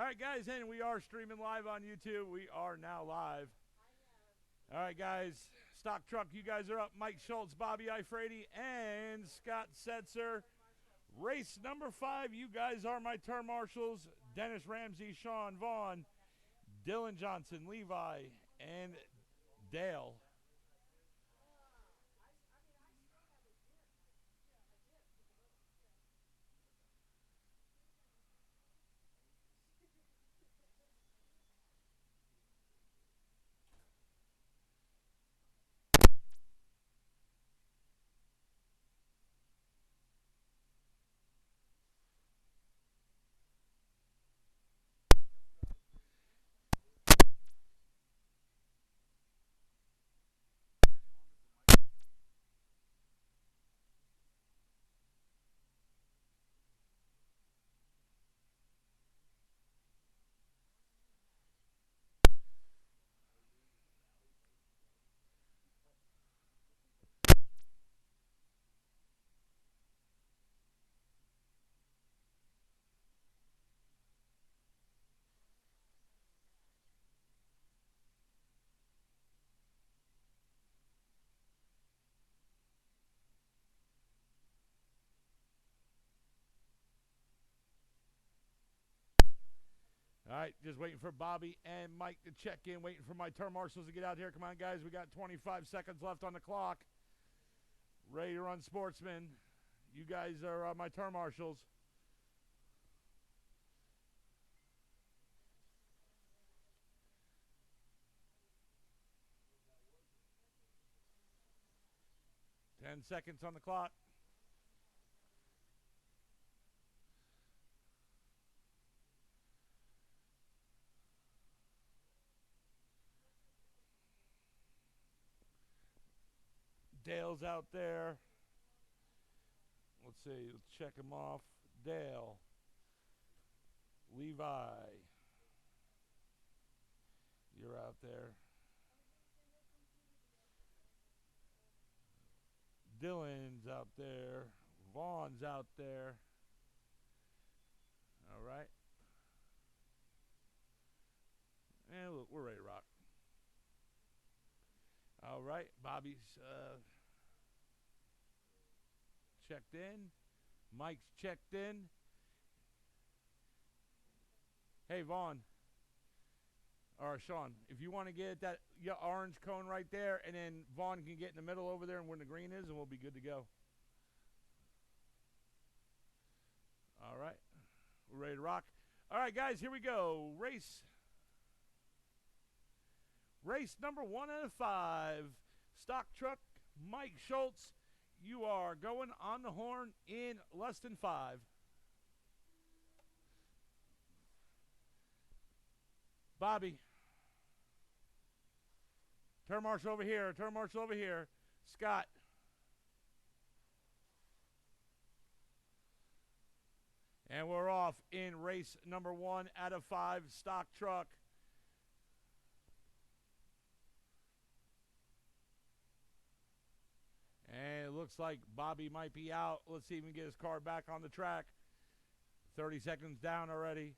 All right, guys, and we are streaming live on YouTube. We are now live. All right, guys, Stock Truck, you guys are up. Mike Schultz, Bobby Ifrady, and Scott Setzer. Race number 5, you guys are my turn marshals. Dennis Ramsey, Sean Vaughn, Dylan Johnson, Levi, and Dale. All right, just waiting for Bobby and Mike to check in, waiting for my turn marshals to get out here. Come on, guys, we got 25 seconds left on the clock. Ready to run, sportsmen. You guys are my turn marshals. Ten seconds on the clock. Dale's out there. Let's see. Let's check him off. Dale. Levi. You're out there. Dylan's out there. Vaughn's out there. All right. And look, we're ready to rock. All right. Bobby's checked in. Mike's checked in. Hey, Vaughn. Or Sean, if you want to get that orange cone right there, and then Vaughn can get in the middle over there and where the green is, and we'll be good to go. All right. We're ready to rock. All right, guys, here we go. Race number 1 out of 5. Stock Truck, Mike Schultz. You are going on the horn in less than 5. Bobby. Turn marshal over here. Turn marshal over here. Scott. And we're off in race number 1 out of 5. Stock Truck. And it looks like Bobby might be out. Let's see if we can get his car back on the track. 30 seconds down already.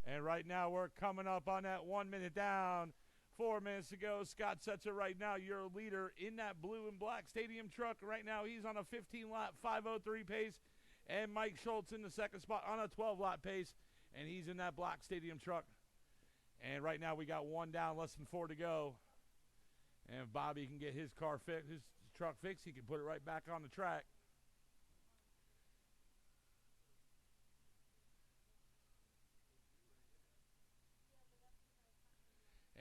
And right now we're coming up on that 1 minute down. 4 minutes to go. Scott Setzer right now, your leader in that blue and black stadium truck. Right now he's on a 15-lap 5:03 pace. And Mike Schultz in the second spot on a 12-lap pace. And he's in that black stadium truck. And right now we got 1 down, less than 4 to go. And if Bobby can get his car fixed, his truck fixed, he can put it right back on the track.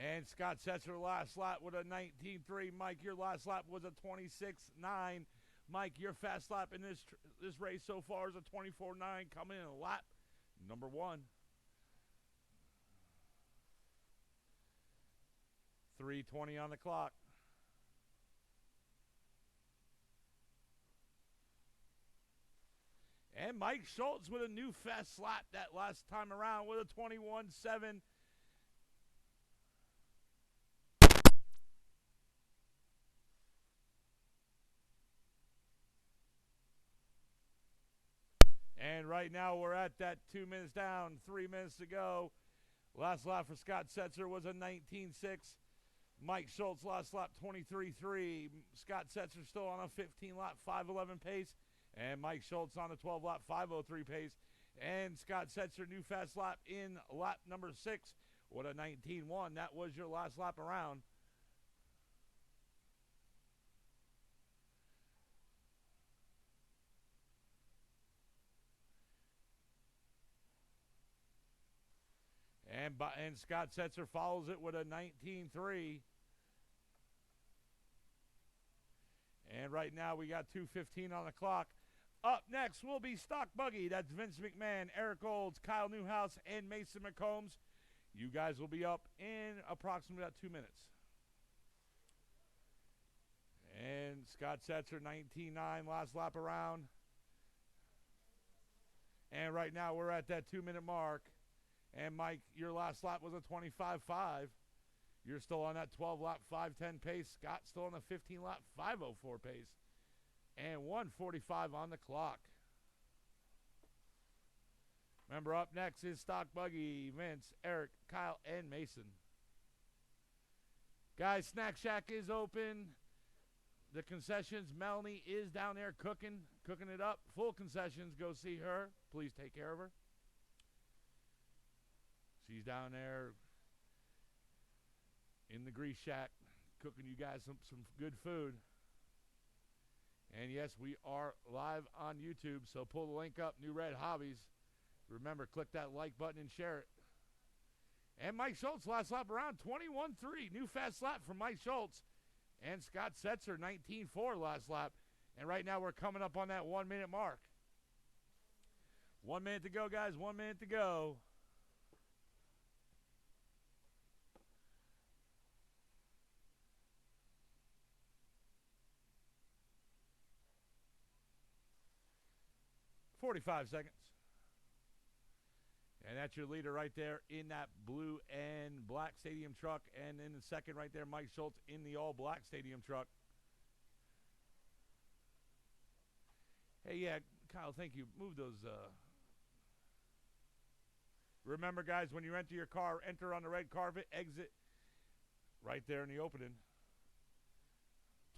And Scott Setzer last lap with a 19.3. Mike, your last lap was a 26.9. Mike, your fast lap in this race so far is a 24.9, coming in a lap number 1. 3:20 on the clock. And Mike Schultz with a new fast slap that last time around with a 21-7. And right now we're at that 2 minutes down, 3 minutes to go. Last lap for Scott Setzer was a 19-6. Mike Schultz last lap 23-3. Scott Setzer still on a 15-lap 5:11 pace. And Mike Schultz on a 12-lap 5:03 pace. And Scott Setzer new fast lap in lap number 6 with a 19-1. That was your last lap around. And Scott Setzer follows it with a 19-3. And right now we got 2:15 on the clock. Up next will be Stock Buggy. That's Vince McMahon, Eric Olds, Kyle Newhouse, and Mason McCombs. You guys will be up in approximately about 2 minutes. And Scott Setzer, 19-9, last lap around. And right now we're at that 2-minute mark. And Mike, your last lap was a 25-5. You're still on that 12-lap 5:10 pace. Scott still on a 15-lap 5:04 pace. And 1:45 on the clock. Remember, up next is Stock Buggy, Vince, Eric, Kyle, and Mason. Guys, Snack Shack is open. The concessions, Melanie is down there cooking it up. Full concessions, go see her. Please take care of her. She's down there in the grease shack cooking you guys some good food. And yes, we are live on YouTube, so pull the link up, New Red Hobbies. Remember, click that like button and share it. And Mike Schultz, last lap around, 21-3. New fast lap from Mike Schultz. And Scott Setzer, 19-4 last lap. And right now we're coming up on that 1 minute mark. 1 minute to go, guys. 1 minute to go. "45 seconds. And that's your leader right there in that blue and black stadium truck. And in the second right there, Mike Schultz in the all-black stadium truck. Hey, yeah, Kyle, thank you. Move those. Remember, guys, when you enter your car, enter on the red carpet, exit right there in the opening.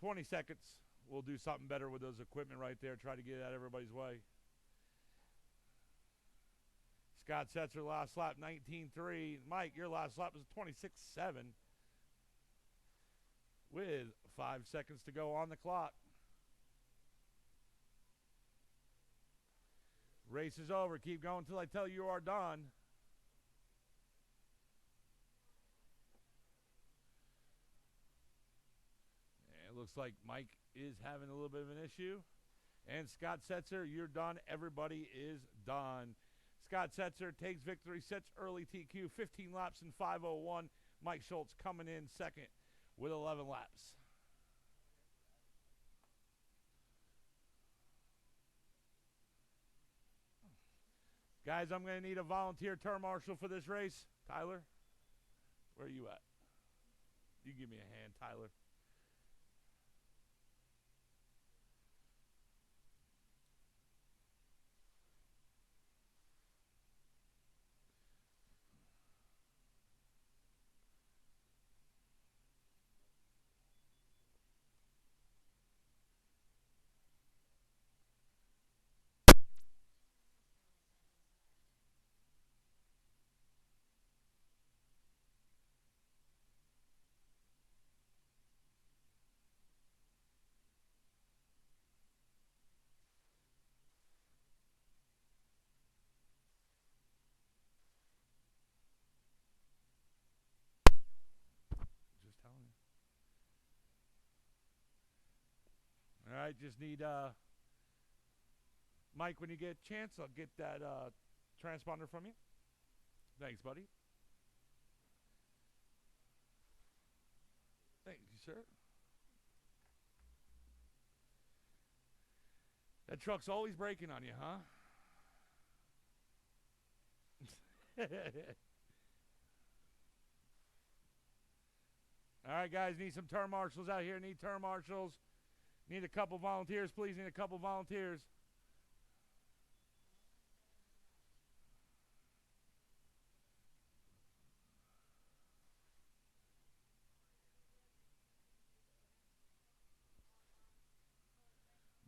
20 seconds. We'll do something better with those equipment right there. Try to get it out of everybody's way. Scott Setzer, last lap, 19-3. Mike, your last lap was 26-7 with 5 seconds to go on the clock. Race is over. Keep going until I tell you are done. And it looks like Mike is having a little bit of an issue. And Scott Setzer, you're done. Everybody is done. Scott Setzer takes victory, sets early TQ, 15 laps in 5:01. Mike Schultz coming in second with 11 laps. Guys, I'm going to need a volunteer turn marshal for this race. Tyler, where are you at? You give me a hand, Tyler. Just telling you. All right, just need Mike, when you get a chance, I'll get that transponder from you. Thanks, buddy. Thank you, sir. That truck's always breaking on you, huh? All right, guys, need some turn marshals out here. Need turn marshals. Need a couple volunteers, please. Need a couple volunteers.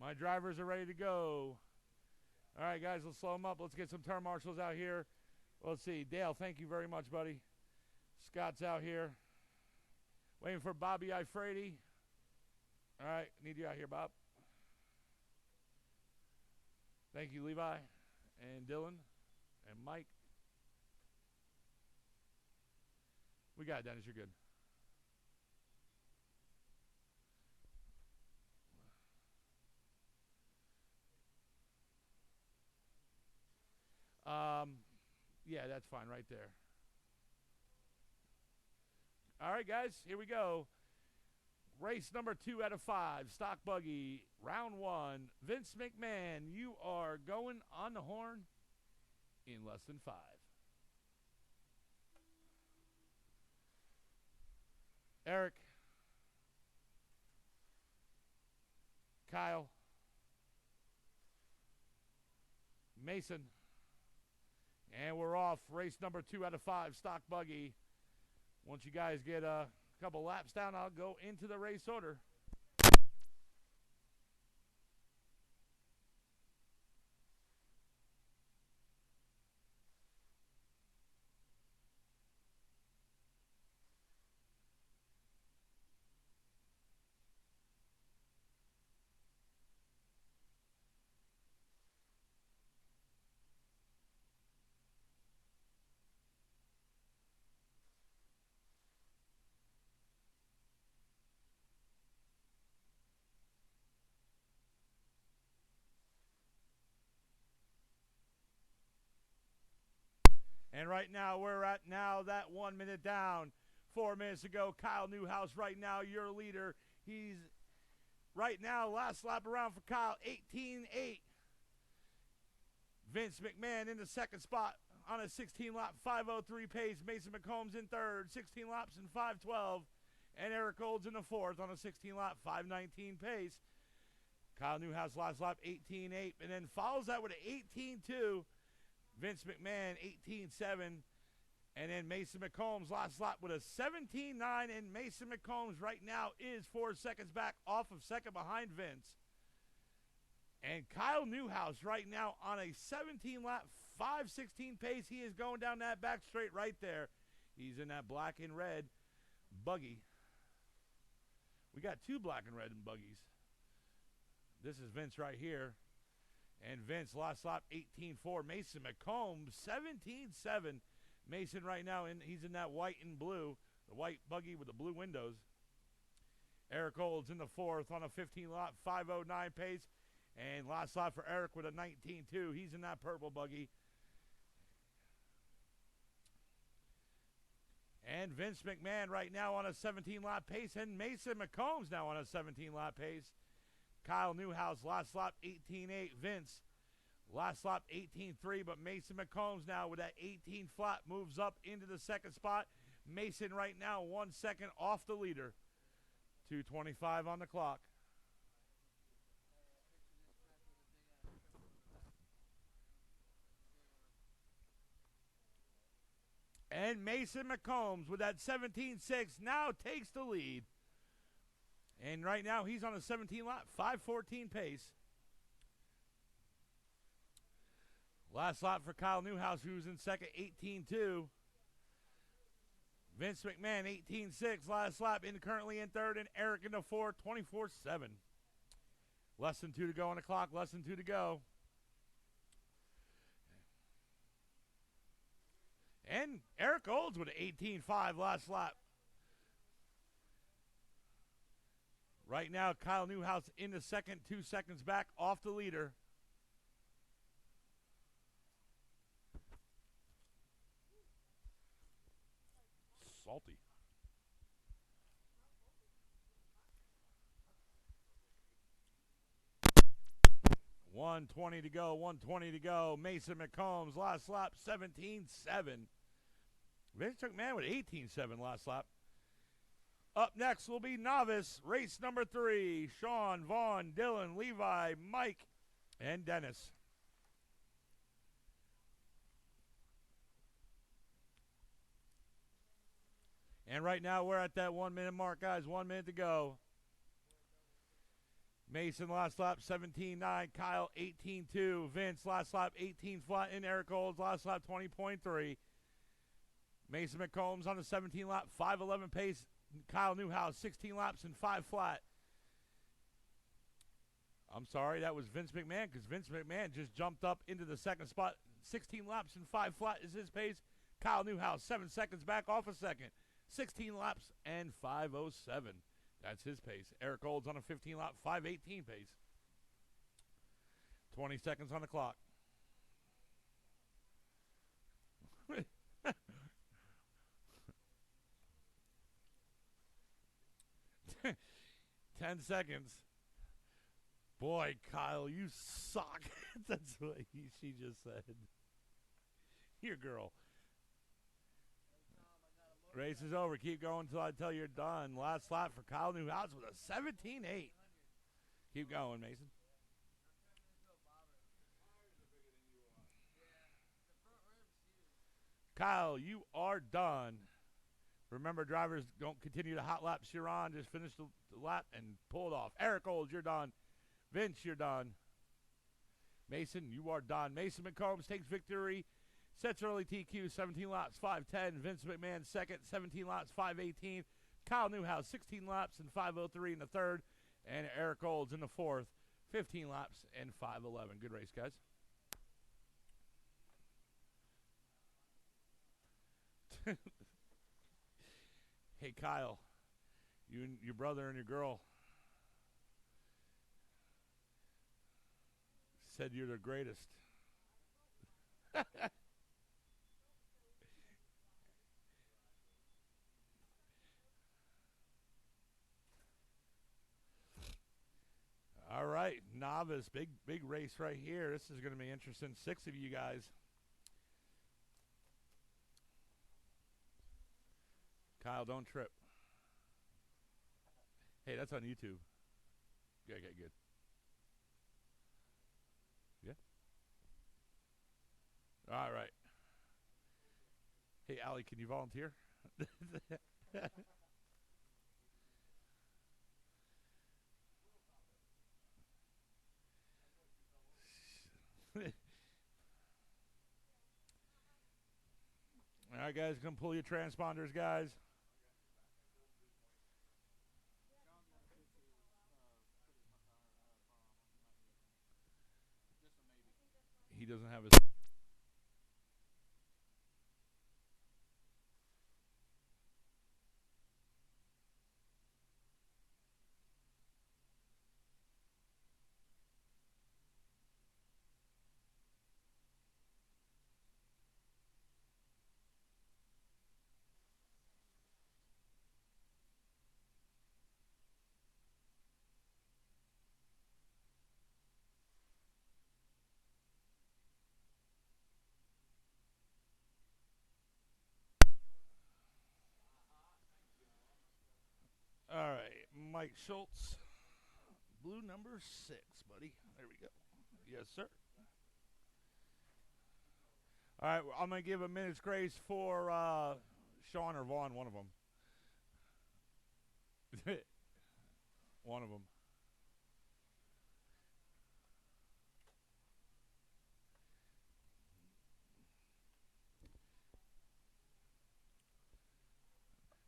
My drivers are ready to go. All right, guys, let's slow them up. Let's get some turn marshals out here. Let's see. Dale, thank you very much, buddy. Scott's out here. Waiting for Bobby Ifrady. All right, need you out here, Bob. Thank you, Levi and Dylan and Mike. We got it, Dennis. You're good. Yeah, that's fine right there. All right, guys, here we go. Race number 2 out of 5, stock buggy, round 1. Vince McMahon, you are going on the horn in less than 5. Eric, Kyle, Mason, and we're off. Race number 2 out of 5, stock buggy. Once you guys get a couple laps down, I'll go into the race order. And right now, we're at now that 1 minute down. 4 minutes ago, Kyle Newhouse right now, your leader. He's right now, last lap around for Kyle, 18-8. Vince McMahon in the second spot on a 16-lap 5:03 pace. Mason McCombs in third, 16 laps in 5:12. And Eric Olds in the fourth on a 16-lap 5:19 pace. Kyle Newhouse last lap, 18-8. And then follows that with an 18-2. Vince McMahon, 18-7. And then Mason McCombs last lap with a 17-9. And Mason McCombs right now is 4 seconds back off of second behind Vince. And Kyle Newhouse right now on a 17-lap 5:16 pace. He is going down that back straight right there. He's in that black and red buggy. We got 2 black and red buggies. This is Vince right here. And Vince last lap 18-4. Mason McCombs 17-7. Mason right now, he's in that white and blue, the white buggy with the blue windows. Eric Olds in the fourth on a 15-lap 5:09 pace. And last lap for Eric with a 19-2. He's in that purple buggy. And Vince McMahon right now on a 17-lap pace. And Mason McCombs now on a 17-lap pace. Kyle Newhouse last lap 18-8. Vince last lap 18-3. But Mason McCombs now with that 18 flat moves up into the second spot. Mason right now 1 second off the leader. 2:25 on the clock. And Mason McCombs with that 17-6 now takes the lead. And right now he's on a 17-lap 5:14 pace. Last lap for Kyle Newhouse, who's in second, 18-2. Vince McMahon, 18-6. Last lap, currently in third, and Eric in the fourth, 24-7. Less than 2 to go on the clock, less than 2 to go. And Eric Olds with an 18-5 last lap. Right now, Kyle Newhouse in the second, 2 seconds back off the leader. Salty. 120 to go, 120 to go. Mason McCombs, last lap, 17-7. Vince McMahon with 18-7 last lap. Up next will be novice, race number 3. Sean, Vaughn, Dylan, Levi, Mike, and Dennis. And right now we're at that 1 minute mark, guys. 1 minute to go. Mason last lap 17.9. Kyle 18.2. Vince last lap 18 flat. And Eric Olds last lap 20.3. Mason McCombs on the 17 lap 5:11 pace. Kyle Newhouse 16 laps and 5 flat. I'm sorry, that was Vince McMahon because Vince McMahon just jumped up into the second spot. 16 laps and 5 flat is his pace. Kyle Newhouse 7 seconds back off a second. 16 laps and 5:07. That's his pace. Eric Olds on a 15 lap 5:18 pace. 20 seconds on the clock. 10 seconds. Boy, Kyle, you suck. That's what she just said. Your girl. Race is over. Keep going until I tell you're done. Last lap for Kyle Newhouse with a 17.8. Keep going, Mason. Kyle, you are done. Remember, drivers don't continue the hot laps you're on. Just finish the lap and pull it off. Eric Olds, you're done. Vince, you're done. Mason, you are done. Mason McCombs takes victory. Sets early TQ, 17 laps, 5:10. Vince McMahon second, 17 laps, 5:18. Kyle Newhouse, 16 laps and 5:03 in the third. And Eric Olds in the fourth, 15 laps and 5:11. Good race, guys. Hey, Kyle, you and your brother and your girl said you're the greatest. All right, novice, big race right here. This is going to be interesting. 6 of you guys. Kyle, don't trip. Hey, that's on YouTube. Okay, good. Yeah. All right. Hey, Allie, can you volunteer? All right, guys, come pull your transponders, guys. He doesn't have his... All right, Mike Schultz, blue number 6, buddy. There we go. Yes, sir. All right, I'm going to give a minute's grace for Sean or Vaughn, one of them. One of them.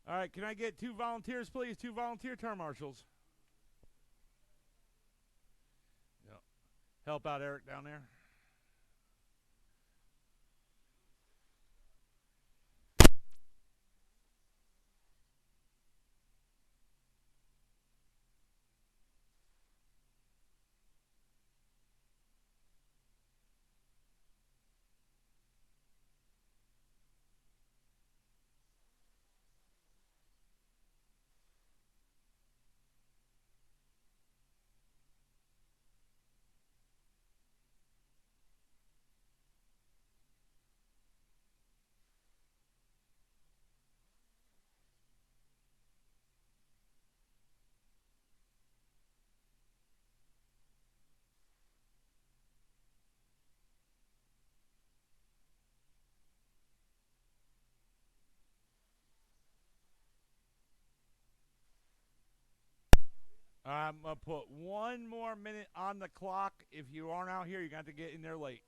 All right, can I get 2 volunteers, please? 2 volunteer turn marshals. Yep. Help out Eric down there. I'm going to put 1 more minute on the clock. If you aren't out here, you're going to have to get in there late.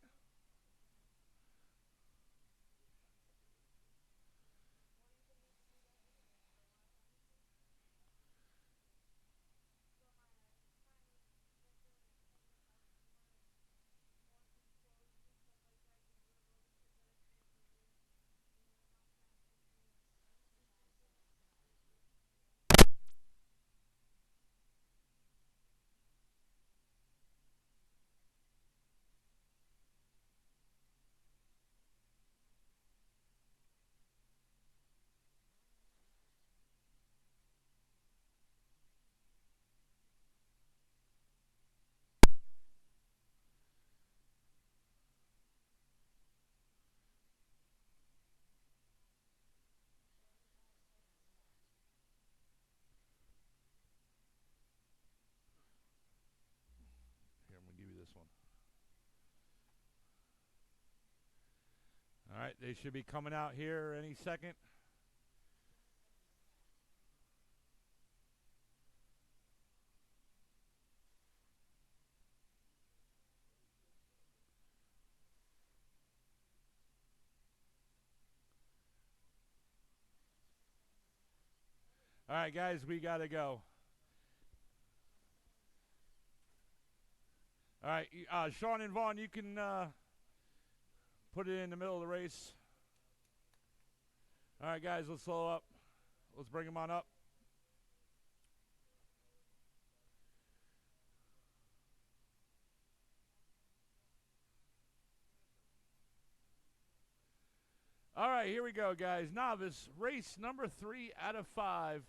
Here, I'm going to give you this one. All right, they should be coming out here any second. All right, guys, we got to go. All right, Sean and Vaughn, you can put it in the middle of the race. All right, guys, let's slow up. Let's bring them on up. All right, here we go, guys. Novice, race number 3 out of 5.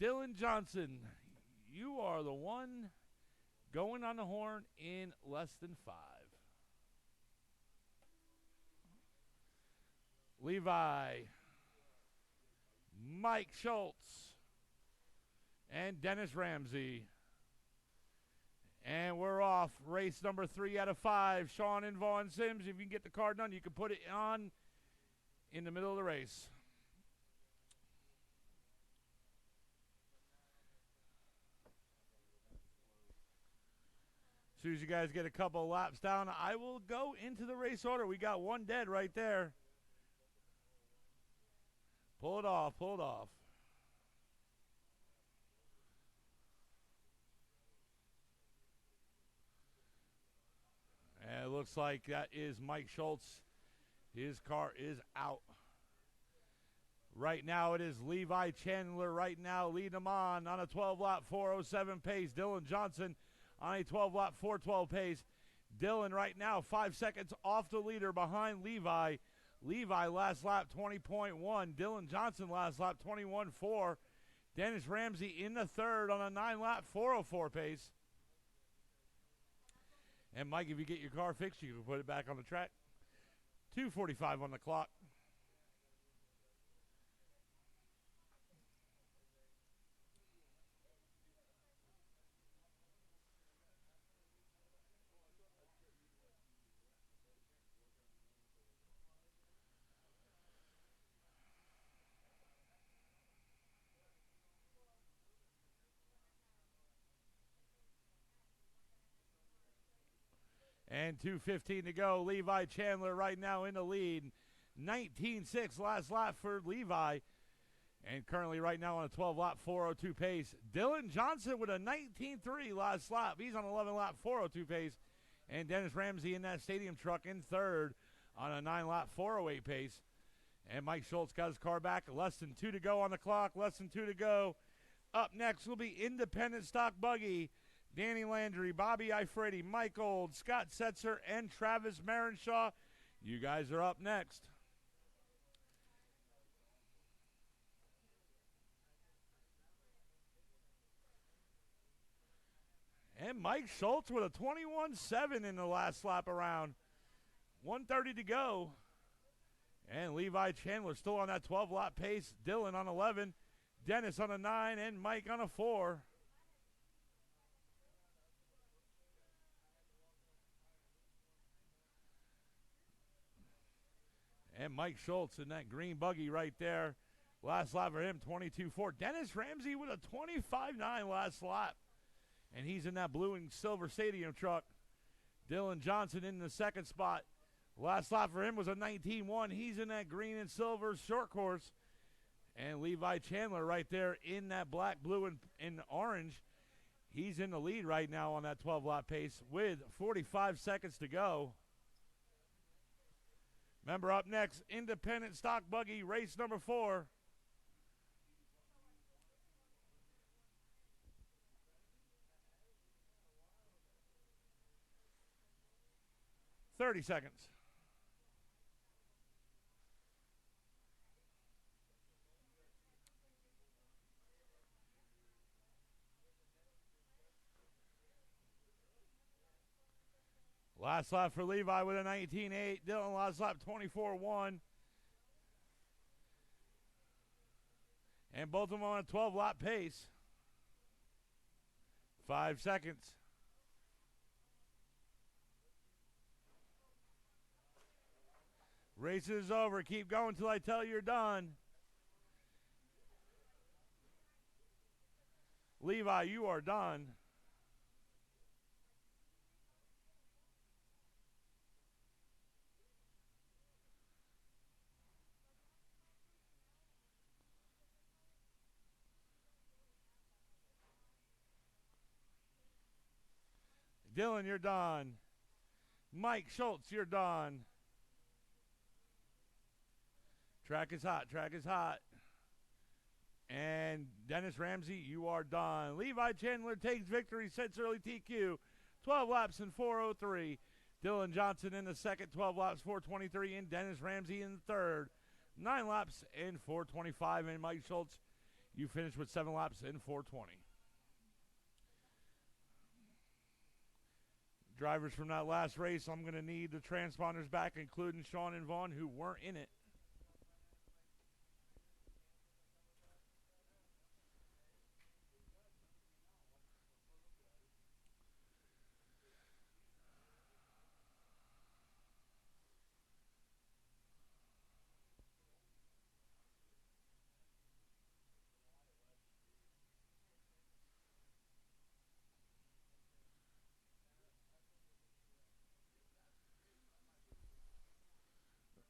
Dylan Johnson, you are the one going on the horn in less than 5. Levi, Mike Schultz, and Dennis Ramsey. And we're off. Race number 3 out of 5. Sean and Vaughn Sims. If you can get the card done, you can put it on in the middle of the race. As soon as you guys get a couple of laps down, I will go into the race order. We got one dead right there. Pull it off, pull it off. And it looks like that is Mike Schultz. His car is out. Right now it is Levi Chandler right now leading them on a 12-lap 4:07 pace. Dylan Johnson on a 12-lap 4:12 pace. Dylan right now 5 seconds off the leader behind Levi. Levi last lap 20.1. Dylan Johnson last lap 21.4. Dennis Ramsey in the third on a 9-lap 4:04 pace. And Mike, if you get your car fixed, you can put it back on the track. 2:45 on the clock. And 2:15 to go. Levi Chandler right now in the lead. 19.6 last lap for Levi. And currently right now on a 12-lap 4:02 pace. Dylan Johnson with a 19.3 last lap. He's on 11-lap 4:02 pace. And Dennis Ramsey in that stadium truck in third on a 9-lap 4:08 pace. And Mike Schultz got his car back. Less than 2 to go on the clock. Less than 2 to go. Up next will be Independent Stock Buggy. Danny Landry, Bobby Ifredi, Mike Old, Scott Setzer, and Travis Marenshaw. You guys are up next. And Mike Schultz with a 21.7 in the last lap around. 1:30 to go. And Levi Chandler still on that 12-lap pace. Dylan on 11. Dennis on a 9. And Mike on a 4. And Mike Schultz in that green buggy right there Last lap for him, 22.4. Dennis Ramsey with a 25.9 last lap. And he's in that blue and silver stadium truck. Dylan Johnson in the second spot. Last lap for him was a 19.1. He's in that green and silver short course. And Levi Chandler right there in that black, blue, and orange. He's in the lead right now on that 12-lap pace with 45 seconds to go. Remember, up next, independent stock buggy race number 4. $30. Last lap for Levi with a 19.8. Dylan last lap 24.1. And both of them on a 12-lap pace. 5 seconds. Race is over. Keep going until I tell you you're done. Levi, you are done. Dylan, you're done. Mike Schultz, you're done. Track is hot. Track is hot. And Dennis Ramsey, you are done. Levi Chandler takes victory, sets early TQ. 12 laps in 4:03. Dylan Johnson in the second, 12 laps, 4:23. And Dennis Ramsey in the third, 9 laps in 4:25. And Mike Schultz, you finished with 7 laps in 4:20. Drivers from that last race, I'm going to need the transponders back, including Sean and Vaughn, who weren't in it.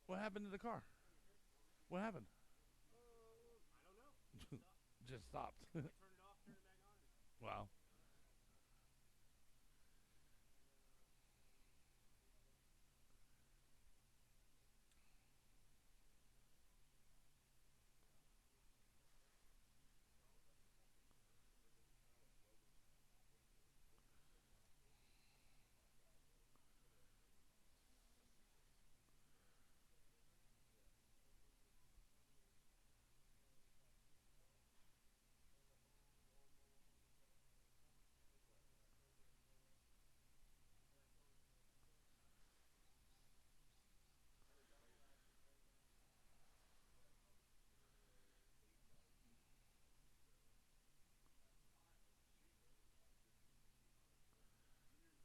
What happened to the car? What happened? I don't know. Just stopped. I turned it off, turned it back on. Wow.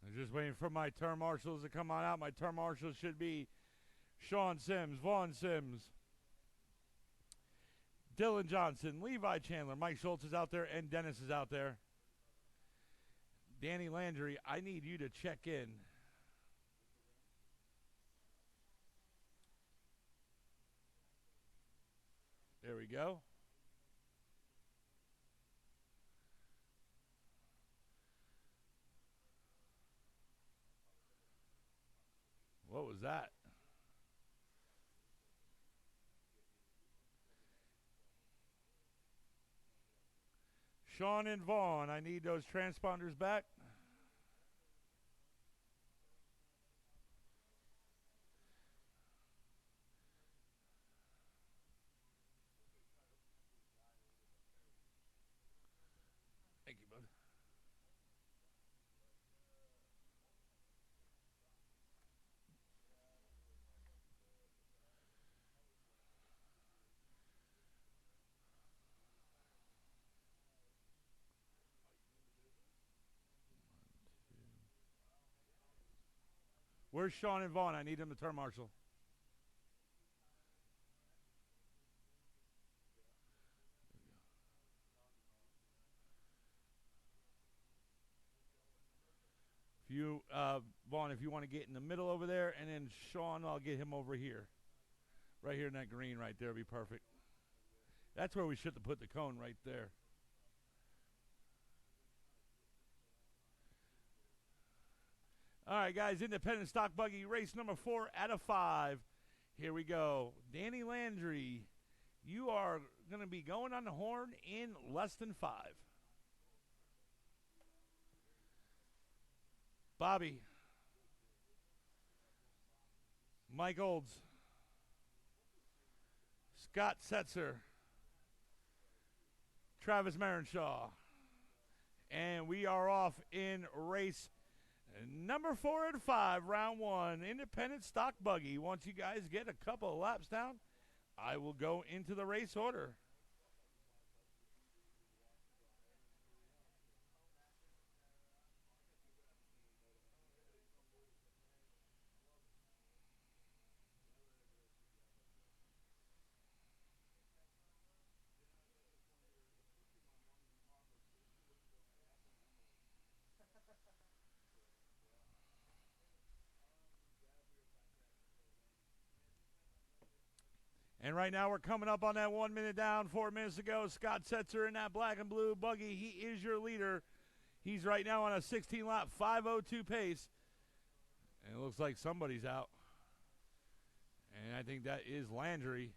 I'm just waiting for my term marshals to come on out. My term marshals should be Sean Sims, Vaughn Sims, Dylan Johnson, Levi Chandler, Mike Schultz is out there, and Dennis is out there. Danny Landry, I need you to check in. There we go. What was that? Sean and Vaughn, I need those transponders back. Thank you, bud. Where's Sean and Vaughn? I need him to turn marshal. you, Vaughn, if you want to get in the middle over there, and then Sean, I'll get him over here. Right here in that green right there would be perfect. That's where we should have put the cone right there. All right, guys, independent stock buggy race number 4 out of 5. Here we go. Danny Landry, you are going to be going on the horn in less than 5. Bobby. Mike Olds. Scott Setzer. Travis Marenshaw. And we are off in race number 4 and 5, round 1, independent stock buggy. Once you guys get a couple of laps down, I will go into the race order. And right now we're coming up on that 1 minute down, 4 minutes ago. Scott Setzer in that black and blue buggy. He is your leader. He's right now on a 16-lap 5:02 pace. And it looks like somebody's out. And I think that is Landry.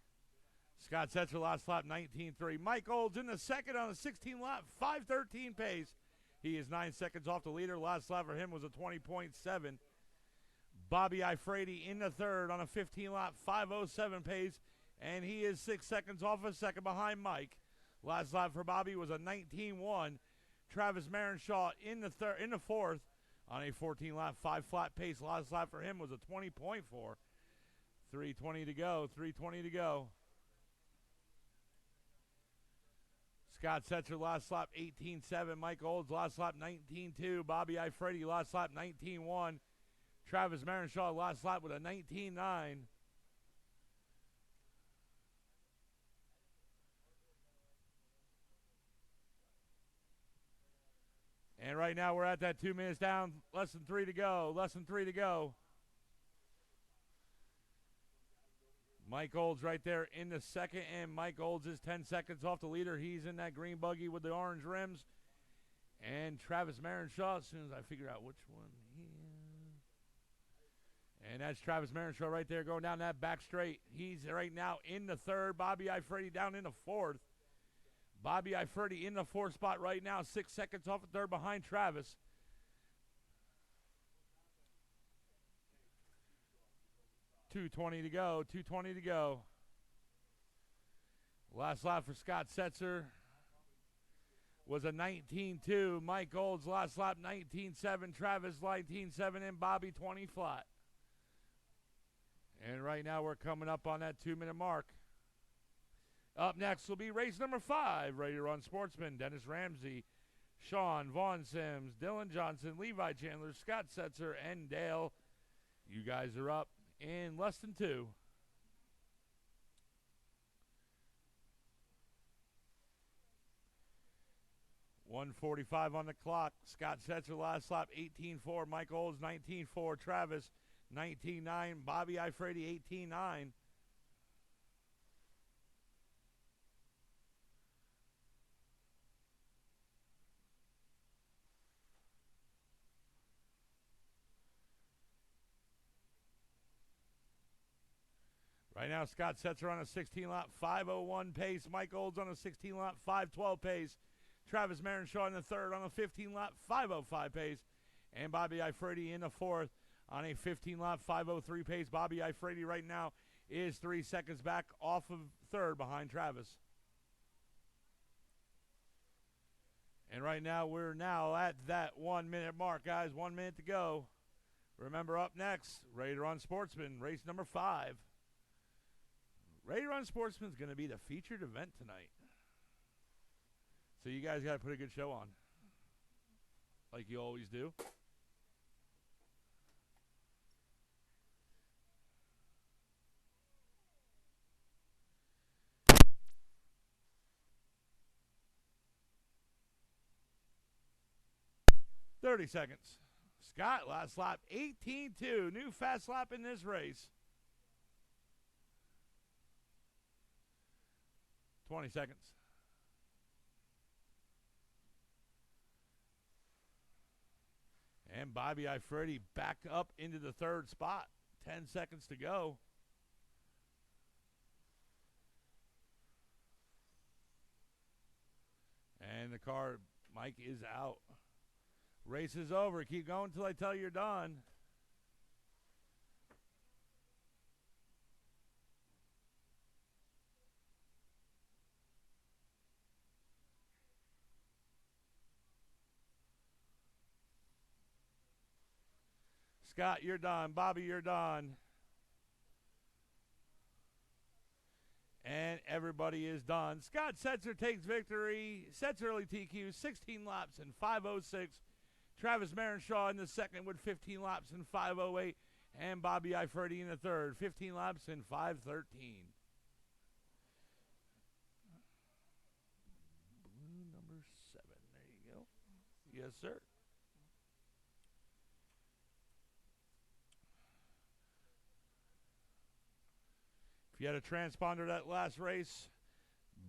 Scott Setzer last lap 19.3. Mike Olds in the second on a 16-lap 5:13 pace. He is 9 seconds off the leader. Last lap for him was a 20.7. Bobby Ifrady in the third on a 15-lap 5:07 pace. And he is 6 seconds off a second behind Mike. Last lap for Bobby was a 19.1. Travis Marenshaw in the fourth on a 14-lap 5-flat pace. Last lap for him was a 20.4. 3:20 to go. 3:20 to go. Scott Setzer last lap 18.7. Mike Olds last lap 19.2. Bobby Ifrady last lap 19.1. Travis Marenshaw last lap with a 19.9. And right now we're at that 2 minutes down, less than 3 to go, less than 3 to go. Mike Olds right there in the second, and Mike Olds is 10 seconds off the leader. He's in that green buggy with the orange rims. And Travis Marenshaw, as soon as I figure out which one he is. And that's Travis Marenshaw right there going down that back straight. He's right now in the third. Bobby Ifrady down in the fourth. Bobby Ifrady in the fourth spot right now, 6 seconds off the third behind Travis. $2:20 to go, 2:20 to go. Last lap for Scott Setzer was a 19.2. Mike Olds last lap 19.7. Travis 19.7 and Bobby 20 flat. And right now we're coming up on that 2-minute mark. Up next will be race number 5. Ready to run sportsman. Dennis Ramsey, Sean, Vaughn Sims, Dylan Johnson, Levi Chandler, Scott Setzer, and Dale. You guys are up in less than 2. $1:45 on the clock. Scott Setzer last lap 18.4. Mike Olds 19.4. Travis 19.9. Bobby Ifrady 18.9. Right now, Scott Setzer on a 16-lap 5:01 pace. Mike Olds on a 16-lap 5:12 pace. Travis Marenshaw in the third on a 15-lap 5:05 pace. And Bobby Ifrady in the fourth on a 15-lap 5:03 pace. Bobby Ifrady right now is 3 seconds back off of third behind Travis. And right now, we're now at that 1 minute mark, guys. 1 minute to go. Remember, up next, Ready to Run Sportsman, race number 5. Ready to Run Sportsman is going to be the featured event tonight. So you guys got to put a good show on, like you always do. "30 seconds. Scott, last lap, 18-2. New fast lap in this race. 20 seconds. And Bobby Ifredi back up into the third spot. 10 seconds to go. And the car, Mike, is out. Race is over. Keep going until I tell you you're done. Scott, you're done. Bobby, you're done. And everybody is done. Scott Setzer takes victory. Sets early TQ, 16 laps in 5:06. Travis Marenshaw in the second with 15 laps in 5:08. And Bobby Ifredi in the third, 15 laps in 5:13. Blue number 7. There you go. Yes, sir. If you had a transponder that last race,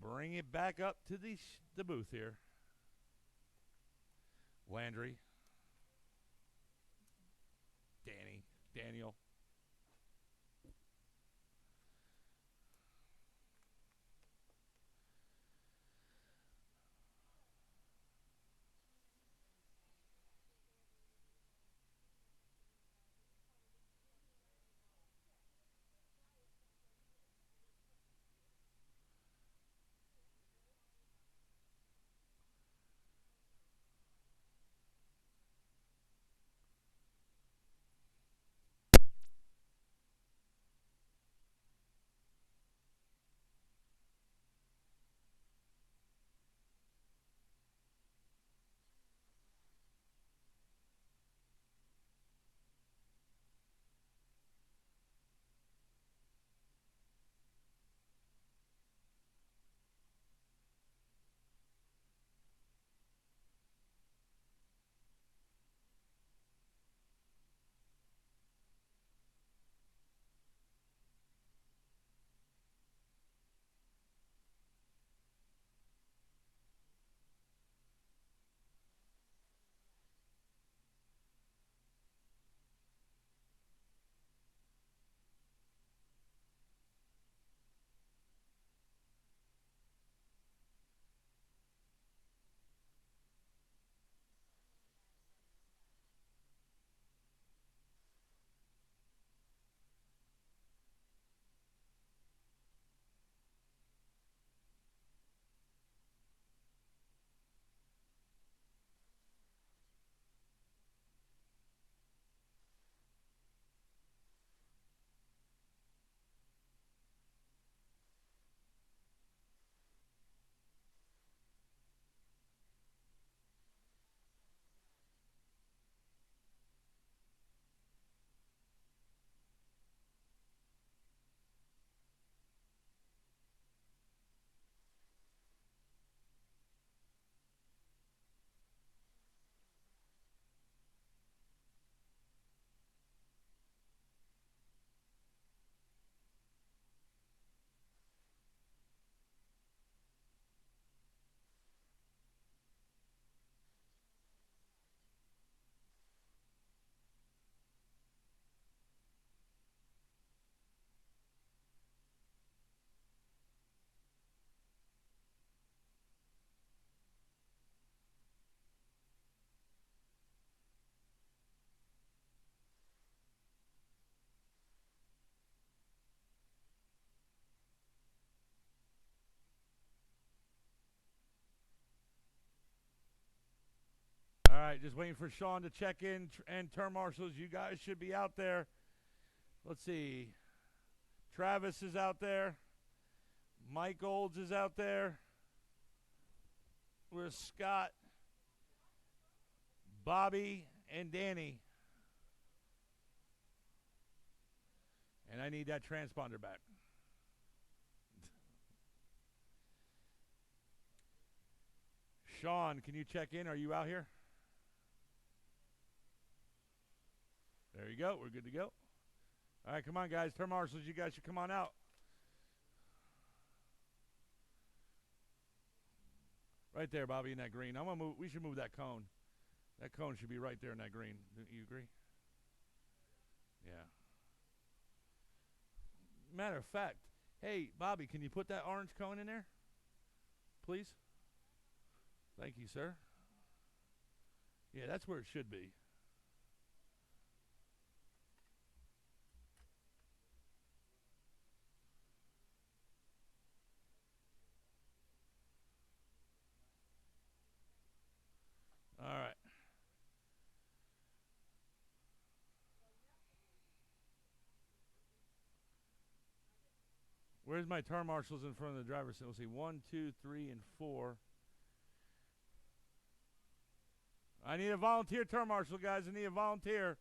bring it back up to the booth here. Landry. Daniel. All right, just waiting for Sean to check in and turn marshals. You guys should be out there. Let's see. Travis is out there. Mike Olds is out there. Where's Scott, Bobby, and Danny? And I need that transponder back. Sean, can you check in? Are you out here? There you go. We're good to go. All right, come on, guys. Turn marshals, you guys should come on out. Right there, Bobby, in that green. I'm gonna move. We should move that cone. That cone should be right there in that green. Do you agree? Yeah. Matter of fact, hey, Bobby, can you put that orange cone in there? Please? Thank you, sir. Yeah, that's where it should be. All right. Where's my turn marshals in front of the driver's seat? We'll see 1, 2, 3, and 4. I need a volunteer turn marshal, guys. I need a volunteer.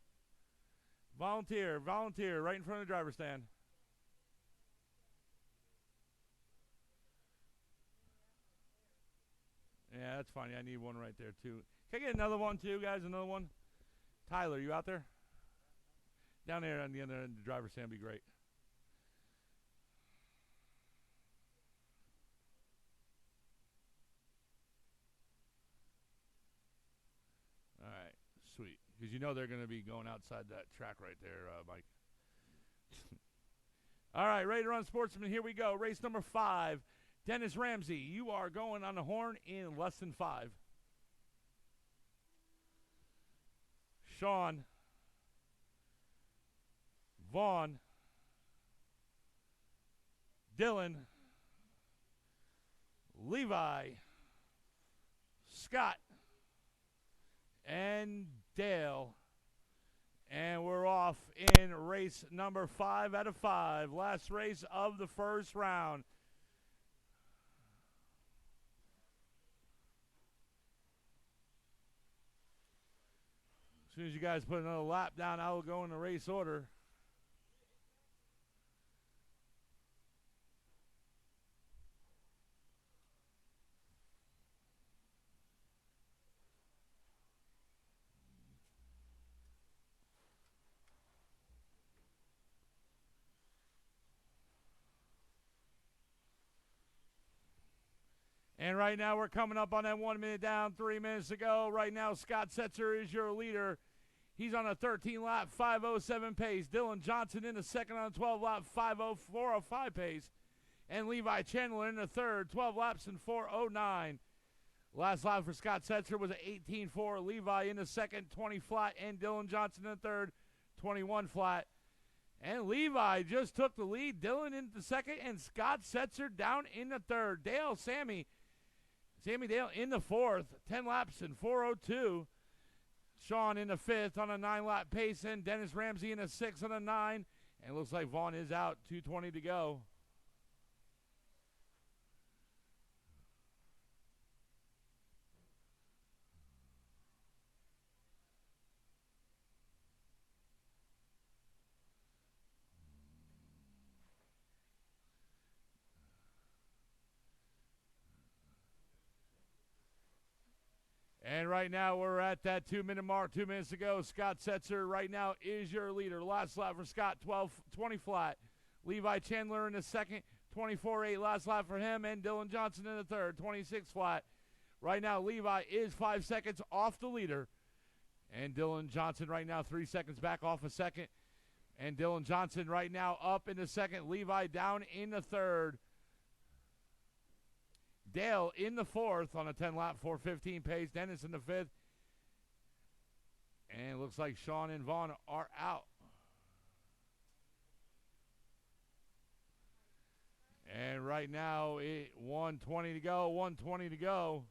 Volunteer right in front of the driver's stand. Yeah, that's fine. I need one right there, too. Can I get another one, too, guys? Another one? Tyler, you out there? Down there on the other end of the driver's stand would be great. All right, sweet. Because you know they're going to be going outside that track right there, Mike. All right, ready to run, sportsman. Here we go. Race number 5. Dennis Ramsey, you are going on the horn in less than 5. Sean, Vaughn, Dylan, Levi, Scott, and Dale. And we're off in race number 5 out of 5. Last race of the first round. As soon as you guys put another lap down, I will go in the race order. And right now we're coming up on that 1 minute down, 3 minutes to go. Right now Scott Setzer is your leader. He's on a 13-lap, 5:07 pace. Dylan Johnson in the second on a 12-lap, 5:04.05 pace. And Levi Chandler in the third, 12 laps and 4:09. Last lap for Scott Setzer was an 18.4. Levi in the second, 20 flat. And Dylan Johnson in the third, 21 flat. And Levi just took the lead. Dylan in the second, and Scott Setzer down in the third. Sammy Dale in the fourth, 10 laps and 4:02. Sean in the fifth on a 9-lap pace, and Dennis Ramsey in the sixth on a 9. And it looks like Vaughn is out, 2:20 to go. And right now we're at that 2-minute mark, 2 minutes to go. Scott Setzer right now is your leader. Last lap for Scott, 20 flat. Levi Chandler in the second, 24.8. Last lap for him, and Dylan Johnson in the third, 26 flat. Right now Levi is 5 seconds off the leader. And Dylan Johnson right now 3 seconds back off a second. And Dylan Johnson right now up in the second. Levi down in the third. Dale in the fourth on a 10-lap, 4:15 pace. Dennis in the fifth. And it looks like Sean and Vaughn are out. And right now, 1:20 to go, 1:20 to go.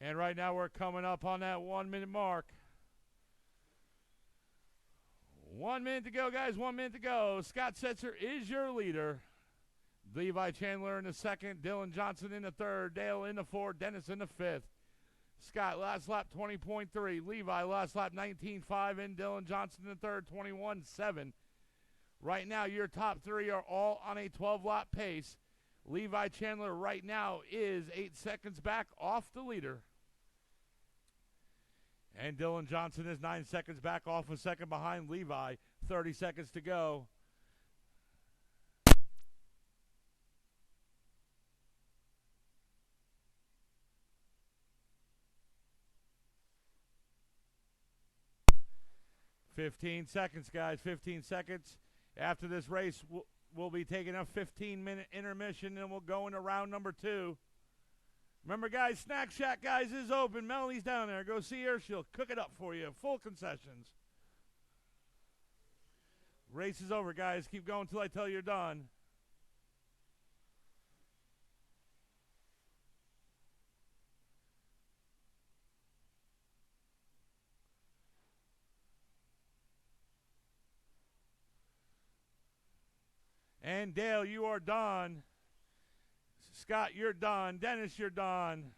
And right now we're coming up on that 1 minute mark. 1 minute to go, guys. 1 minute to go. Scott Setzer is your leader. Levi Chandler in the second. Dylan Johnson in the third. Dale in the fourth. Dennis in the fifth. Scott last lap 20.3. Levi last lap 19.5. And Dylan Johnson in the third 21.7. Right now, your top three are all on a 12-lap pace. Levi Chandler right now is 8 seconds back off the leader. And Dylan Johnson is 9 seconds back off a second behind Levi. 30 seconds to go. "15 seconds, guys. 15 seconds. After this race, we'll be taking a 15-minute intermission, and we'll go into round number 2. Remember, guys, Snack Shack, guys, is open. Melanie's down there. Go see her. She'll cook it up for you. Full concessions. Race is over, guys. Keep going until I tell you you're done. And Dale, you are done. Scott, you're done. Dennis, you're done.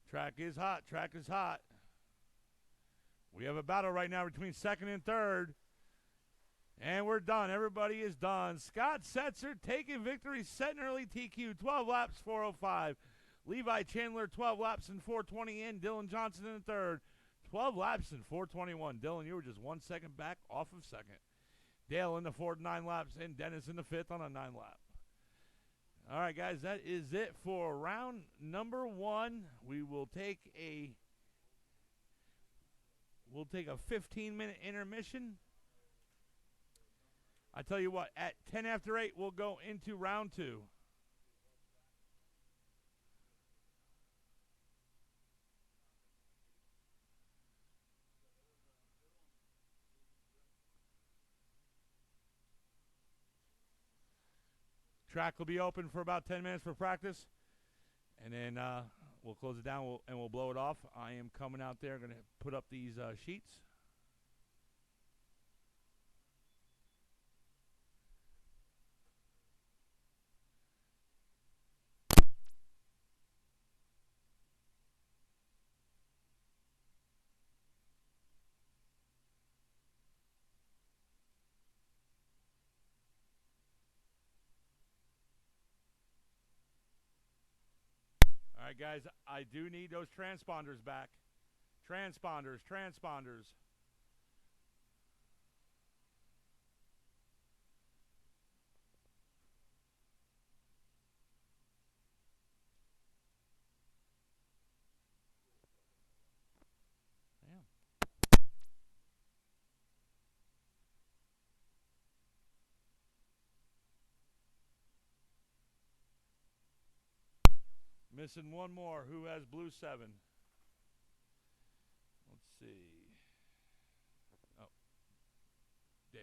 Track is hot. Track is hot. We have a battle right now between second and third. And we're done. Everybody is done. Scott Setzer taking victory, setting early TQ, 12 laps, 4:05. Levi Chandler, 12 laps and 4:20 in. Dylan Johnson in third, 12 laps and 4:21. Dylan, you were just 1 second back off of second. Dale in the fourth, 9 laps, and Dennis in the fifth on a 9-lap. All right, guys, that is it for round number 1. We will take a 15-minute intermission. I tell you what, at 10 after 8, we'll go into round 2. Track will be open for about 10 minutes for practice, and then we'll close it down and we'll blow it off. I am coming out there, going to put up these sheets. All right, guys, I do need those transponders back. Transponders. Damn. Missing one more. Who has blue 7? Let's see. Oh, Dale.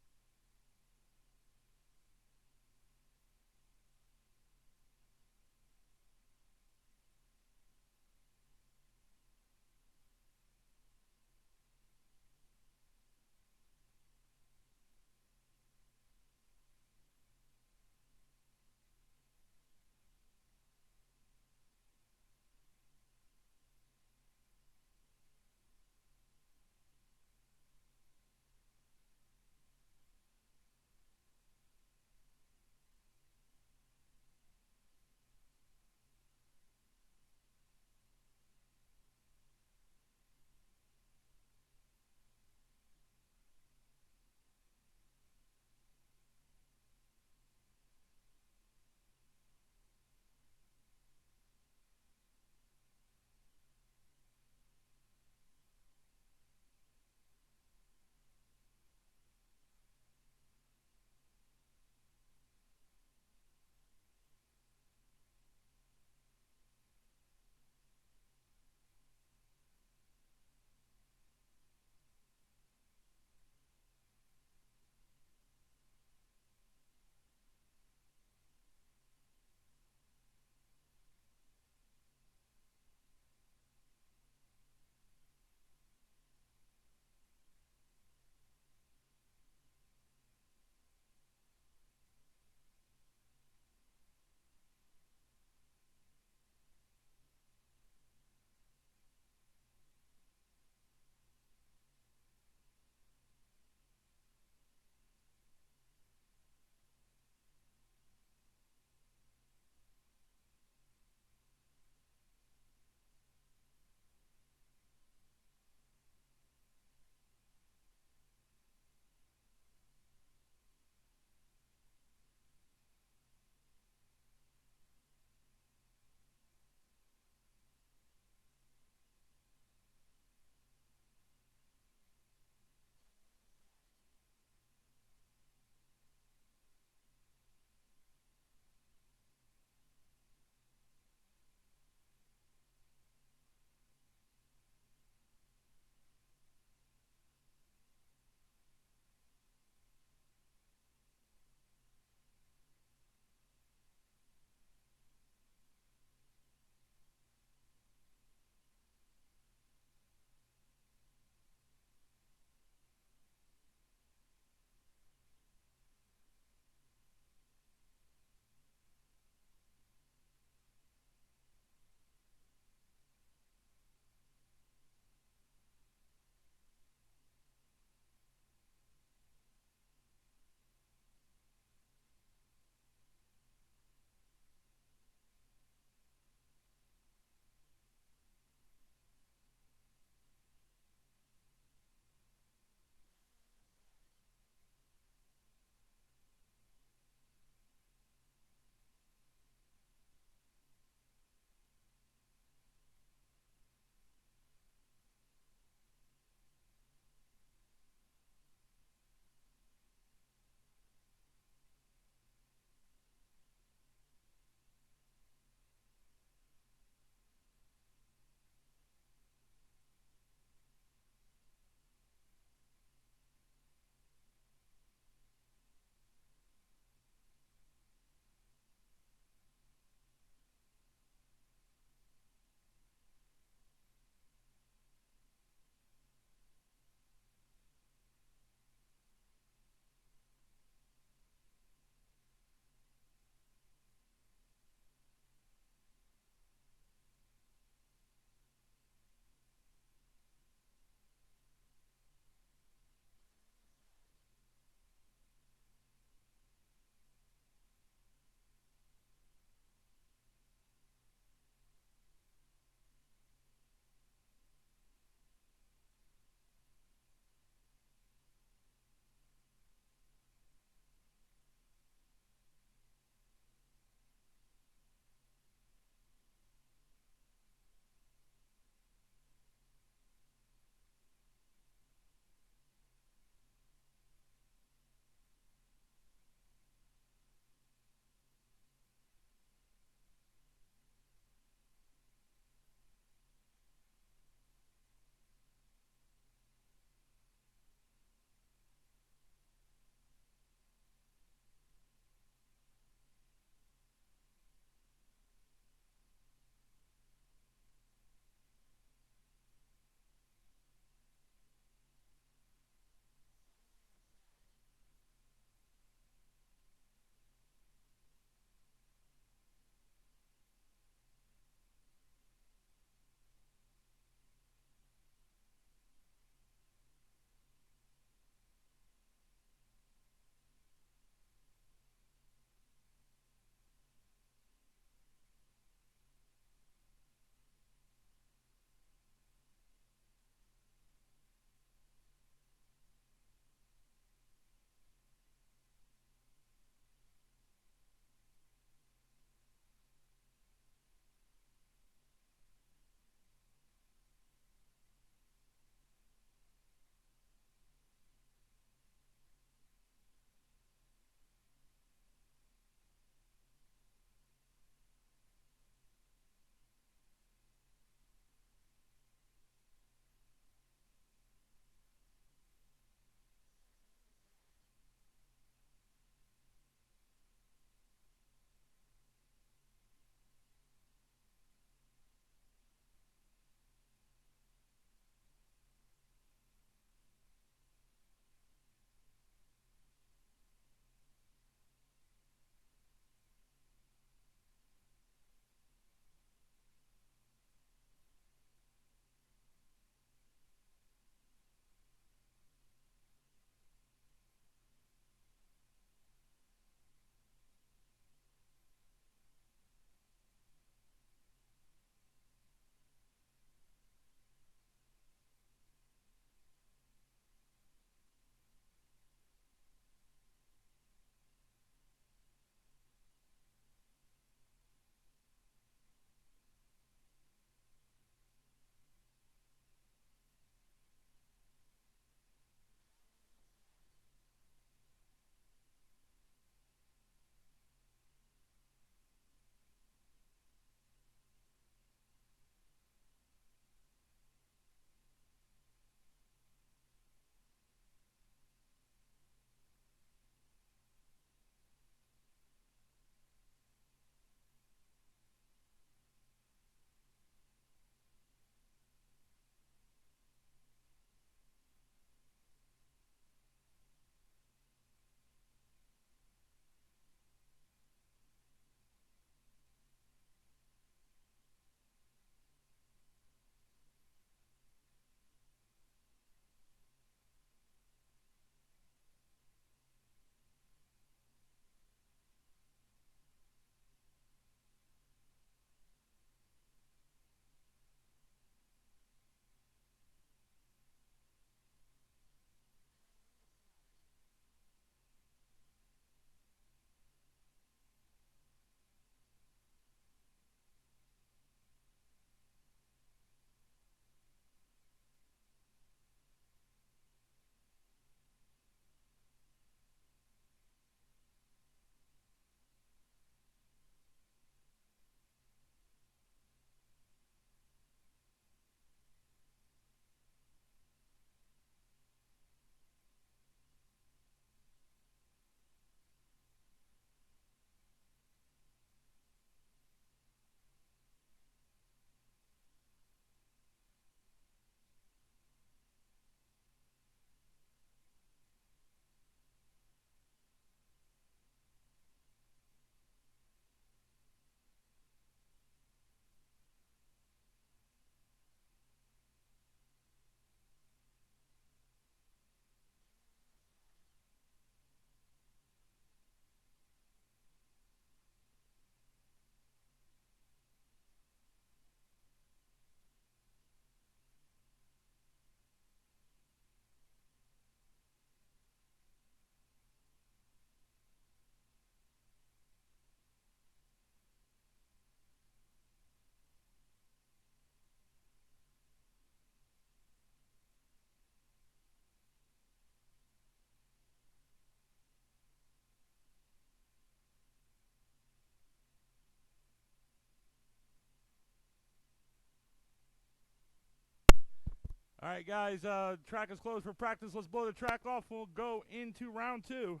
All right, guys. Track is closed for practice. Let's blow the track off. We'll go into round 2.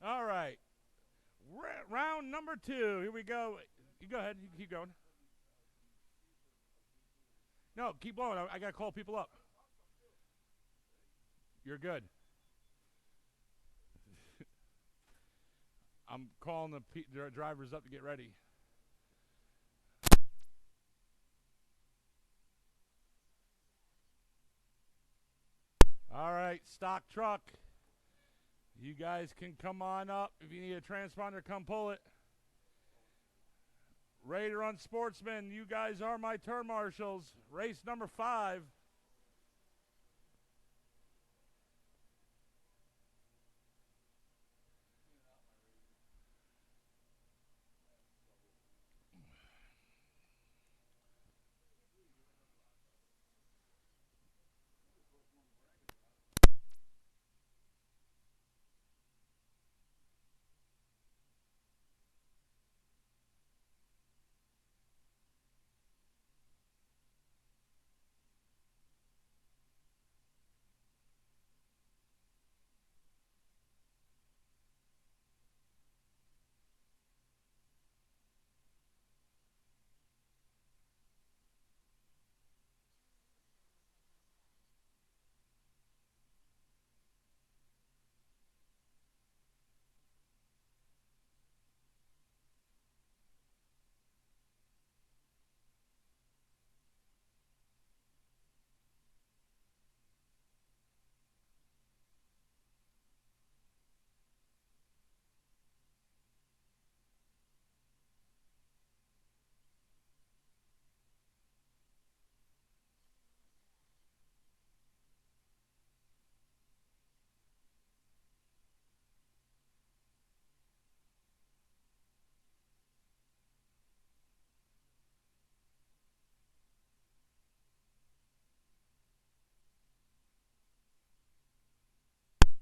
All right. Round number 2. Here we go. You go ahead. You keep going. No, keep blowing. I got to call people up. You're good. I'm calling the drivers up to get ready. All right, stock truck. You guys can come on up. If you need a transponder, come pull it. Ready to run sportsmen. You guys are my turn marshals. Race number 5.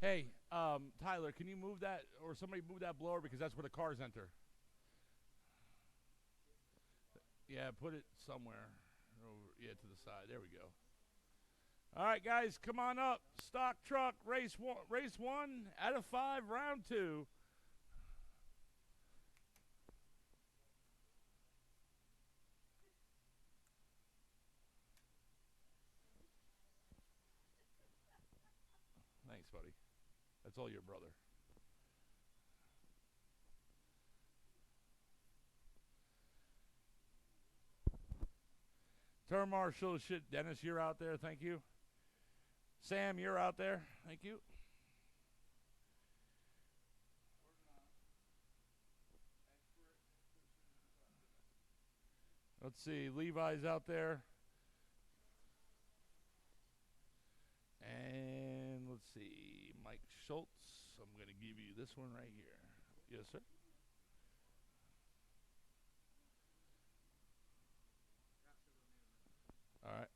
Hey, Tyler, can you move that, or somebody move that blower because that's where the cars enter. Yeah, put it somewhere. Over, yeah, to the side. There we go. All right, guys, come on up. Stock truck race one out of 5, round 2. Thanks, buddy. That's all your brother. Turn marshal shit. Dennis, you're out there. Thank you. Sam, you're out there. Thank you. Let's see. Levi's out there. And let's see. Mike Schultz. I'm going to give you this one right here. Yes, sir. All right.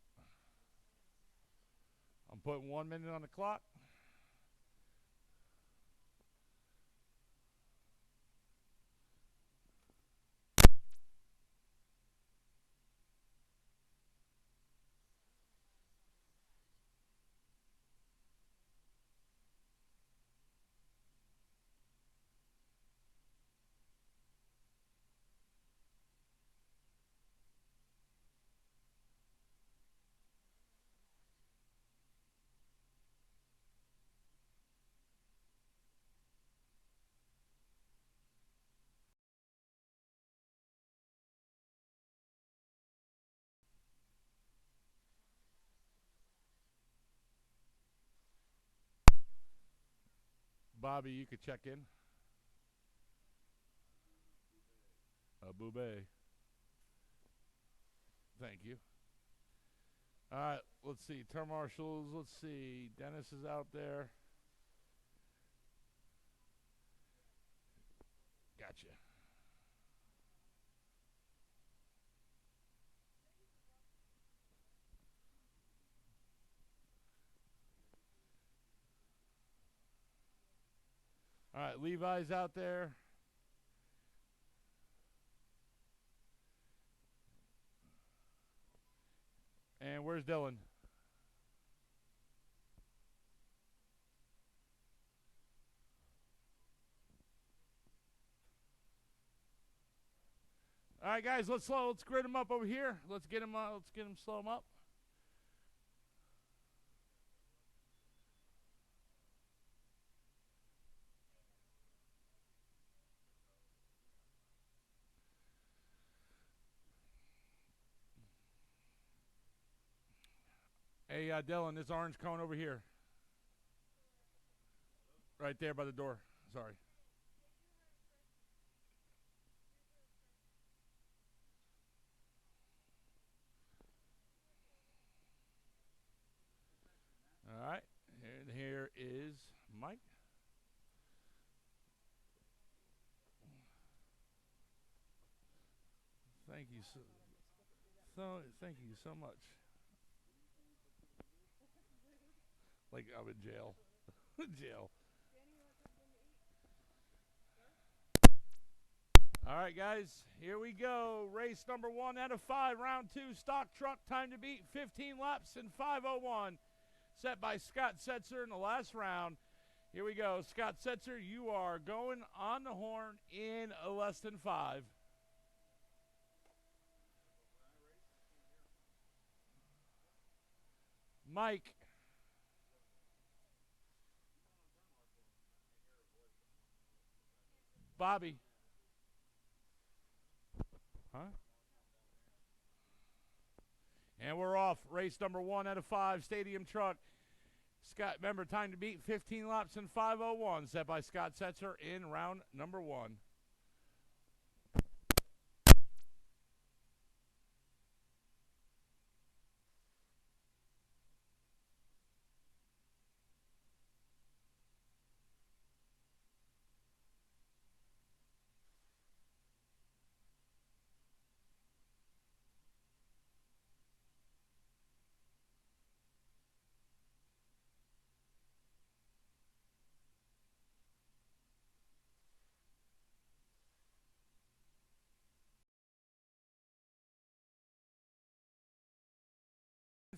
I'm putting 1 minute on the clock. Bobby, you could check in. Boobay. Thank you. All right, let's see. Term marshals. Let's see. Dennis is out there. Gotcha. All right, Levi's out there. And where's Dylan? All right, guys, let's grid him up over here. Let's get him slow him up. Hey, Dylan, this orange cone over here. Right there by the door. Sorry. All right. And here is Mike. Thank you thank you so much. Like I'm in jail. Jail. All right, guys, here we go. Race number 1 out of 5, round 2, stock truck, time to beat, 15 laps in 5:01, set by Scott Setzer in the last round. Here we go. Scott Setzer, you are going on the horn in less than 5. Mike. Bobby. Huh? And we're off. Race number 1 out of 5, stadium truck. Scott, remember, time to beat, 15 laps in 5:01, set by Scott Setzer in round number 1.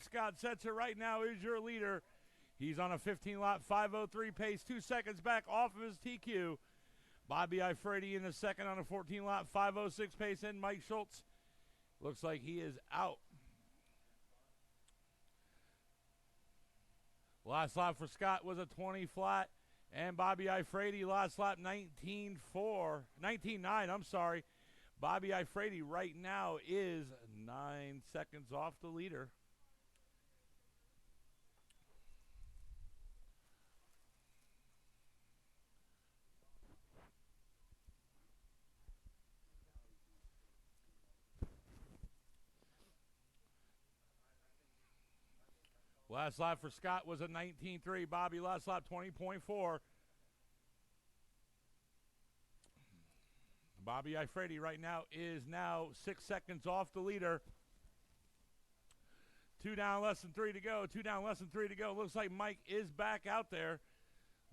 Scott Setzer right now is your leader. He's on a 15-lap 5:03 pace, 2 seconds back off of his TQ. Bobby Ifredi in the second on a 14-lap 5:06 pace, and Mike Schultz looks like he is out. Last lap for Scott was a 20 flat, and Bobby Ifredi last lap 19.9, I'm sorry. Bobby Ifredi right now is 9 seconds off the leader. Last lap for Scott was a 19.3. Bobby last lap 20.4. Bobby Ifredi right now is 6 seconds off the leader. 2 down, less than 3 to go. 2 down, less than 3 to go. Looks like Mike is back out there.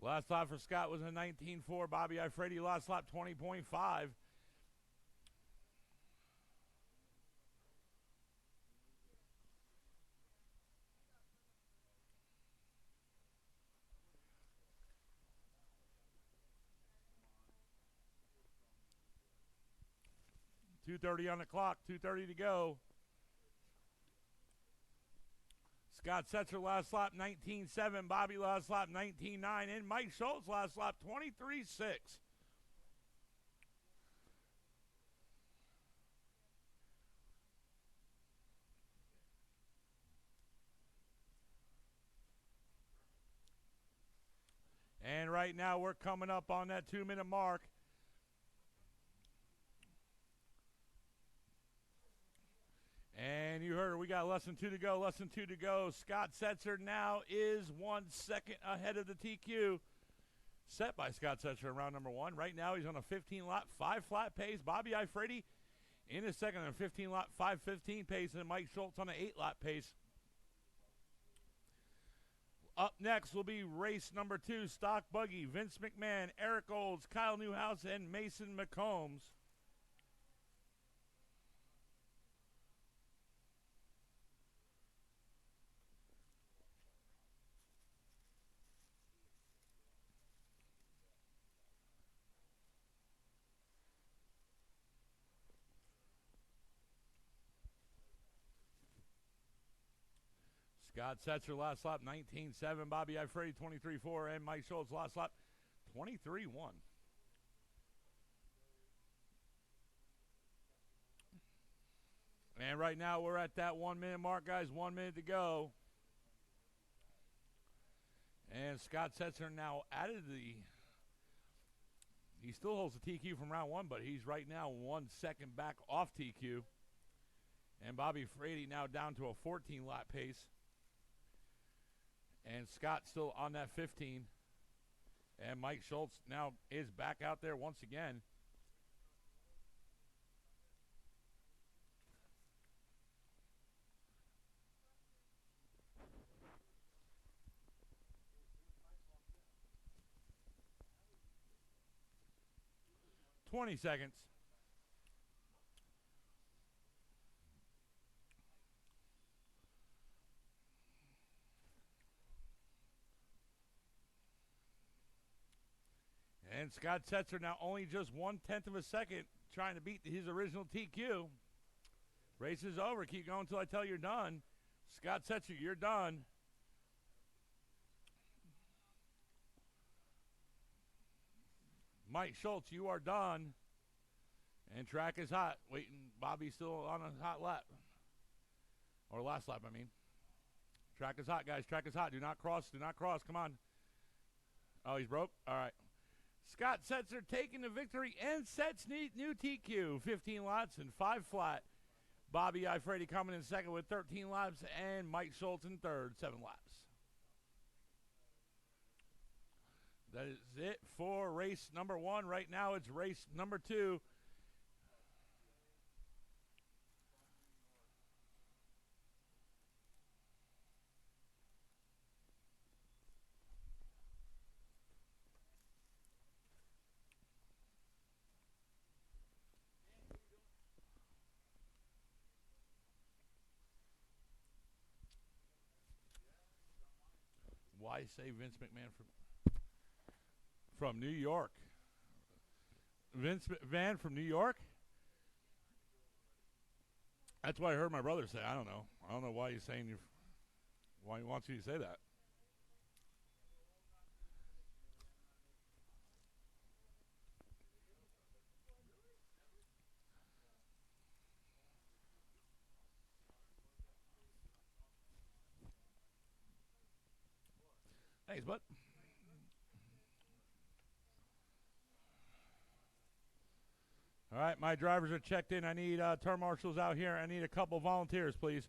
Last lap for Scott was a 19.4. Bobby Ifredi last lap 20.5. .230 on the clock, 2:30 to go. Scott Setzer last lap 19.7, Bobby last lap 19.9, and Mike Schultz last lap 23.6. And right now we're coming up on that 2-minute mark. And you heard we got less than 2 to go, less than 2 to go. Scott Setzer now is 1 second ahead of the TQ. Set by Scott Setzer in round number 1. Right now he's on a 15-lap, 5-flat pace. Bobby Ifredi in his second on a 15-lap, 5:15 pace. And Mike Schultz on an 8-lap pace. Up next will be race number 2, Stock Buggy. Vince McMahon, Eric Olds, Kyle Newhouse, and Mason McCombs. Scott Setzer last lap 19.7, Bobby Ifredi 23.4, and Mike Schultz last lap 23.1. And right now we're at that 1-minute mark, guys. 1 minute to go. And Scott Setzer now added he still holds the TQ from round 1, but he's right now 1 second back off TQ. And Bobby Ifredi now down to a 14-lap pace. And Scott still on that 15. And Mike Schultz now is back out there once again. $20 seconds. And Scott Setzer now only just 1/10 of a second trying to beat his original TQ. Race is over. Keep going until I tell you're done. Scott Setzer, you're done. Mike Schultz, you are done. And track is hot. Waiting. Bobby's still on a hot lap. Or last lap, I mean. Track is hot, guys. Track is hot. Do not cross. Do not cross. Come on. Oh, he's broke? All right. Scott Setzer taking the victory and sets new TQ. 15 laps and 5 flat. Bobby Ifredi coming in second with 13 laps, and Mike Schultz in third, 7 laps. That is it for race number 1. Right now it's race number 2. Why say Vince McMahon from New York? Vince McMahon from New York? That's what I heard my brother say. I don't know. I don't know why he's saying why he wants you to say that. Thanks, bud. All right, my drivers are checked in. I need turn marshals out here. I need a couple volunteers, please.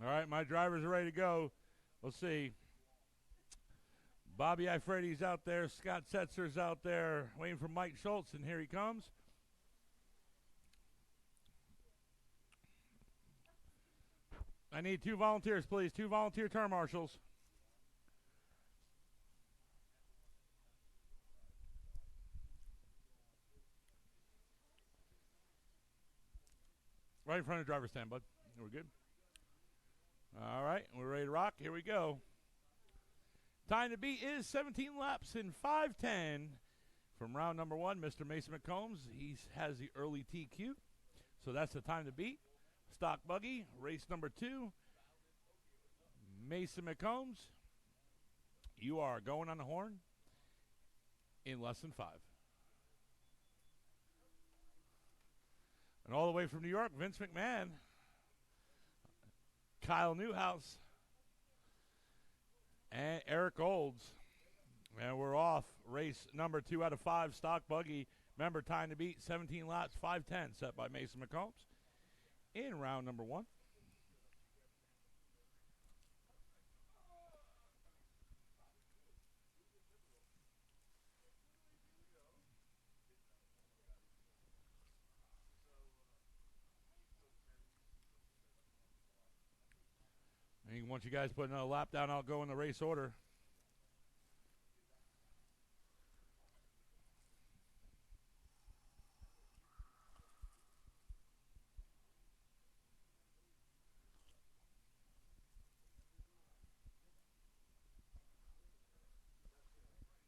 All right, my drivers are ready to go. Let's see. Bobby Ifredi's out there. Scott Setzer's out there waiting for Mike Schultz, and here he comes. I need 2 volunteers, please. 2 volunteer turn marshals. Right in front of the driver's stand, bud. We're good. All right, we're ready to rock. Here we go. Time to beat is 17 laps in 5:10. From round number 1, Mr. Mason McCombs. He has the early TQ, so that's the time to beat. Stock buggy, race number 2. Mason McCombs, you are going on the horn in less than 5. And all the way from New York, Vince McMahon, Kyle Newhouse, and Eric Olds. And we're off. Race number 2 out of 5, stock buggy. Remember, time to beat, 17 laps, 5:10, set by Mason McCombs in round number 1. And once you guys put another lap down, I'll go in the race order.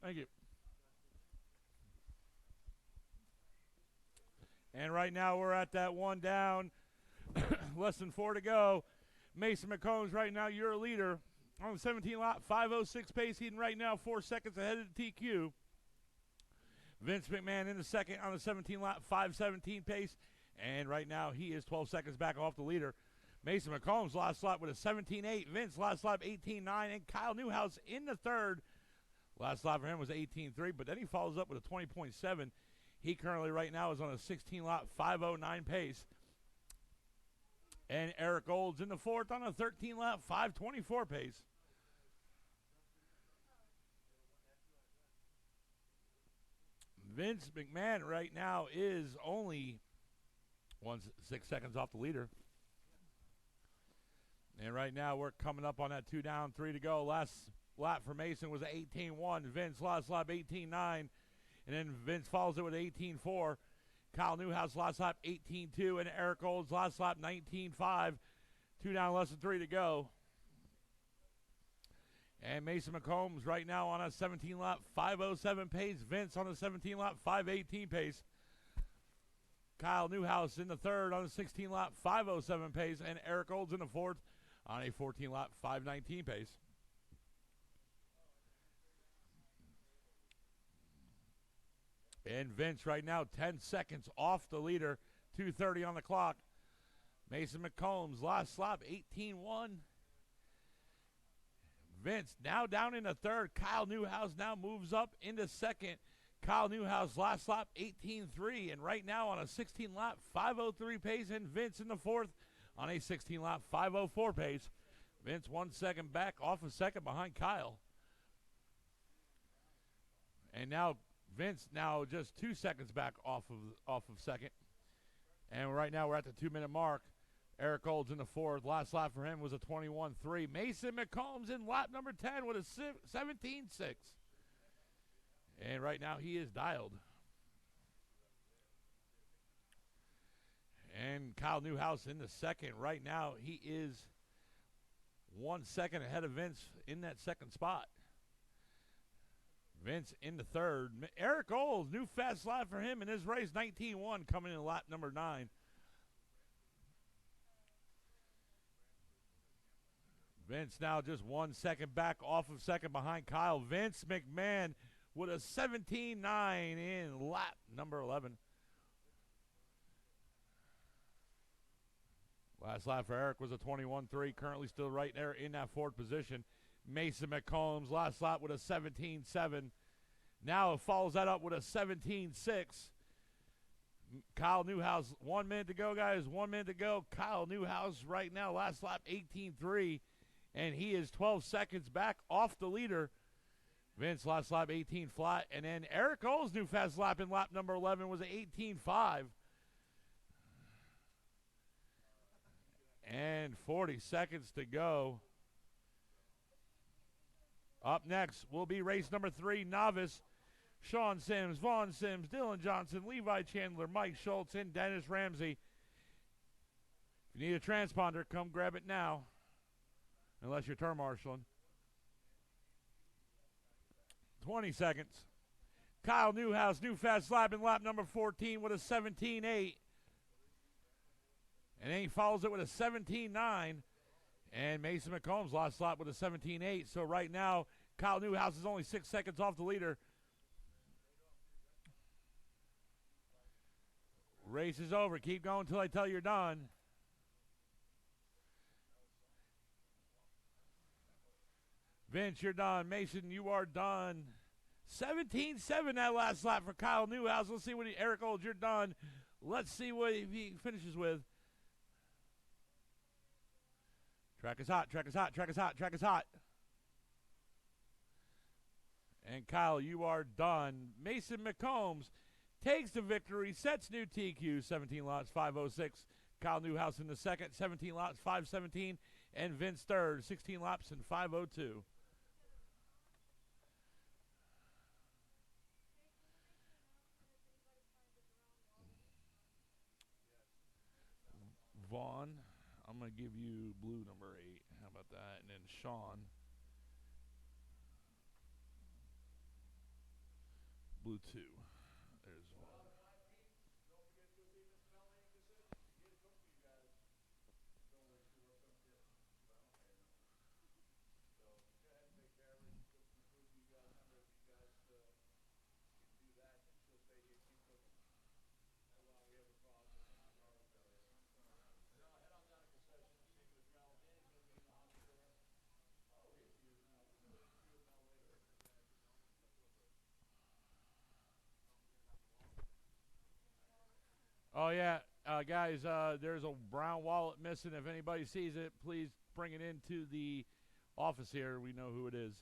Thank you. And right now we're at that 1 down. Less than 4 to go. Mason McCombs right now, your leader on the 17 lap, 5:06 pace. He's right now 4 seconds ahead of the TQ. Vince McMahon in the second on the 17 lap, 5:17 pace. And right now he is 12 seconds back off the leader. Mason McCombs last lap with a 17.8. Vince last lap 18.9. And Kyle Newhouse in the third. Last lap for him was 18.3, but then he follows up with a 20.7. He currently right now is on a 16 lap, 5:09 pace. And Eric Olds in the fourth on a 13 lap, 5:24 pace. Vince McMahon right now is only 6 seconds off the leader. And right now we're coming up on that 2 down, 3 to go. Last lap for Mason was 18.1. Vince last lap 18.9. And then Vince follows it with 18.4. Kyle Newhouse last lap 18.2. And Eric Olds last lap 19.5. 2 down, less than 3 to go. And Mason McCombs right now on a 17 lap 5:07 pace. Vince on a 17 lap 5:18 pace. Kyle Newhouse in the third on a 16 lap 5:07 pace. And Eric Olds in the fourth on a 14 lap 5:19 pace. And Vince right now 10 seconds off the leader, 2:30 on the clock. Mason McCombs last lap 18.1. Vince now down in the third. Kyle Newhouse now moves up into second. Kyle Newhouse last lap 18.3, and right now on a 16-lap 5:03 pace, and Vince in the fourth on a 16-lap 5:04 pace. Vince 1 second back off of second behind Kyle. And now Vince now just 2 seconds back off of second. And right now we're at the 2-minute mark. Eric Olds in the fourth. Last lap for him was a 21.3. Mason McCombs in lap number 10 with a 17.6. And right now he is dialed. And Kyle Newhouse in the second. Right now he is 1 second ahead of Vince in that second spot. Vince in the third. Eric Olds, new fast lap for him in his race, 19.1, coming in lap number 9. Vince now just 1 second back off of second behind Kyle. Vince McMahon with a 17.9 in lap number 11. Last lap for Eric was a 21.3, currently still right there in that fourth position. Mason McCombs last lap with a 17.7. Now it follows that up with a 17.6. Kyle Newhouse, 1 minute to go, guys. 1 minute to go. Kyle Newhouse right now, last lap 18.3. And he is 12 seconds back off the leader. Vince last lap 18 flat. And then Eric Olds' new fast lap in lap number 11 was an 18.5. And 40 seconds to go. Up next will be race number 3, novice. Sean Sims, Vaughn Sims, Dylan Johnson, Levi Chandler, Mike Schultz, and Dennis Ramsey. If you need a transponder, come grab it now. Unless you're turn marshaling. 20 seconds. Kyle Newhouse, new fast lap in lap number 14 with a 17.8. And then he follows it with a 17.9. And Mason McCombs last lap with a 17.8. So right now, Kyle Newhouse is only 6 seconds off the leader. Race is over. Keep going until I tell you're done. Vince, you're done. Mason, you are done. 17.7 that last lap for Kyle Newhouse. Let's see what Eric Olds, you're done. Let's see what he finishes with. Track is hot, track is hot, track is hot, track is hot. And Kyle, you are done. Mason McCombs takes the victory, sets new TQ, 17 laps, 5:06. Kyle Newhouse in the second, 17 laps, 5:17. And Vince third, 16 laps and 5:02. Vaughn, I'm going to give you blue number 8. How about that? And then Sean, blue 2. There's one. Oh, yeah. Guys, there's a brown wallet missing. If anybody sees it, please bring it into the office here. We know who it is.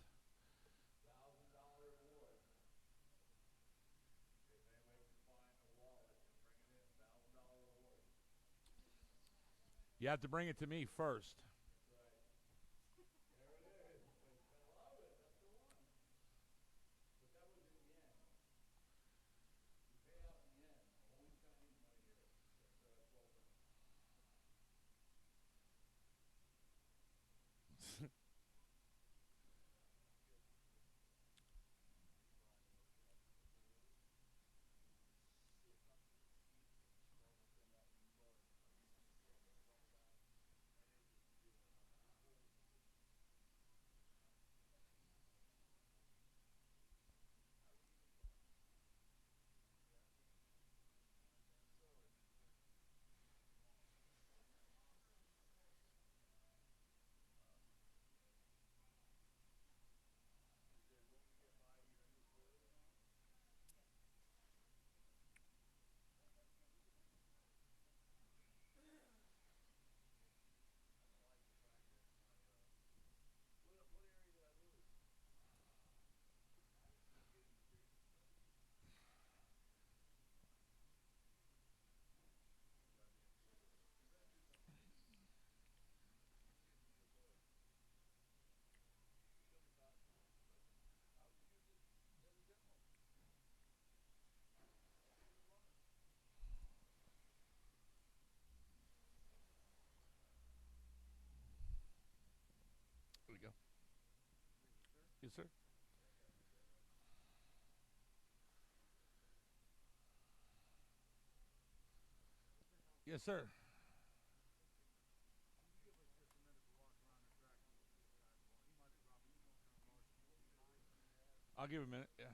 You have to bring it to me first. Yes, sir. Yes, sir. I'll give him a minute. Yeah.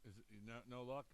Is it no luck?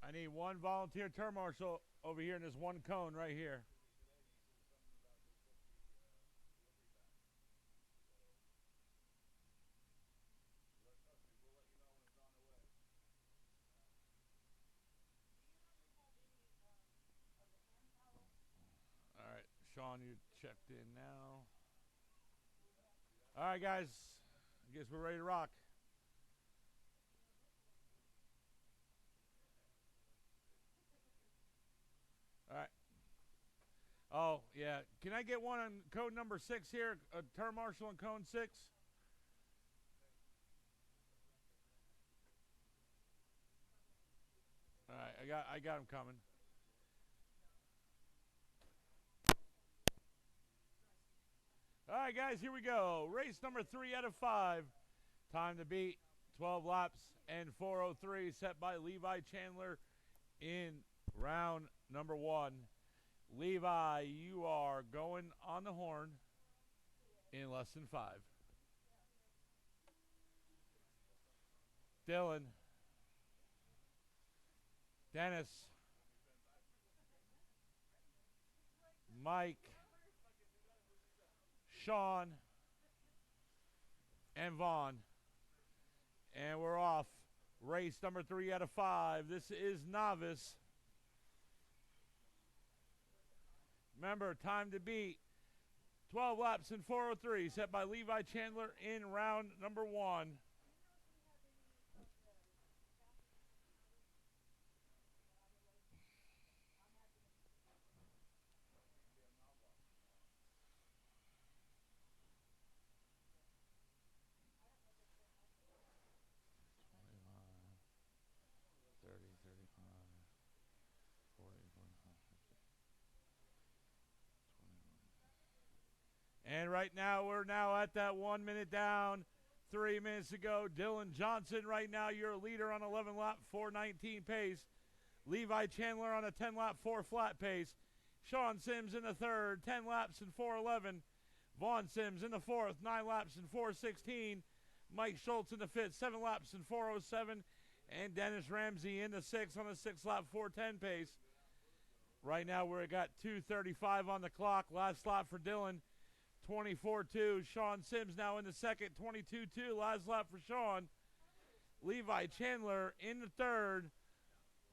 I need one volunteer term marshal over here in this one cone right here. All right, Sean, you checked in now. All right, guys. I guess we're ready to rock. All right. Oh, yeah. Can I get one on code number 6 here? A term marshal on cone 6? All right, I got him coming. All right, guys, here we go. Race number 3 out of 5. Time to beat 12 laps and 4:03 set by Levi Chandler in round number 1. Levi, you are going on the horn in less than 5. Dylan, Dennis, Mike, Sean, and Vaughn. And we're off. Race number 3 out of 5. This is novice. Remember, time to beat 12 laps in 4:03 set by Levi Chandler in round number 1. And right now, we're now at that 1 minute down. 3 minutes ago, Dylan Johnson right now, your leader on 11 lap 4:19 pace. Levi Chandler on a 10 lap 4 flat pace. Sean Sims in the third, 10 laps and 4:11. Vaughn Sims in the fourth, 9 laps and 4:16. Mike Schultz in the fifth, 7 laps and 4:07. And Dennis Ramsey in the sixth on a 6-lap 4:10 pace. Right now we're got 2:35 on the clock. Last lap for Dylan, 24-2. Sean Sims now in the second, 22-2. Last lap for Sean. Levi Chandler in the third.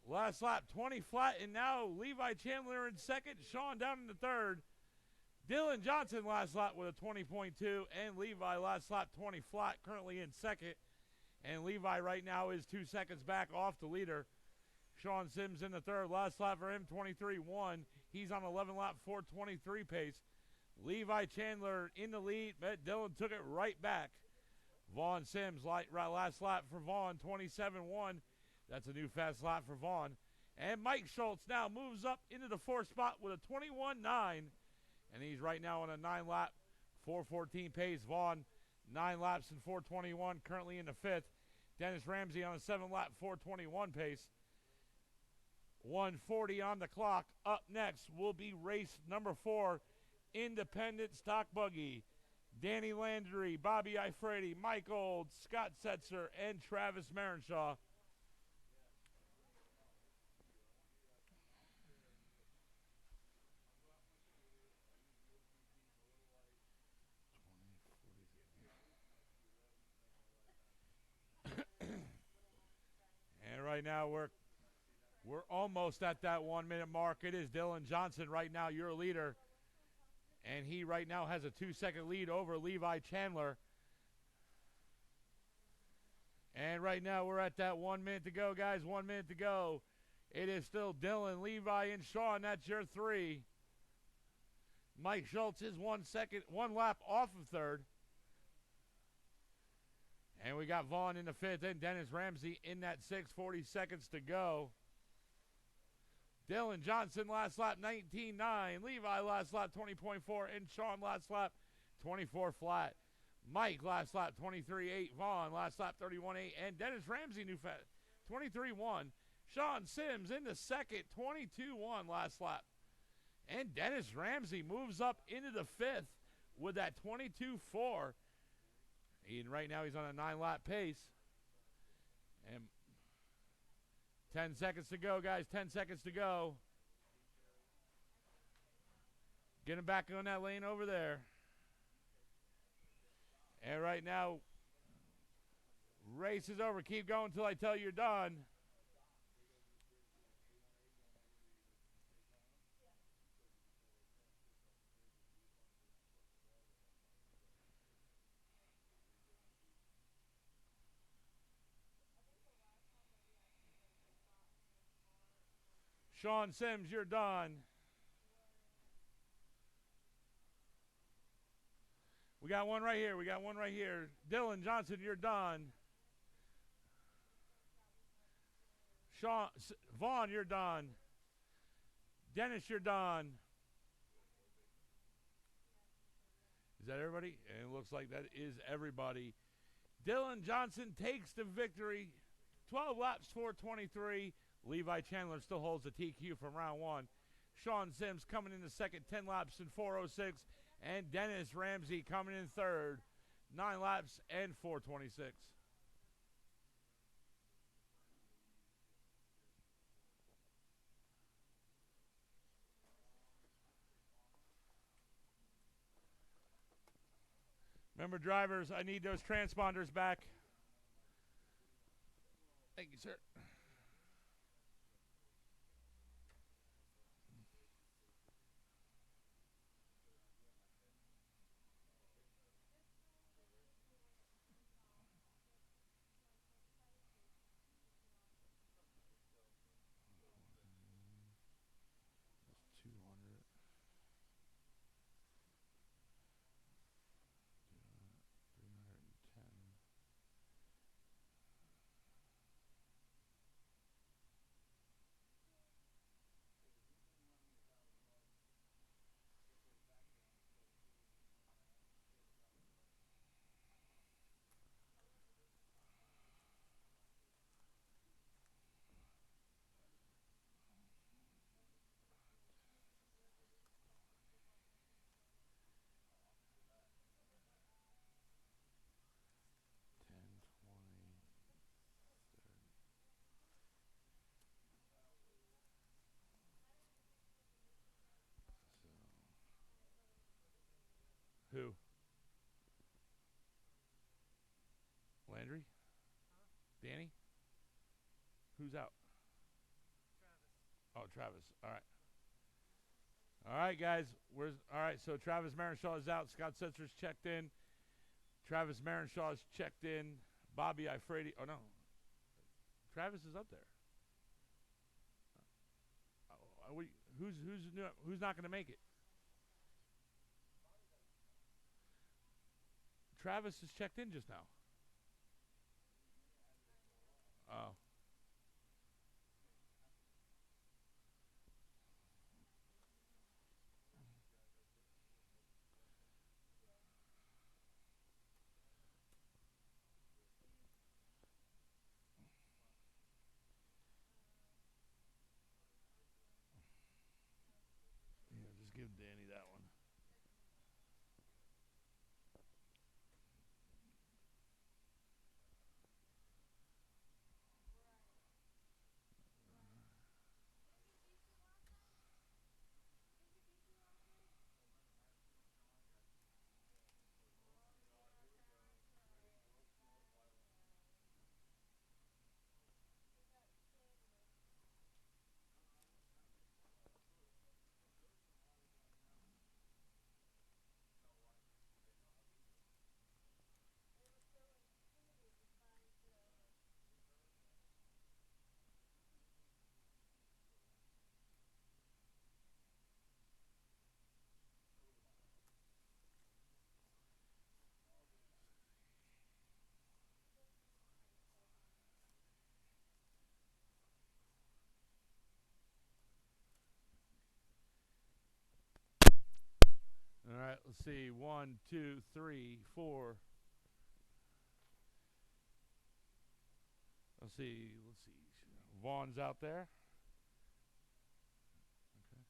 Last lap, 20 flat, and now Levi Chandler in second, Sean down in the third. Dylan Johnson last lap with a 20.2, and Levi last lap 20 flat, currently in second. And Levi right now is 2 seconds back off the leader. Sean Sims in the third. Last lap for him, 23-1. He's on 11 lap 4:23 pace. Levi Chandler in the lead, but Dylan took it right back. Vaughn Sims, last lap for Vaughn, 27-1. That's a new fast lap for Vaughn. And Mike Schultz now moves up into the fourth spot with a 21-9. And he's right now on a 9-lap 4:14 pace. Vaughn, 9 laps and 4:21, currently in the fifth. Dennis Ramsey on a 7-lap 4:21 pace. 1:40 on the clock. Up next will be race number 4, Independent Stock Buggy. Danny Landry, Bobby Ifredi, Mike Old, Scott Setzer, and Travis Marenshaw. And right now we're almost at that 1 minute mark. It is Dylan Johnson right now, your leader. And he right now has a 2-second lead over Levi Chandler. And right now we're at that 1 minute to go, guys. 1 minute to go. It is still Dylan, Levi, and Sean. That's your 3. Mike Schultz is 1 lap off of third. And we got Vaughn in the fifth and Dennis Ramsey in that 6, 40 seconds to go. Dylan Johnson last lap 19.9. Levi last lap 20.4. And Sean last lap 24 flat. Mike last lap 23.8. Vaughn last lap 31.8. And Dennis Ramsey new fat 23.1. Sean Sims in the second 22.1 last lap. And Dennis Ramsey moves up into the fifth with that 22.4. And right now he's on a 9-lap pace. And 10 seconds to go, guys. 10 seconds to go. Get him back on that lane over there. And right now, race is over. Keep going until I tell you you're done. Sean Sims, you're done. We got one right here. We got one right here. Dylan Johnson, you're done. Vaughn, you're done. Dennis, you're done. Is that everybody? And it looks like that is everybody. Dylan Johnson takes the victory. 12 laps, 4:23. Levi Chandler still holds the TQ from round 1. Sean Sims coming in the second, 10 laps and 4:06. And Dennis Ramsey coming in third, 9 laps and 4:26. Remember, drivers, I need those transponders back. Thank you, sir. Who's out? Travis. Oh, Travis. All right. All right, guys. All right? So Travis Marenshaw is out. Scott Setzer's checked in. Travis Marenshaw is checked in. Bobby Ifredi. Oh no, Travis is up there. Who's not going to make it? Travis is checked in just now. Oh. Yeah, just give Danny that one. All right, let's see. 1, 2, 3, 4. Let's see. Vaughn's out there. Okay.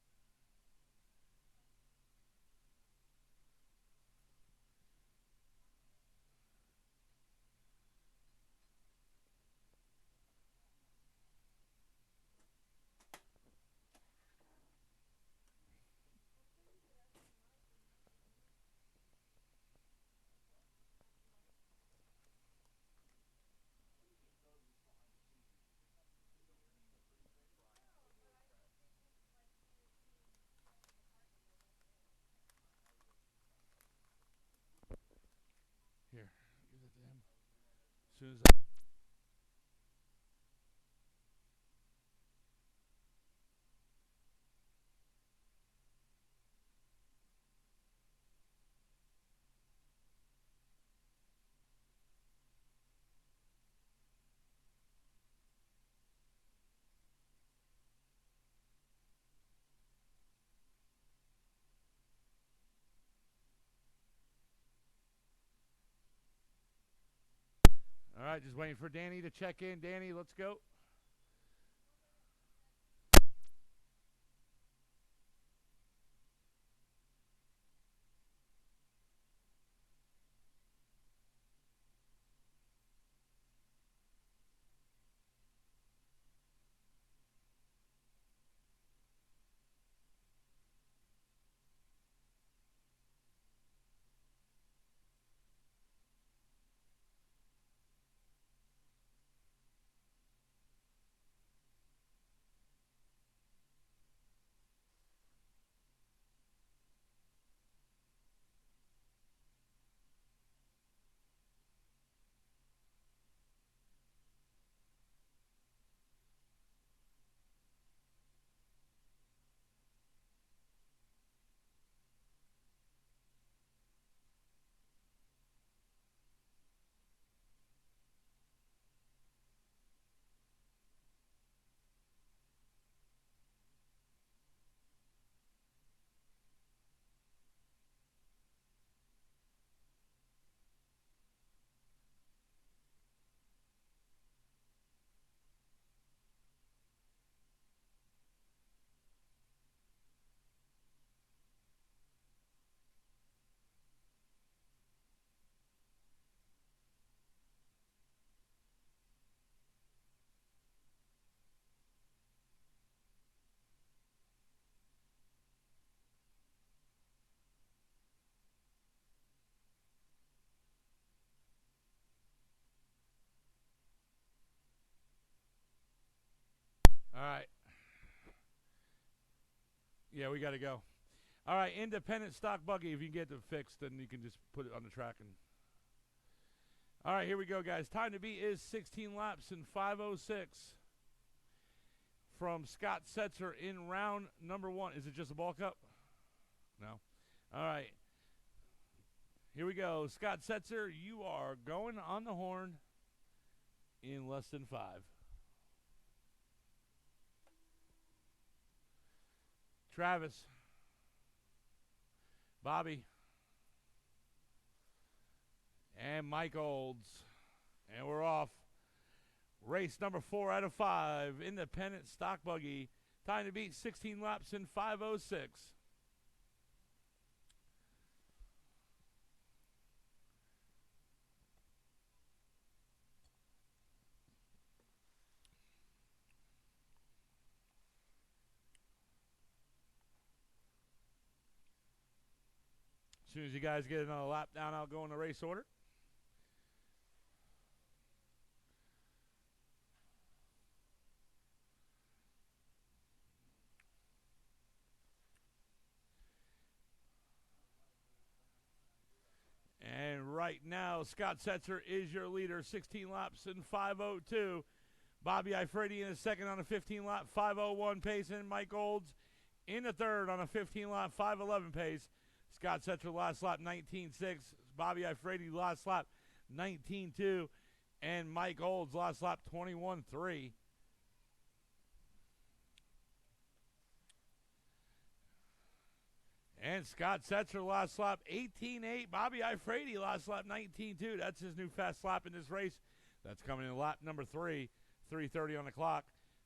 Here, give it to him. As soon as All right, just waiting for Danny to check in. Danny, let's go. Yeah, we got to go. All right, independent stock buggy. If you can get it fixed, then you can just put it on the track. All right, here we go, guys. Time to beat is 16 laps in 5:06 from Scott Setzer in round number 1. Is it just a ball cup? No. All right. Here we go. Scott Setzer, you are going on the horn in less than 5. Travis. Bobby. And Mike Olds. And we're off. Race number 4 out of 5. Independent stock buggy. Time to beat 16 laps in 5:06. As soon as you guys get another lap down, I'll go in the race order. And right now, Scott Setzer is your leader, 16 laps in 5:02. Bobby Ifredi in the second on a 15-lap 5:01 pace, and Mike Olds in the third on a 15-lap 5:11 pace. Scott Setzer last lap 19.6. Bobby Ifredi last lap 19.2. And Mike Olds last lap 21.3. And Scott Setzer last lap 18.8. Bobby Ifredi last lap 19.2. That's his new fast lap in this race. That's coming in lap number 3, 3:30 on the clock.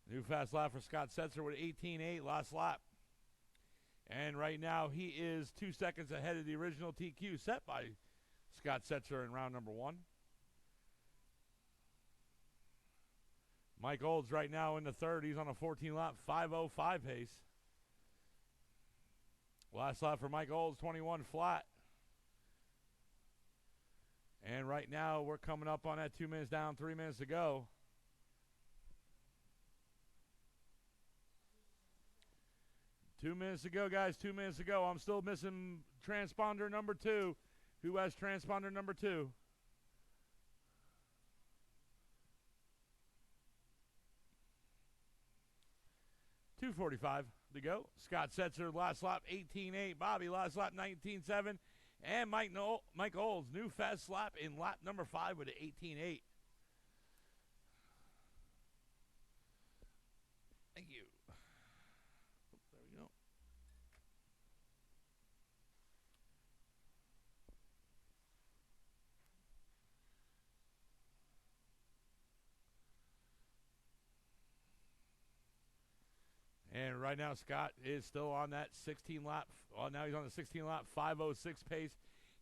New fast lap for Scott Setzer with 18.8 last lap. And right now he is 2 seconds ahead of the original TQ set by Scott Setzer in round number 1. Mike Olds right now in the third. He's on a 14-lap 5:05 pace. Last lap for Mike Olds, 21 flat. And right now we're coming up on that 2 minutes down, 3 minutes to go. Two minutes to go, guys. 2 minutes to go. I'm still missing transponder number 2. Who has transponder number 2? $2.45 to go. Scott Setzer last lap 18.8. Bobby last lap 19.7. And Mike Olds, new fast lap in lap number 5 with an 18.8. Thank you. There we go. And right now, Scott is still on that 16-lap. Oh, now he's on the 16-lap 5:06 pace.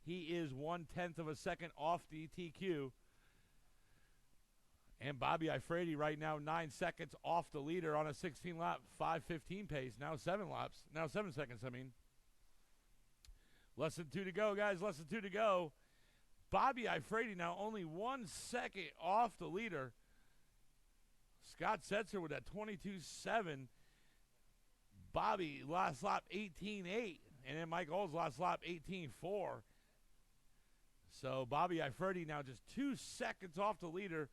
He is 1/10 of a second off the TQ. And Bobby Ifredi right now 9 seconds off the leader on a 16-lap 5:15 pace. Now 7 laps. Now 7 seconds, I mean. Less than 2 to go, guys. Less than 2 to go. Bobby Ifredi now only 1 second off the leader. Scott Setzer with that 22.7. Bobby last lap 18.8. And then Mike Olds last lap 18.4. So Bobby Ifredi now just 2 seconds off the leader.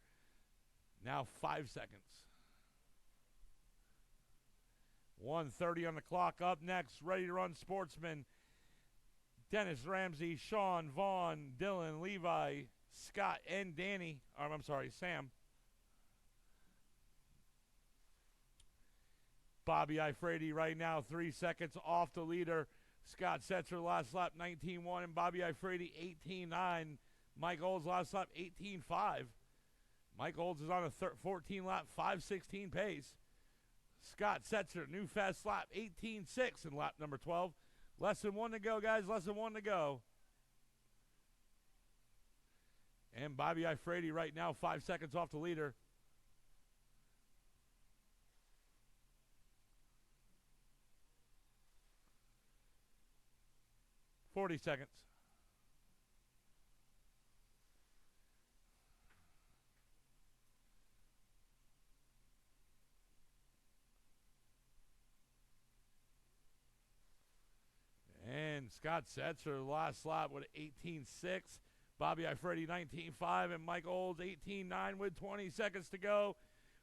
Now 5 seconds. 1:30 on the clock. Up next, ready to run sportsman. Dennis Ramsey, Sean, Vaughn, Dylan, Levi, Scott, and Danny. I'm sorry, Sam. Bobby Ifredi right now 3 seconds off the leader. Scott Setzer last lap 19.1 and Bobby Ifredi 18.9. Mike Olds last lap 18.5. Mike Olds is on a 14-lap 5:16 pace. Scott Setzer, new fast lap 18.6 in lap number 12. Less than 1 to go, guys. Less than 1 to go. And Bobby Ifredi right now 5 seconds off the leader. 40 seconds. Scott Setzer, last slot with 18.6. Bobby Ifredi 19.5, and Mike Olds 18.9 with 20 seconds to go.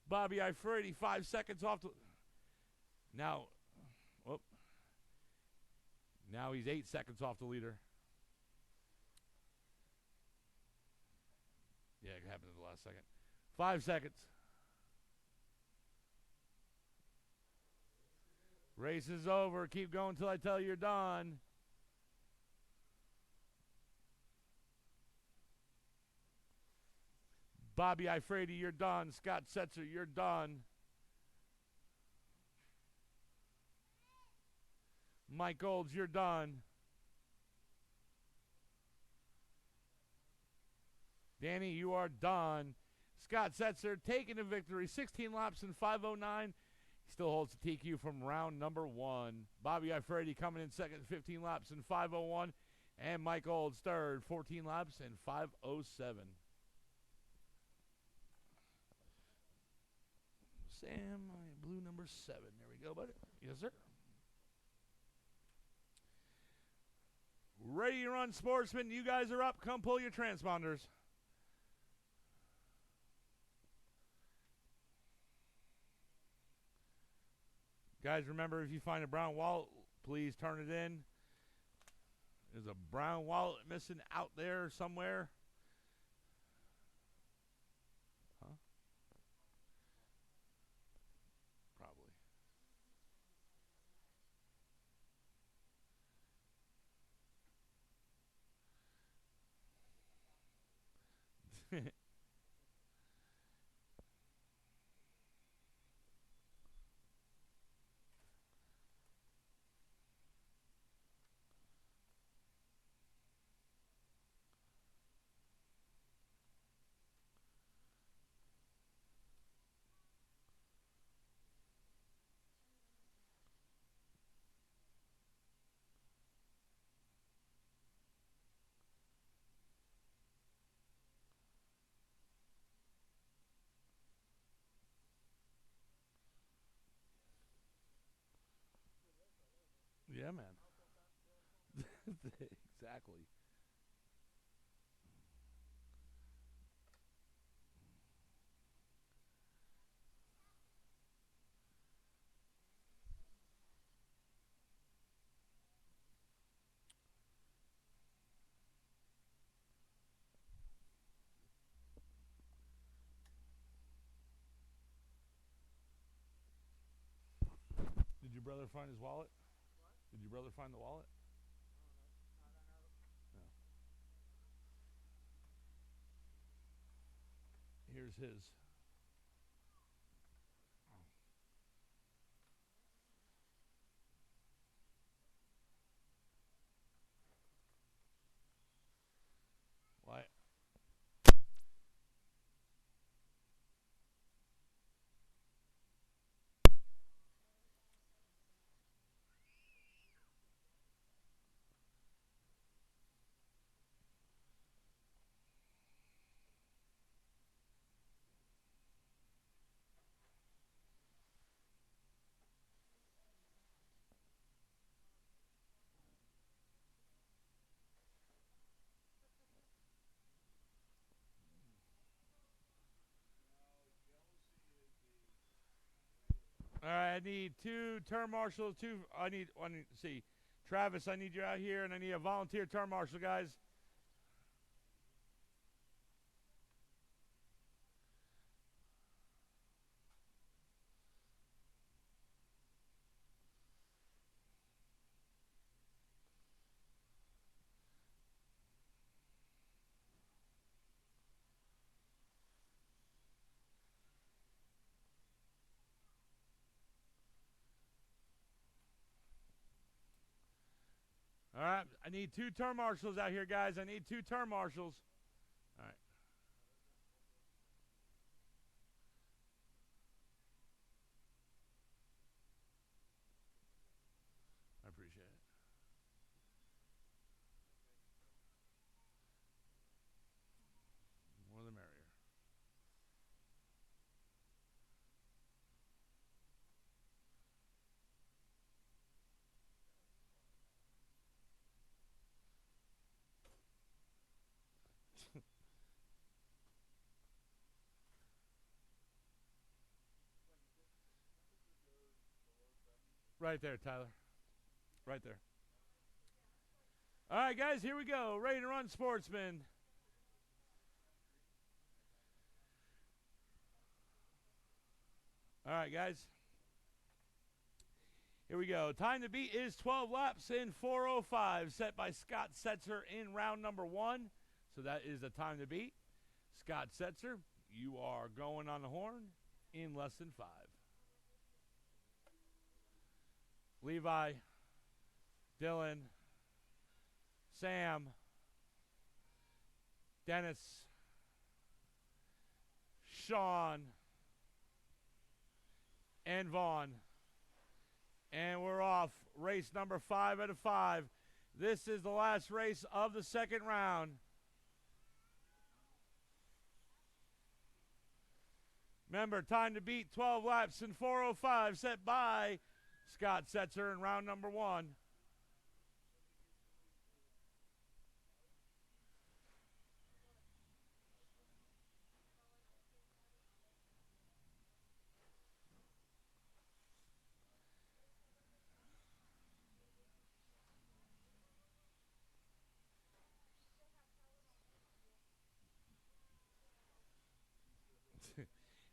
Bobby Ifredi 5 seconds off the. Now, whoop. Now he's 8 seconds off the leader. Yeah, it happened in the last second. 5 seconds. Race is over. Keep going until I tell you you're done. Bobby Ifredi, you're done. Scott Setzer, you're done. Mike Olds, you're done. Danny, you are done. Scott Setzer taking the victory. 16 laps in 5:09. He still holds the TQ from round number 1. Bobby Ifredi coming in second, 15 laps in 5:01. And Mike Olds third, 14 laps in 5:07. Sam, blue number 7. There we go, buddy. Yes, sir. Ready to run, sportsmen. You guys are up. Come pull your transponders. Guys, remember, if you find a brown wallet, please turn it in. There's a brown wallet missing out there somewhere. Huh? Probably. Yeah, man. Exactly. Did your brother find his wallet? Did your brother find the wallet? No. Here's his. Why? All right, I need 2 turn marshals. I need see. Travis, I need you out here, and I need a volunteer turn marshal, guys. All right, I need 2 turn marshals out here, guys. I need 2 turn marshals. All right. I appreciate it. More the merrier. Right there, Tyler. Right there. All right, guys, here we go. Ready to run, sportsman. All right, guys. Here we go. Time to beat is 12 laps in 4:05, set by Scott Setzer in round number 1. So that is the time to beat. Scott Setzer, you are going on the horn in less than 5. Levi, Dylan, Sam, Dennis, Sean, and Vaughn. And we're off. Race number 5 out of 5. This is the last race of the second round. Remember, time to beat 12 laps in 4:05, set by Scott Setzer in round number 1.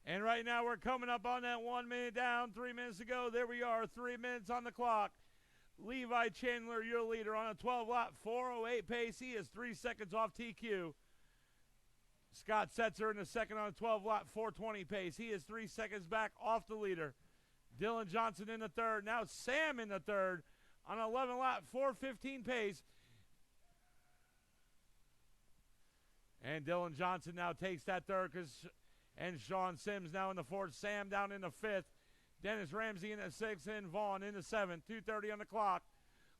And right now we're coming up on that 1 minute down, 3 minutes to go. There we are, 3 minutes on the clock. Levi Chandler, your leader, on a 12-lap 4:08 pace. He is 3 seconds off TQ. Scott Setzer in the second on a 12-lap 4:20 pace. He is 3 seconds back off the leader. Dylan Johnson in the third. Now Sam in the third on an 11-lap 4:15 pace. And Dylan Johnson now takes that third and Sean Sims now in the fourth. Sam down in the fifth. Dennis Ramsey in the sixth and Vaughn in the seventh. 2:30 on the clock.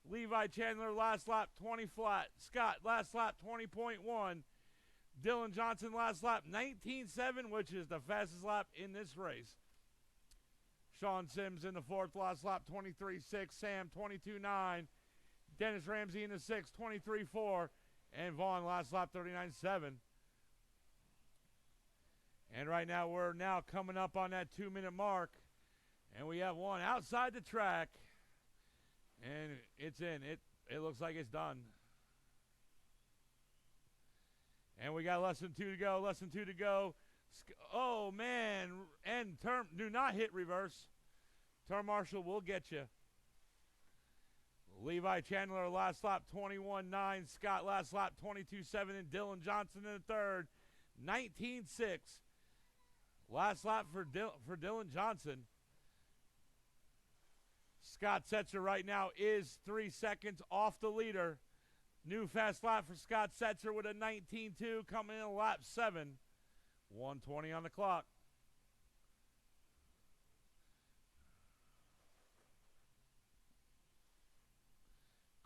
Levi Chandler last lap 20 flat. Scott last lap 20.1. Dylan Johnson last lap 19.7, which is the fastest lap in this race. Sean Sims in the fourth last lap 23.6. Sam 22.9. Dennis Ramsey in the sixth 23.4. And Vaughn last lap 39.7. And right now we're now coming up on that 2-minute mark. And we have one outside the track. And it's in. It looks like it's done. And we got less than 2 to go. Less than 2 to go. Oh, man. And do not hit reverse. Turn marshal will get you. Levi Chandler last lap 21.9. Scott last lap 22.7. And Dylan Johnson in the third 19.6. Last lap for Dylan Johnson. Scott Setzer right now is 3 seconds off the leader. New fast lap for Scott Setzer with a 19.2 coming in lap 7. 1:20 on the clock.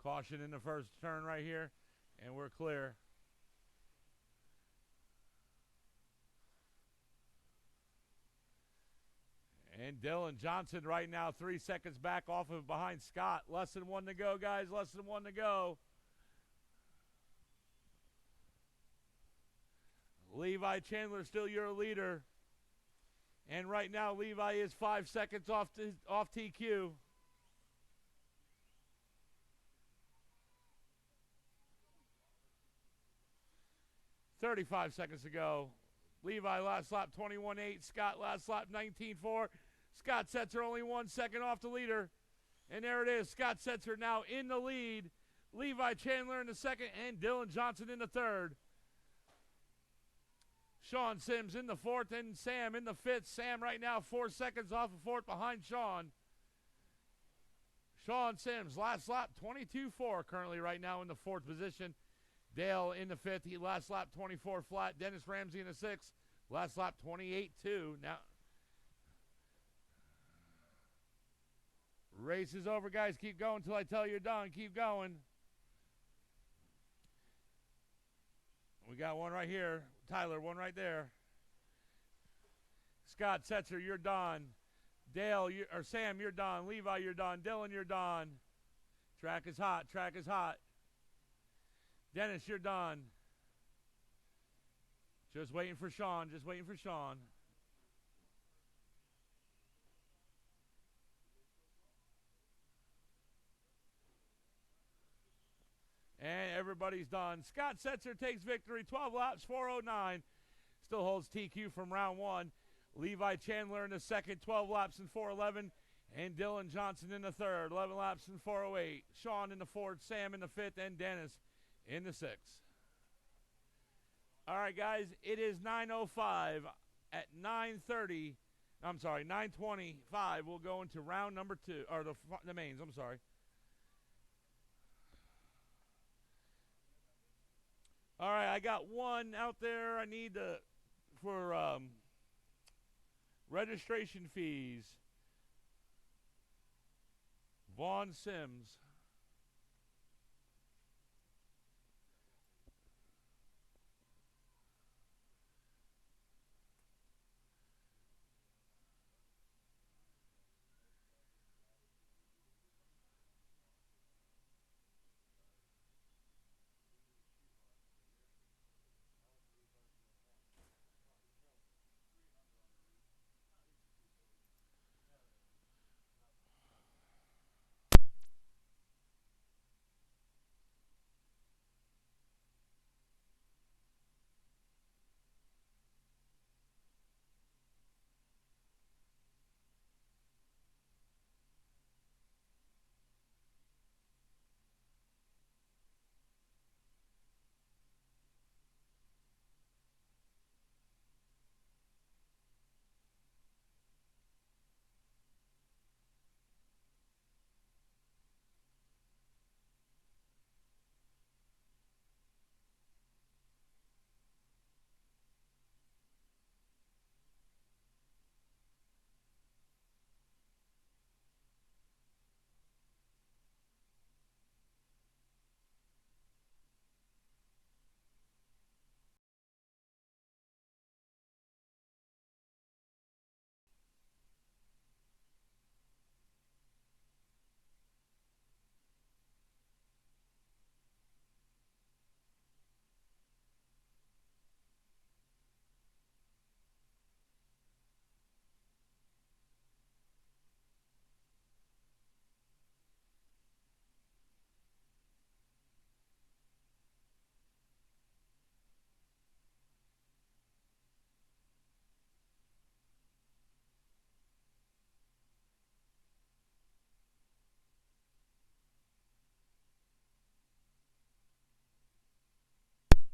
Caution in the first turn right here, and we're clear. And Dylan Johnson right now 3 seconds back off of behind Scott. Less than 1 to go, guys. Less than 1 to go. Levi Chandler still your leader. And right now Levi is 5 seconds off TQ. $35 seconds to go. Levi last lap 21.8. Scott last lap 19.4. Scott Setzer only 1 second off the leader. And there it is. Scott Setzer now in the lead. Levi Chandler in the second and Dylan Johnson in the third. Sean Sims in the fourth and Sam in the fifth. Sam right now 4 seconds off of fourth behind Sean. Sean Sims last lap 22.4 currently right now in the fourth position. Dale in the fifth. He last lap 24 flat. Dennis Ramsey in the sixth. Last lap 28.2. Now, race is over, guys. Keep going until I tell you you're done. Keep going. We got one right here. Tyler, one right there. Scott Setzer, you're done. Dale, or Sam, you're done. Levi, you're done. Dylan, you're done. Track is hot. Track is hot. Dennis, you're done. Just waiting for Sean. Just waiting for Sean. everybody's done. Scott Setzer takes victory, 12 laps, 4:09. Still holds TQ from round one. Levi Chandler in the second, 12 laps and 4:11. And Dylan Johnson in the third, 11 laps and 4:08. Sean in the fourth, Sam in the fifth, and Dennis in the sixth. All right, guys, it is 9:05. At 9:30, I'm sorry, 9:25, we'll go into round number two, or the mains, I'm sorry. All right, I got one out there I need for registration fees. Vaughn Sims.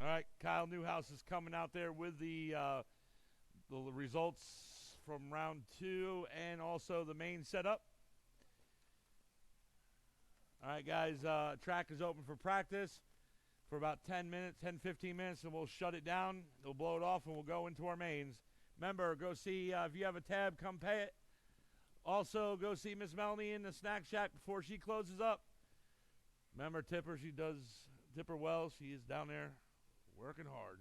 All right, Kyle Newhouse is coming out there with the results from round two and also the main setup. All right, guys, track is open for practice for about 10 minutes, 10, 15 minutes, and we'll shut it down. We'll blow it off, and we'll go into our mains. Remember, go see, if you have a tab, come pay it. Also, go see Miss Melanie in the snack shack before she closes up. Remember, Tipper, she does Tipper well. She is down there working hard.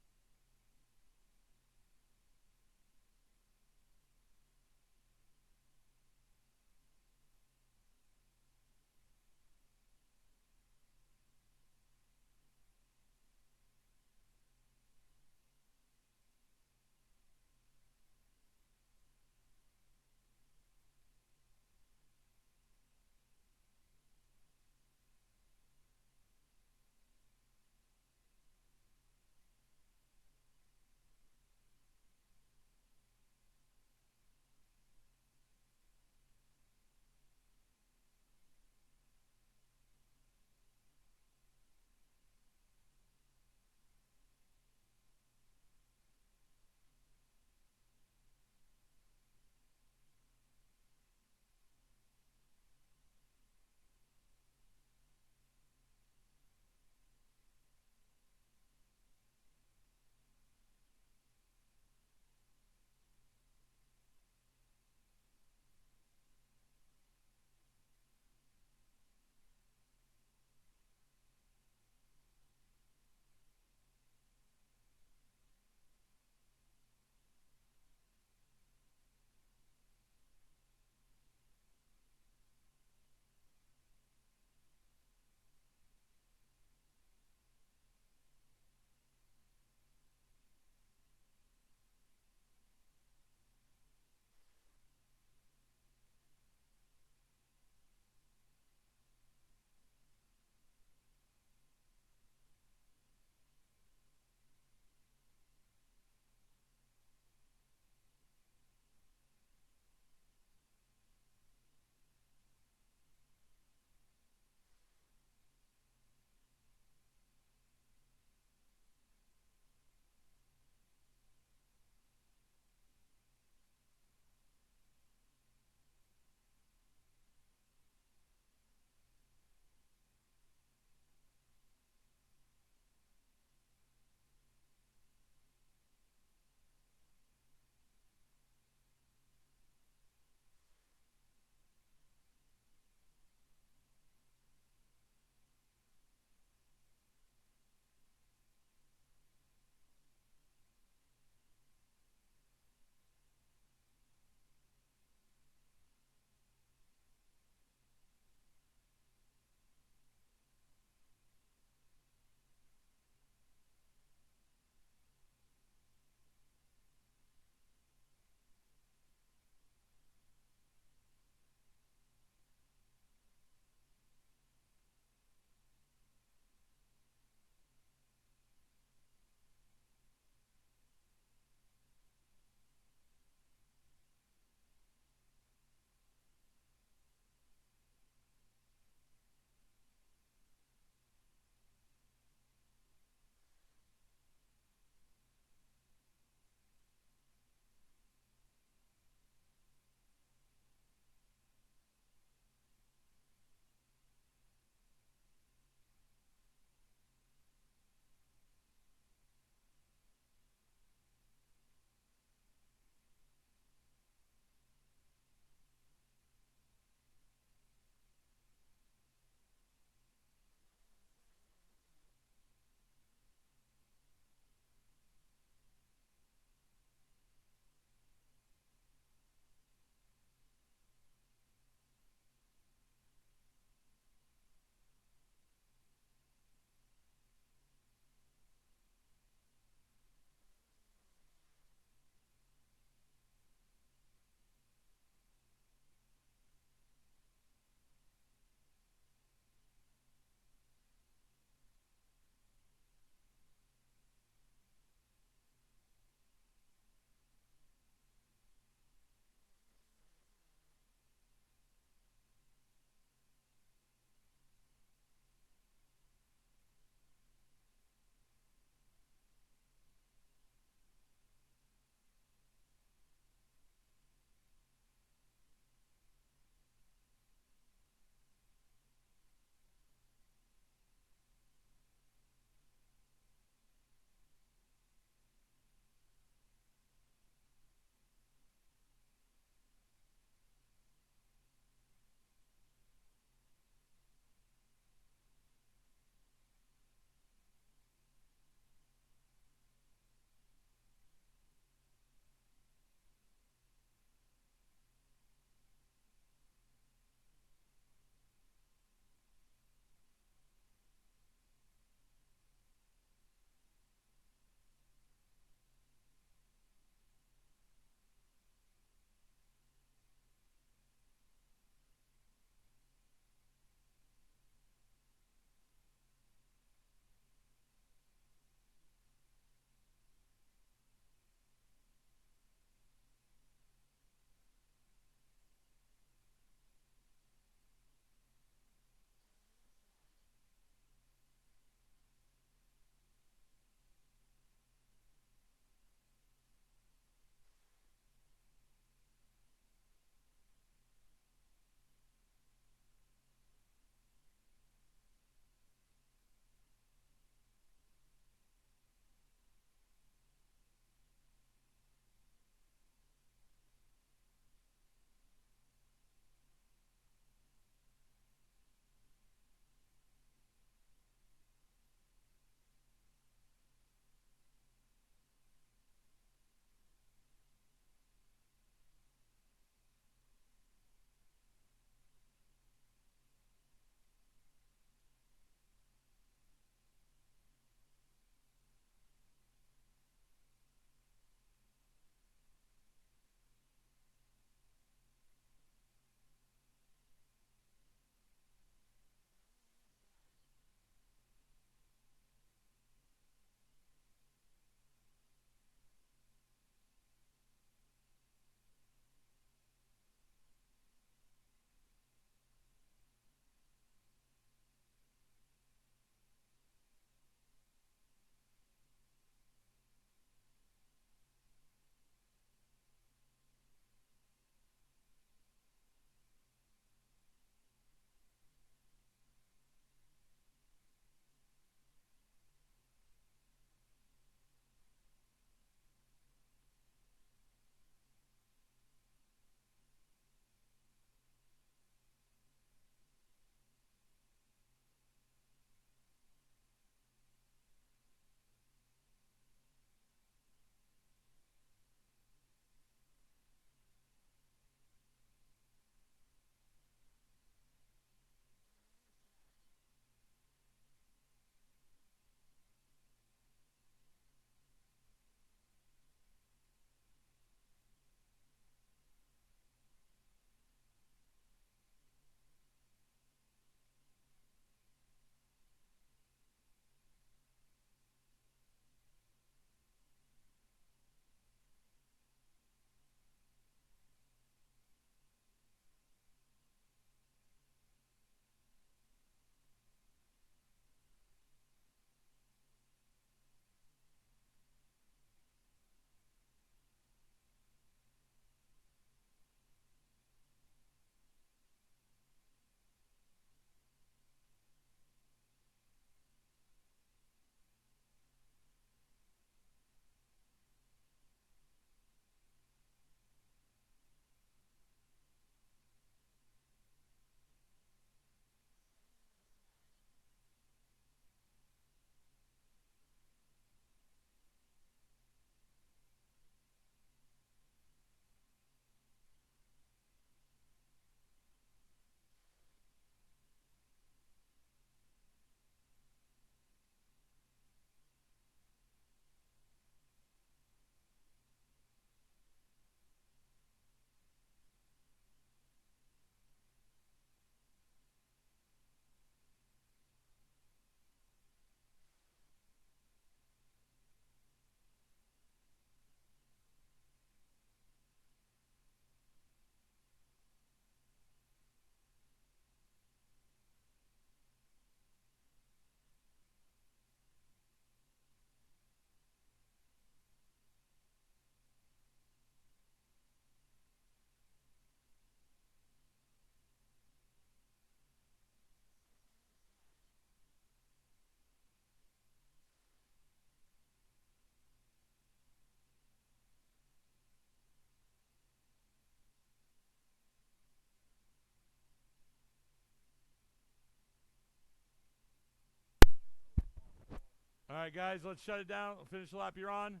right, guys, let's shut it down. Finish the lap you're on.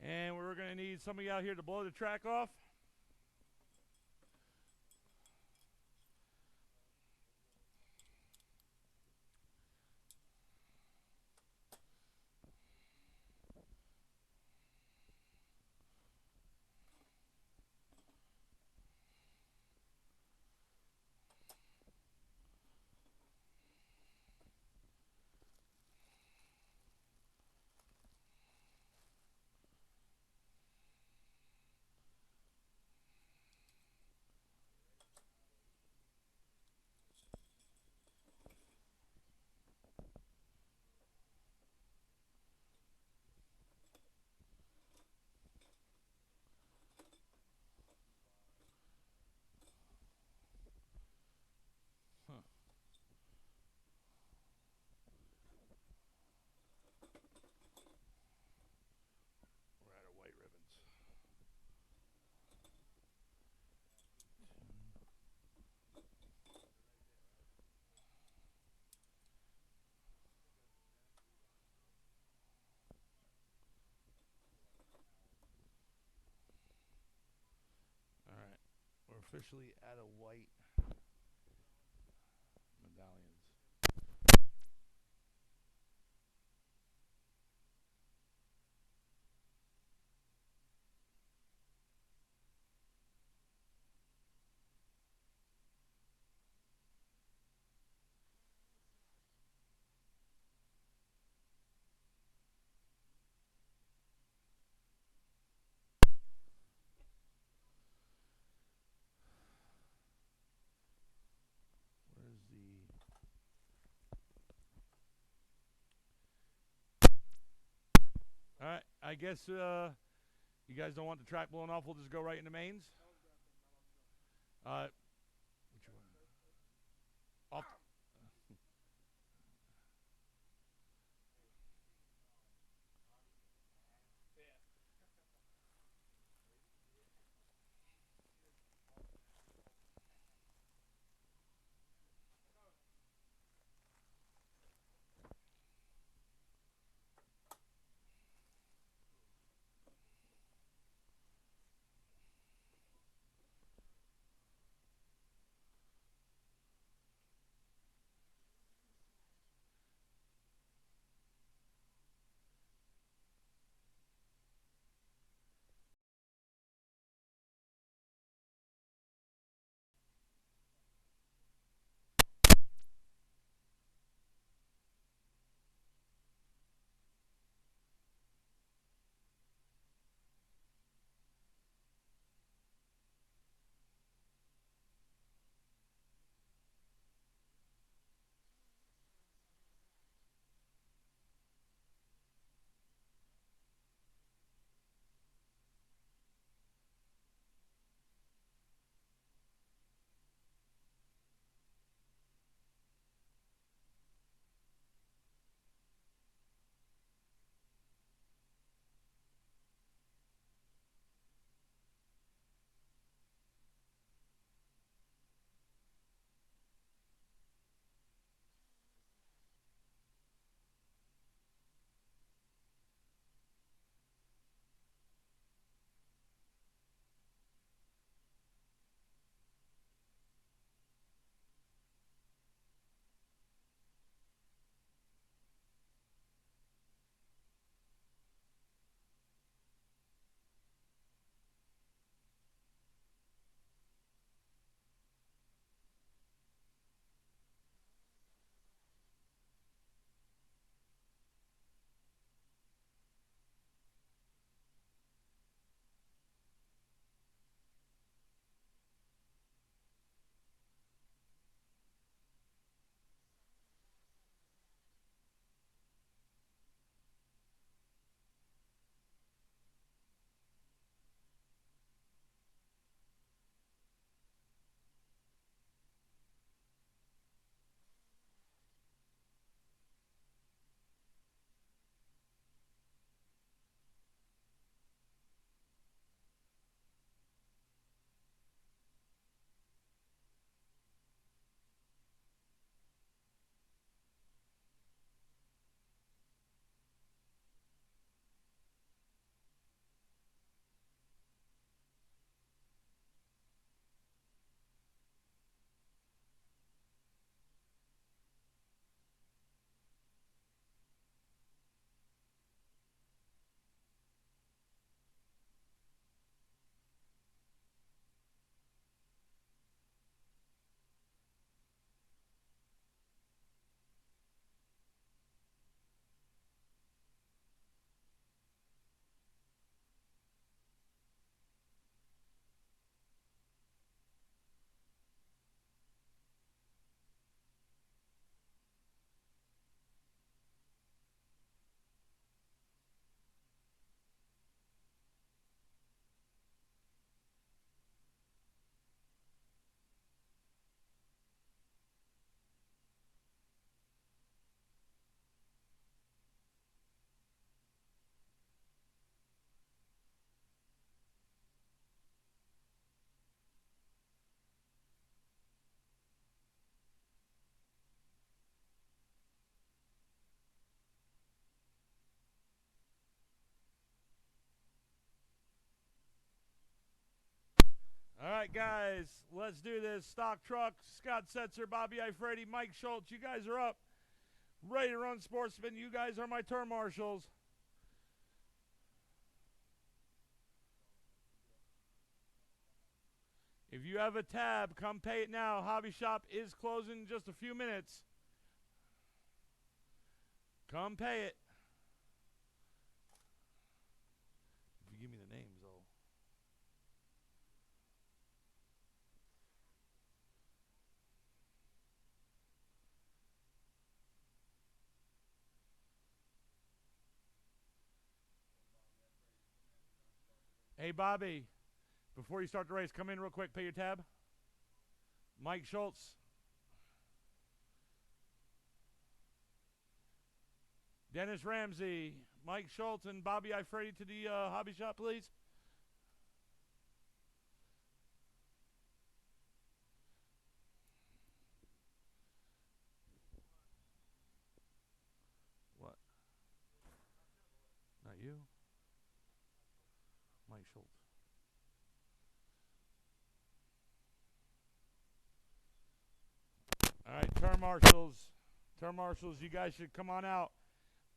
And we're going to need somebody out here to blow the track off. We're out of white ribbons. All right. We're officially out of white medallions. Where's the... All right. I guess you guys don't want the track blown off. We'll just go right into mains. Which one? Off. right, guys, let's do this. Stock Truck, Scott Setzer, Bobby Ifredi, Mike Schultz. You guys are up. Ready to run, sportsmen. You guys are my turn marshals. If you have a tab, come pay it now. Hobby Shop is closing in just a few minutes. Come pay it. If you give me the names, though. Hey, Bobby, before you start the race, come in real quick, pay your tab. Mike Schultz. Dennis Ramsey, Mike Schultz, and Bobby Ifredi to the hobby shop, please. What? Not you? Mike Schultz. All right, turn marshals. Turn marshals, you guys should come on out.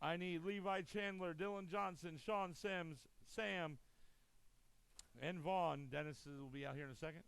I need Levi Chandler, Dylan Johnson, Sean Sims, Sam, and Vaughn. Dennis will be out here in a second.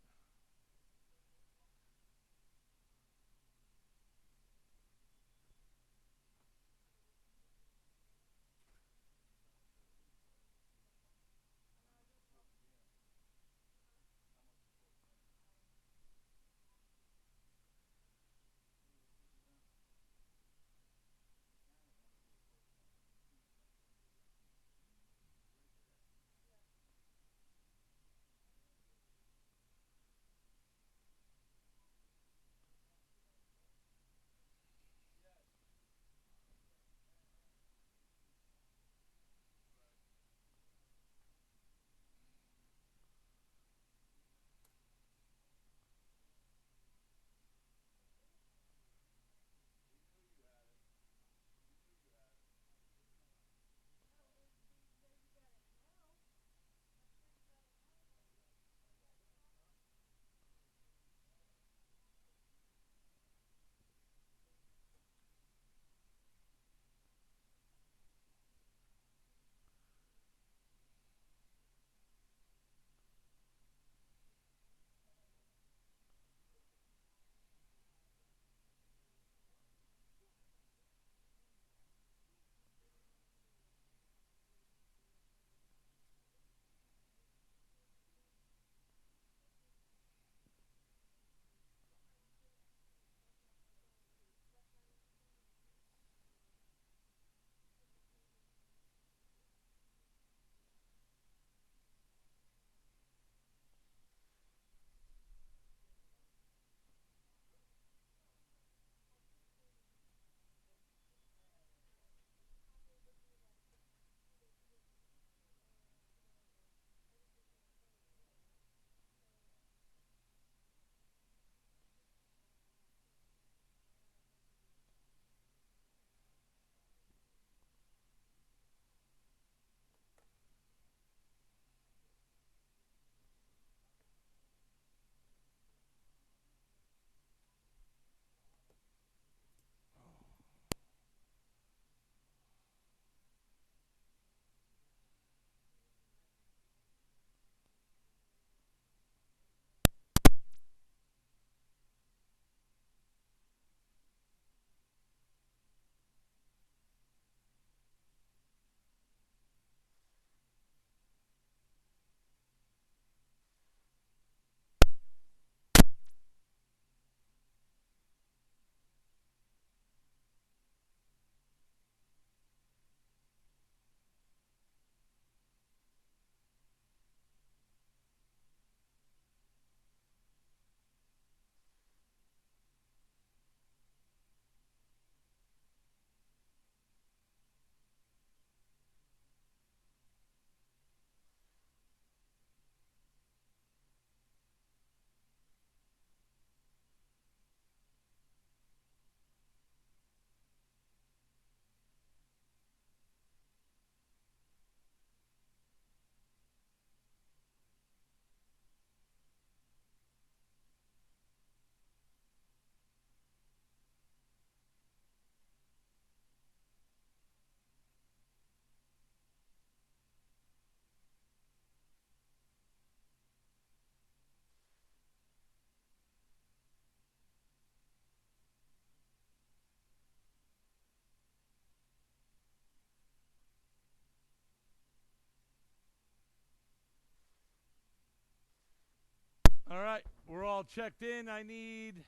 All right, we're all checked in. I need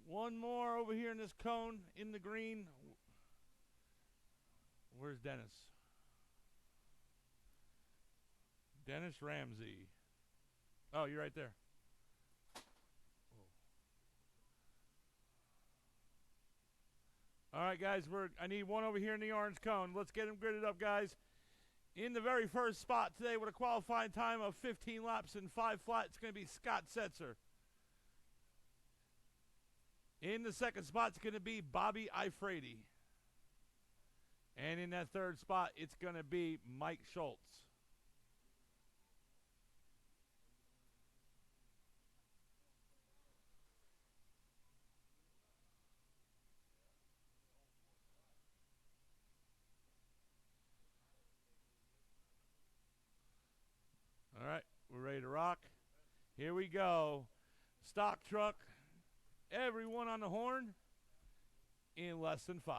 one more over here in this cone in the green. Where's Dennis? Dennis Ramsey. Oh, you're right there. All right, guys, I need one over here in the orange cone. Let's get him gridded up, guys. In the very first spot today with a qualifying time of 15 laps and 5 flat, it's going to be Scott Setzer. In the second spot, it's going to be Bobby Ifrady. And in that third spot, it's going to be Mike Schultz. All right, we're ready to rock. Here we go. Stock truck. Everyone on the horn in less than 5.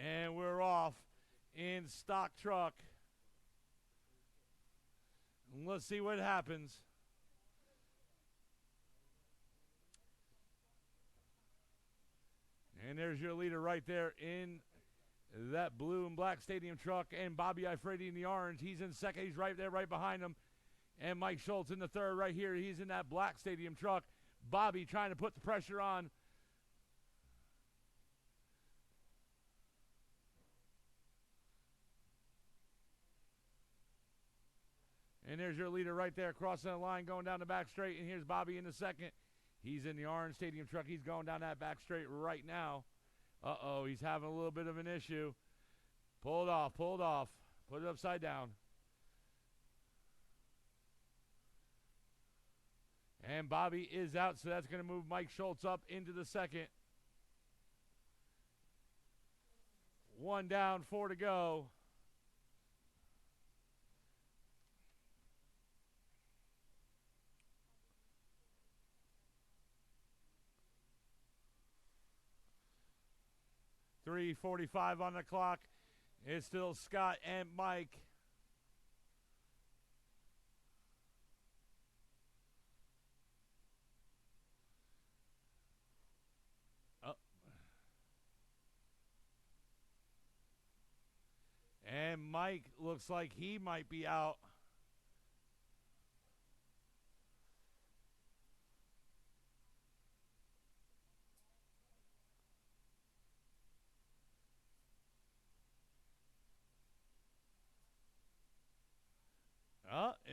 And we're off in stock truck. Let's see what happens. And there's your leader right there in that blue and black stadium truck, and Bobby Ifrady in the orange. He's in second. He's right there, right behind him. And Mike Schultz in the third right here. He's in that black stadium truck. Bobby trying to put the pressure on. And there's your leader right there, crossing the line, going down the back straight. And here's Bobby in the second. He's in the orange stadium truck. He's going down that back straight right now. Uh-oh, he's having a little bit of an issue. Pull it off, pull it off. Put it upside down. And Bobby is out, so that's going to move Mike Schultz up into the second. 1 down, 4 to go. .345 on the clock. It's still Scott and Mike. And Mike looks like he might be out.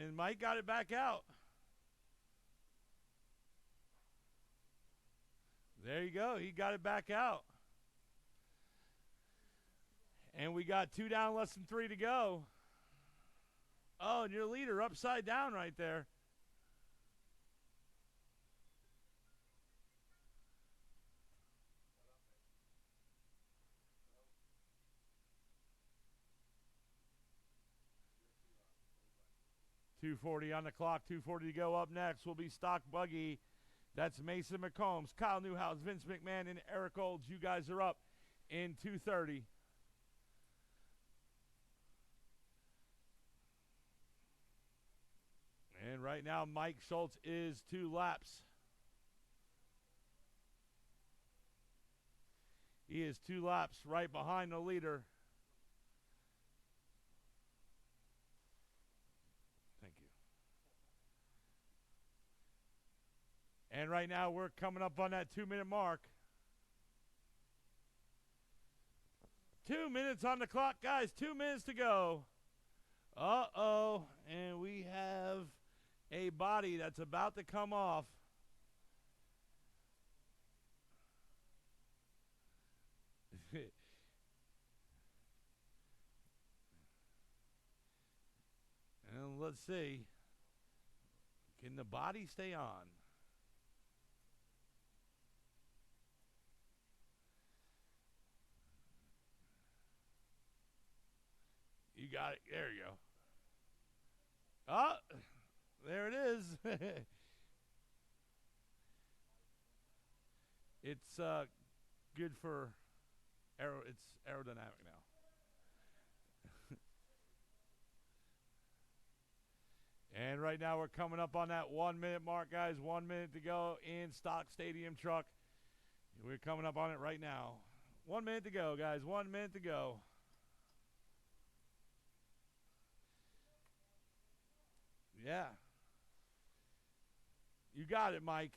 And Mike got it back out. There you go. He got it back out. And we got 2 down, less than 3 to go. Oh, and your leader upside down right there. .240 on the clock, 240 to go. Up next will be Stock Buggy. That's Mason McCombs, Kyle Newhouse, Vince McMahon, and Eric Olds. You guys are up in 230. And right now, Mike Schultz is 2 laps. He is 2 laps right behind the leader. Thank you. And right now, we're coming up on that 2-minute mark. 2 minutes on the clock, guys. 2 minutes to go. Uh-oh. And we have a body that's about to come off. And let's see. Can the body stay on? You got it. There you go. Oh, there it is. It's good for it's aerodynamic now. And right now we're coming up on that 1 minute mark, guys. 1 minute to go in stock stadium truck. We're coming up on it right now. 1 minute to go, guys. 1 minute to go. Yeah. You got it, Mike.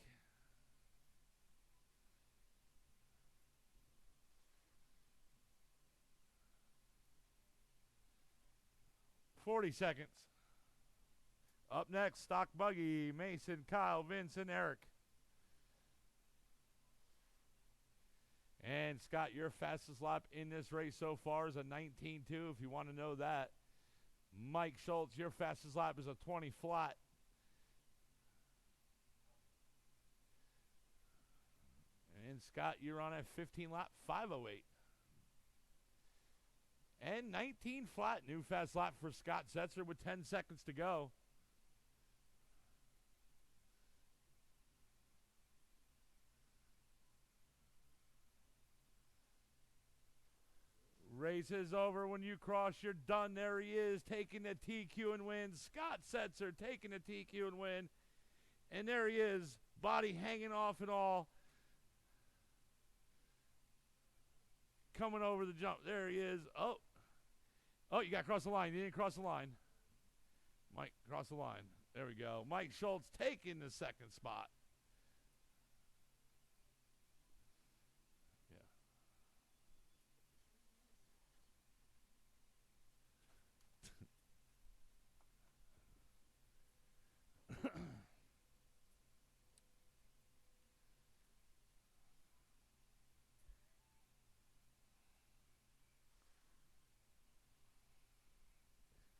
$40. Up next, stock buggy, Mason, Kyle, Vince, and Eric. And Scott, your fastest lap in this race so far is a 19.2, if you want to know that. Mike Schultz, your fastest lap is a 20 flat. And Scott, you're on a 15 lap 508. And 19 flat, new fast lap for Scott Setzer with 10 seconds to go. Race is over. When you cross, you're done. There he is, taking the TQ and win. Scott Setzer taking the TQ and win. And there he is, body hanging off and all. Coming over the jump. There he is. Oh, you got to cross the line. You didn't cross the line. Mike, cross the line. There we go. Mike Schultz taking the second spot.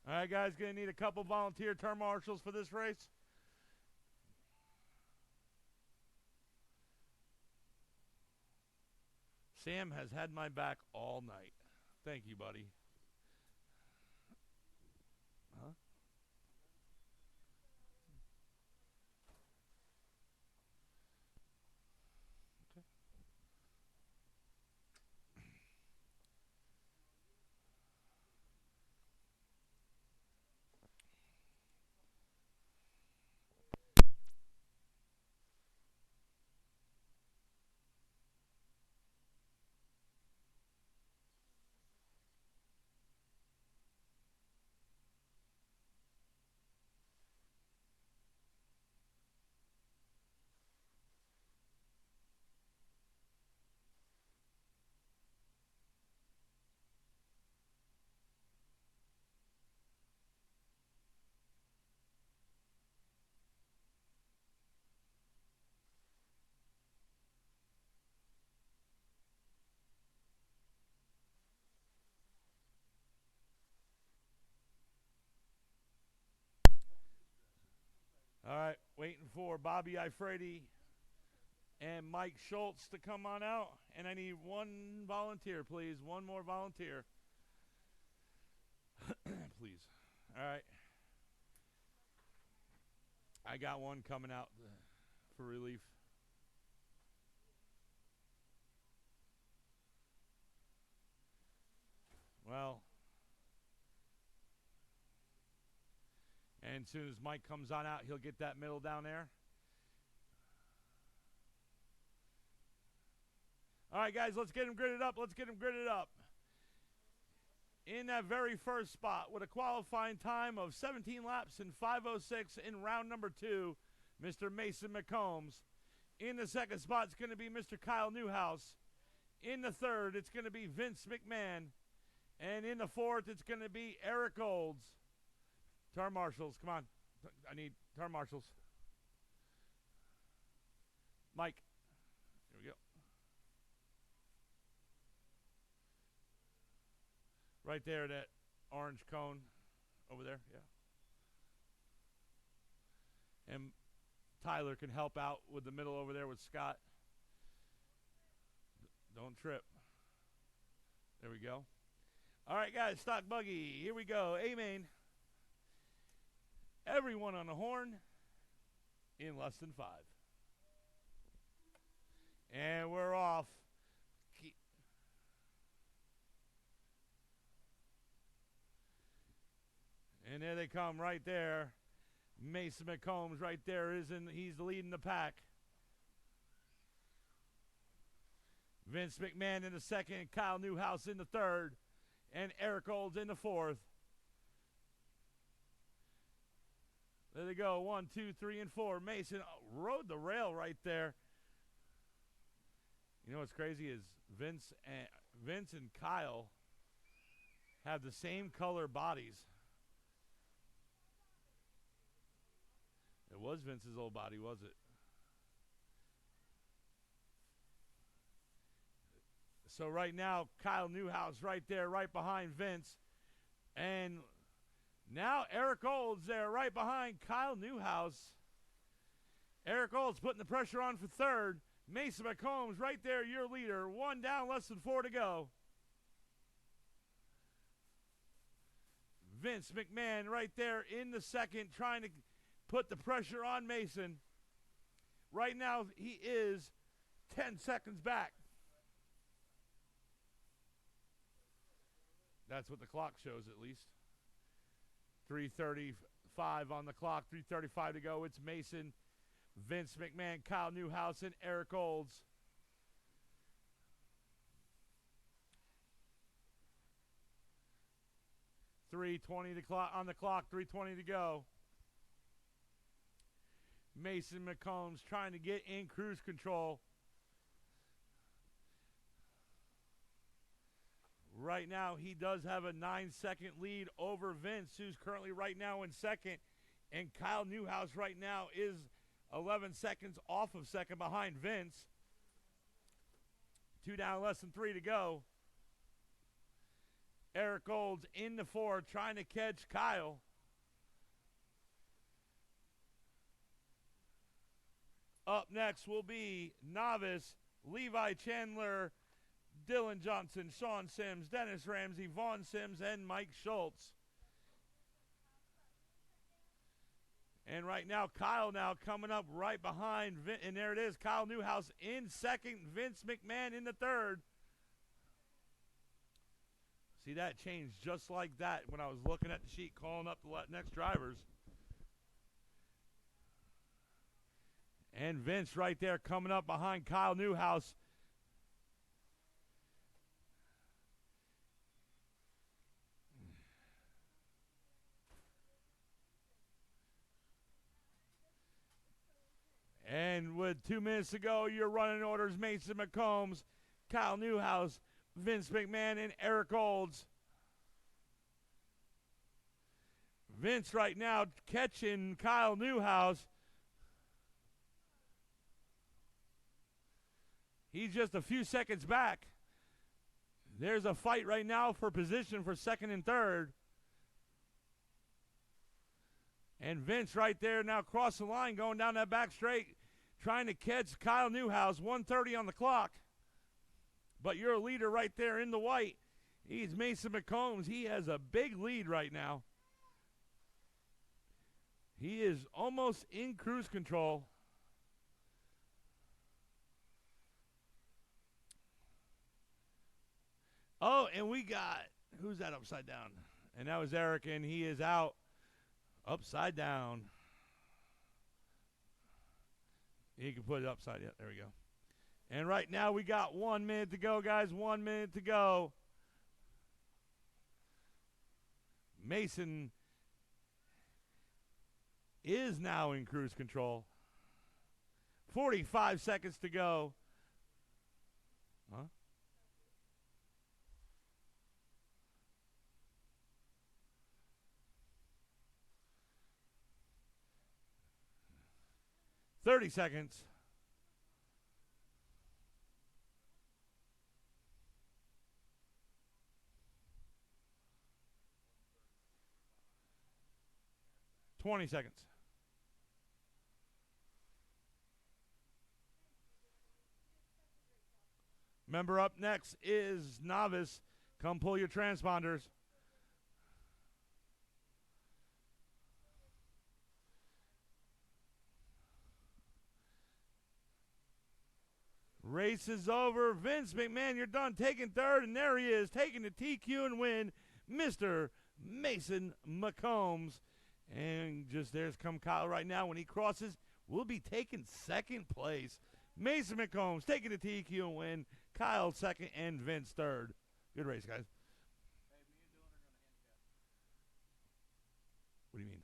All right, guys, going to need a couple volunteer turn marshals for this race. Sam has had my back all night. Thank you, buddy. Huh? Okay. All right, waiting for Bobby Ifredi and Mike Schultz to come on out. And I need one volunteer, please. One more volunteer. Please. All right. I got one coming out for relief. Well, and as soon as Mike comes on out, he'll get that middle down there. All right, guys, let's get him gridded up. Let's get him gridded up. In that very first spot with a qualifying time of 17 laps and 5:06 in round number 2, Mr. Mason McCombs. In the second spot, it's going to be Mr. Kyle Newhouse. In the third, it's going to be Vince McMahon. And in the fourth, it's going to be Eric Olds. Turn marshals, come on. I need turn marshals. Mike. Here we go. Right there, that orange cone over there, yeah. And Tyler can help out with the middle over there with Scott. Don't trip. There we go. All right, guys, stock buggy. Here we go. Amen. Everyone on the horn in less than 5. And we're off. And there they come right there. Mason McCombs right there he's leading the pack. Vince McMahon in the second, Kyle Newhouse in the third, and Eric Olds in the fourth. There they go, 1, 2, 3, and 4. Mason rode the rail right there. You know what's crazy is Vince and Kyle have the same color bodies. It was Vince's old body, was it? So right now, Kyle Newhouse right there, right behind Vince. And now Eric Olds there, right behind Kyle Newhouse. Eric Olds putting the pressure on for third. Mason McCombs right there, your leader. 1 down, less than 4 to go. Vince McMahon right there in the second, trying to put the pressure on Mason. Right now, he is 10 seconds back. That's what the clock shows, at least. 3:35 on the clock, 3:35 to go. It's Mason, Vince McMahon, Kyle Newhouse, and Eric Olds. On the clock, 3:20 to go. Mason McCombs trying to get in cruise control. Right now, he does have a 9-second lead over Vince, who's currently right now in second. And Kyle Newhouse right now is 11 seconds off of second behind Vince. 2 down, less than 3 to go. Eric Olds in the 4, trying to catch Kyle. Up next will be Novice, Levi Chandler, Dylan Johnson, Sean Sims, Dennis Ramsey, Vaughn Sims, and Mike Schultz. And right now, Kyle now coming up right behind, and there it is, Kyle Newhouse in second, Vince McMahon in the third. See, that changed just like that when I was looking at the sheet, calling up the next drivers. And Vince right there coming up behind Kyle Newhouse. And with 2 minutes to go, your running orders, Mason McCombs, Kyle Newhouse, Vince McMahon, and Eric Olds. Vince right now catching Kyle Newhouse. He's just a few seconds back. There's a fight right now for position for second and third. And Vince right there now cross the line, going down that back straight, trying to catch Kyle Newhouse, 1:30 on the clock. But your leader right there in the white, he's Mason McCombs. He has a big lead right now. He is almost in cruise control. Oh, and we got, who's that upside down? And that was Eric, and he is out upside down. You can put it upside down. There we go. And right now we got 1 minute to go, guys. 1 minute to go. Mason is now in cruise control. 45 seconds to go. Huh? "30 seconds. "20 seconds. Member up next is Novice. Come pull your transponders. Race is over. Vince McMahon, you're done taking third, and there he is, taking the TQ and win, Mr. Mason McCombs. And just there's come Kyle right now. When he crosses, we'll be taking second place. Mason McCombs taking the TQ and win. Kyle second and Vince third. Good race, guys. What do you mean?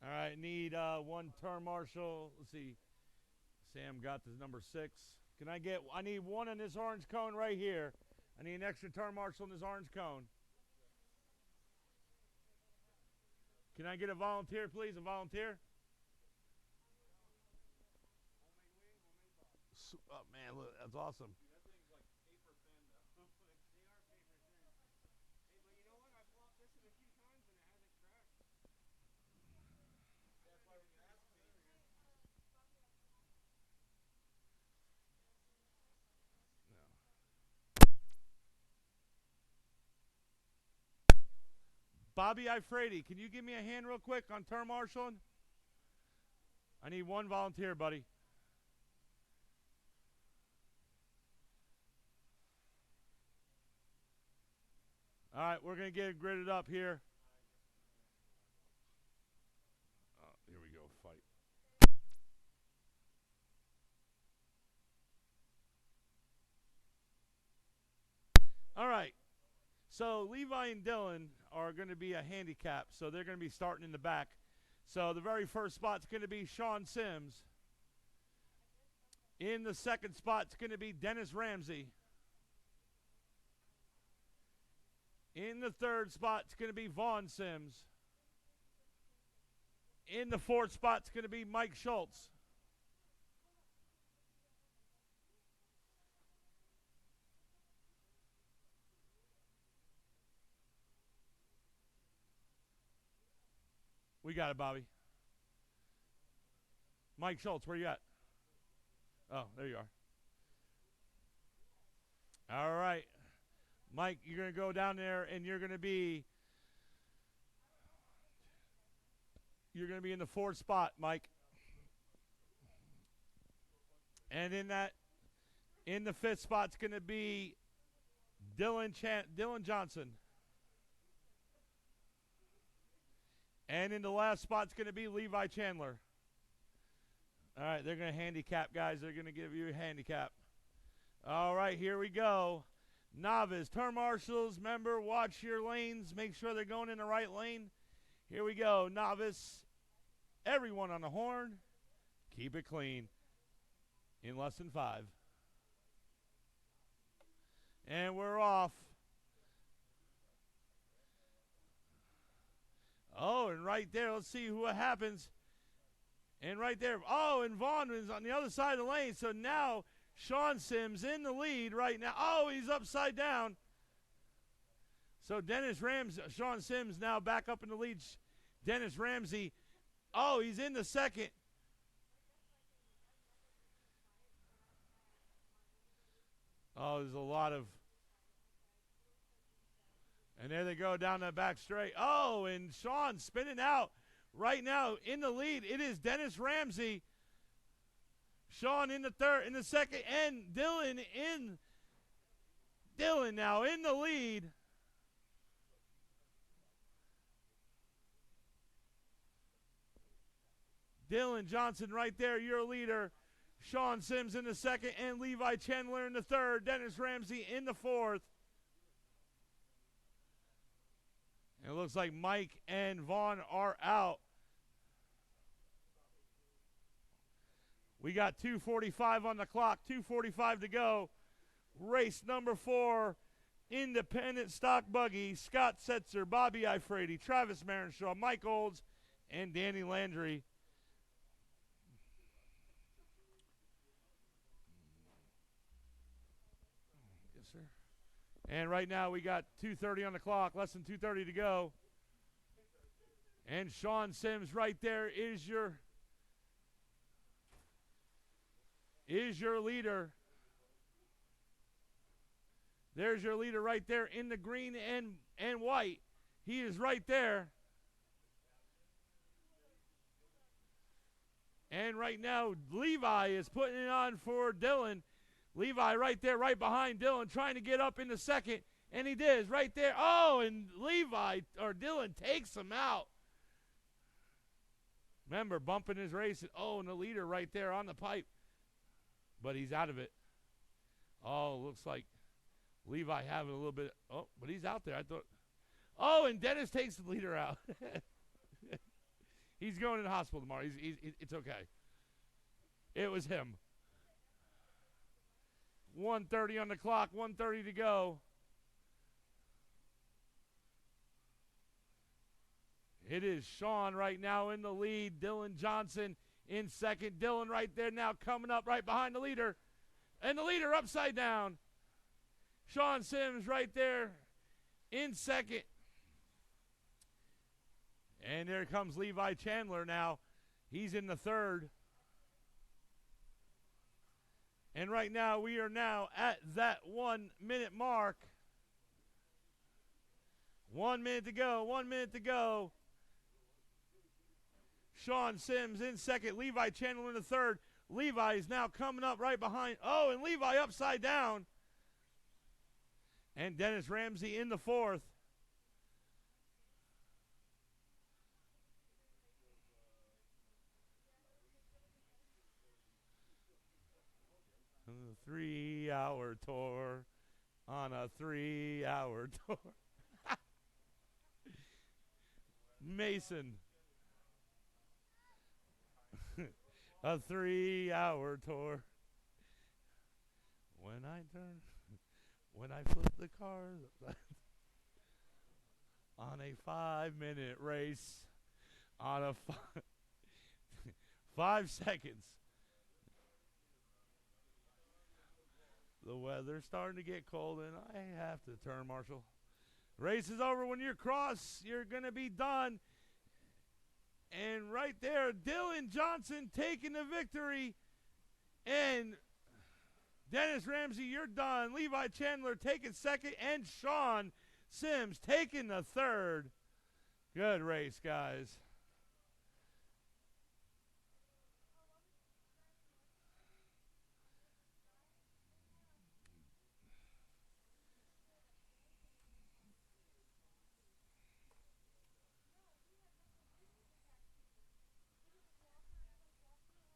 All right, need one turn marshal. Let's see. Sam got this number 6. I need one in this orange cone right here. I need an extra turn marshal in this orange cone. Can I get a volunteer, please? A volunteer? Oh, man, look, that's awesome. Bobby Ifrady, can you give me a hand real quick on turn marshaling? I need one volunteer, buddy. All right, we're going to get it gridded up here. Here we go, fight. All right, so Levi and Dylan are going to be a handicap, so they're going to be starting in the back. So the very first spot's going to be Sean Sims. In the second spot's going to be Dennis Ramsey. In the third spot's going to be Vaughn Sims. In the fourth spot's going to be Mike Schultz. We got it, Bobby. Mike Schultz, where you at? Oh, there you are. All right. Mike, you're going to go down there and you're going to be in the fourth spot, Mike. And In the 5th spot's going to be Dylan Johnson. And in the last spot's going to be Levi Chandler. All right, they're going to handicap, guys. They're going to give you a handicap. All right, here we go. Novice, turn marshals, remember, watch your lanes. Make sure they're going in the right lane. Here we go. Novice, everyone on the horn. Keep it clean in less than 5. And we're off. Oh, and right there, let's see what happens. And right there, oh, and Vaughn is on the other side of the lane. So now Sean Sims in the lead right now. Oh, he's upside down. So Sean Sims now back up in the lead. Dennis Ramsey, oh, he's in the second. Oh, there's a lot of. And there they go down that back straight. Oh, and Sean spinning out right now in the lead. It is Dennis Ramsey. Sean in the second, and Dylan now in the lead. Dylan Johnson right there, your leader. Sean Sims in the second, and Levi Chandler in the third. Dennis Ramsey in the fourth. And it looks like Mike and Vaughn are out. We got 2:45 on the clock, 2:45 to go. Race number 4, independent stock buggy. Scott Setzer, Bobby Eifrady, Travis Marenshaw, Mike Olds, and Danny Landry. Yes, sir. And right now we got 2:30 on the clock, less than 2:30 to go. And Sean Sims right there is your leader. There's your leader right there in the green and white. He is right there. And right now, Levi is putting it on for Dylan. Levi right there, right behind Dylan, trying to get up in the second. And he did, right there. Oh, and Dylan takes him out. Remember, bumping his race. Oh, and the leader right there on the pipe. But he's out of it. Oh, looks like Levi having a little bit. Oh, but he's out there. I thought. Oh, and Dennis takes the leader out. He's going to the hospital tomorrow. It's okay. It was him. 1:30 on the clock. 1:30 to go. It is Sean right now in the lead. Dylan Johnson in second. Dylan right there now coming up right behind the leader. And the leader upside down. Sean Sims right there in second. And there comes Levi Chandler now. He's in the third. And right now we are now at that 1 minute mark. 1 minute to go. 1 minute to go. Sean Sims in second. Levi Chandler in the third. Levi is now coming up right behind. Oh, and Levi upside down. And Dennis Ramsey in the fourth. A 3-hour tour on a 3-hour tour. Mason. A 3-hour tour. When I flip the cars on a 5-minute race on a 5 seconds. The weather's starting to get cold, and I have to turn, Marshall. Race is over. When you're cross, you're going to be done. And right there, Dylan Johnson taking the victory. And Dennis Ramsey, you're done. Levi Chandler taking second. And Sean Sims taking the third. Good race, guys.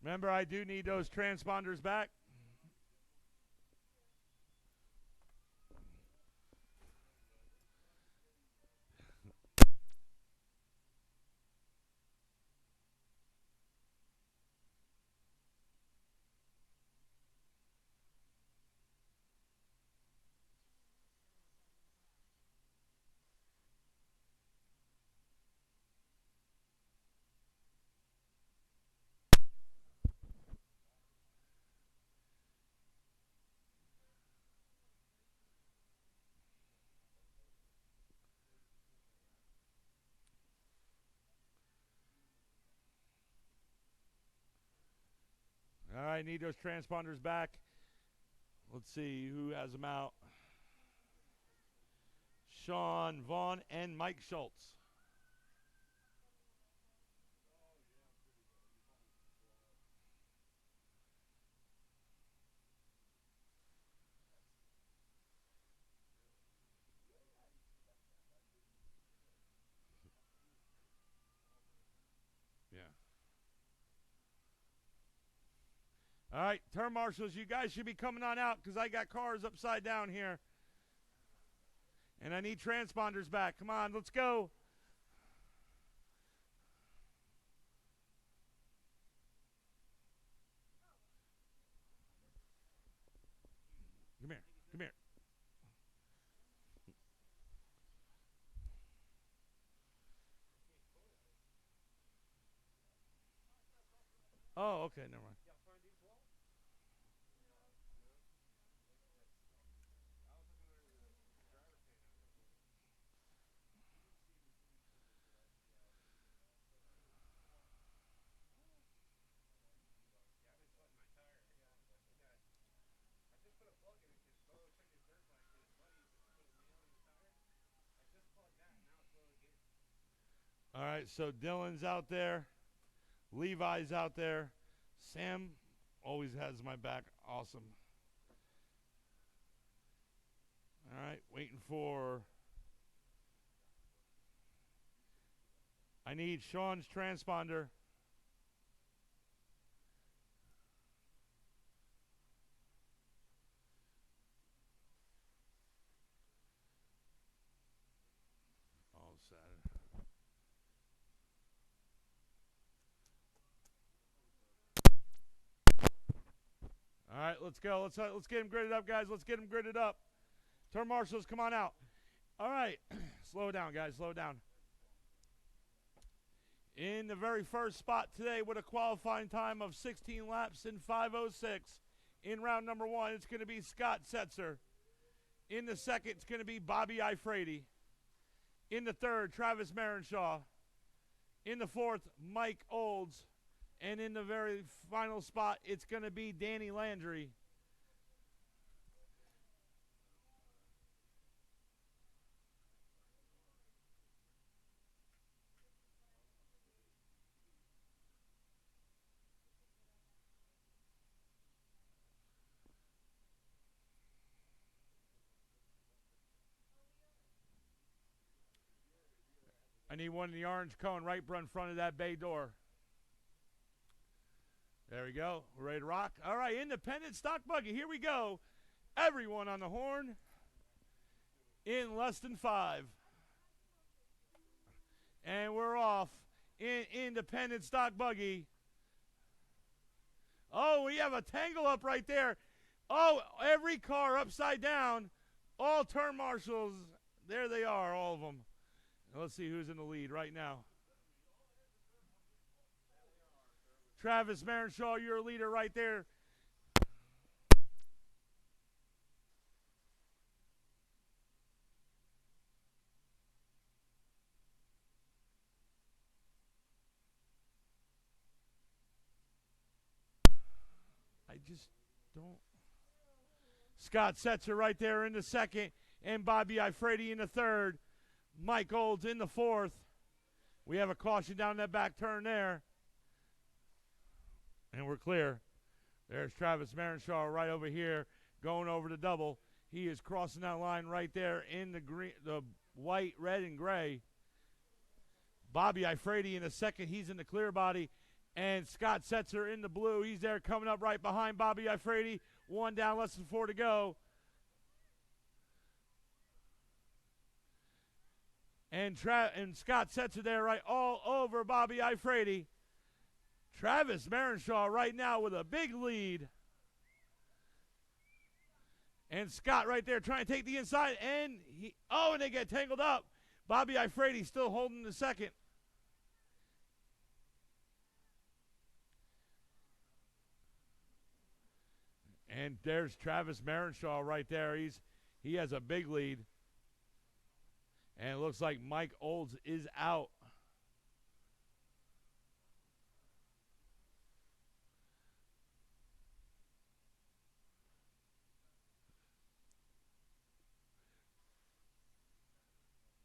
Remember, I do need those transponders back. All right, need those transponders back. Let's see who has them out. Sean Vaughn and Mike Schultz. Yeah. All right, turn marshals, you guys should be coming on out because I got cars upside down here. And I need transponders back. Come on, let's go. Come here. Come here. Oh, okay, never mind. All right, so Dylan's out there. Levi's out there. Sam always has my back. Awesome. All right, waiting for. I need Sean's transponder. Oh, Saturday. All right, let's go. Let's get him gridded up, guys. Let's get him gridded up. Turn marshals, come on out. All right, slow down, guys. Slow down. In the very first spot today with a qualifying time of 16 laps in 5:06 in round number 1, it's going to be Scott Setzer. In the second, it's going to be Bobby Ifrady. In the third, Travis Marenshaw. In the fourth, Mike Olds. And in the very final spot, it's going to be Danny Landry. I need one in the orange cone right in front of that bay door. There we go. We're ready to rock. All right, independent stock buggy. Here we go. Everyone on the horn in less than 5. And we're off in independent stock buggy. Oh, we have a tangle up right there. Oh, every car upside down. All turn marshals. There they are, all of them. Let's see who's in the lead right now. Travis Marenshaw, you're a leader right there. I just don't. Scott Setzer right there in the second, and Bobby Ifrady in the third. Mike Olds in the fourth. We have a caution down that back turn there. And we're clear. There's Travis Marenshaw right over here going over the double. He is crossing that line right there in the green, the white, red, and gray. Bobby Ifrady in the second. He's in the clear body. And Scott Setzer in the blue. He's there coming up right behind Bobby Ifredi. 1 down, less than 4 to go. And Scott Setzer there right all over Bobby Ifredi. Travis Marenshaw right now with a big lead. And Scott right there trying to take the inside. And and they get tangled up. Bobby Ifredi still holding the second. And there's Travis Marenshaw right there. He has a big lead. And it looks like Mike Olds is out.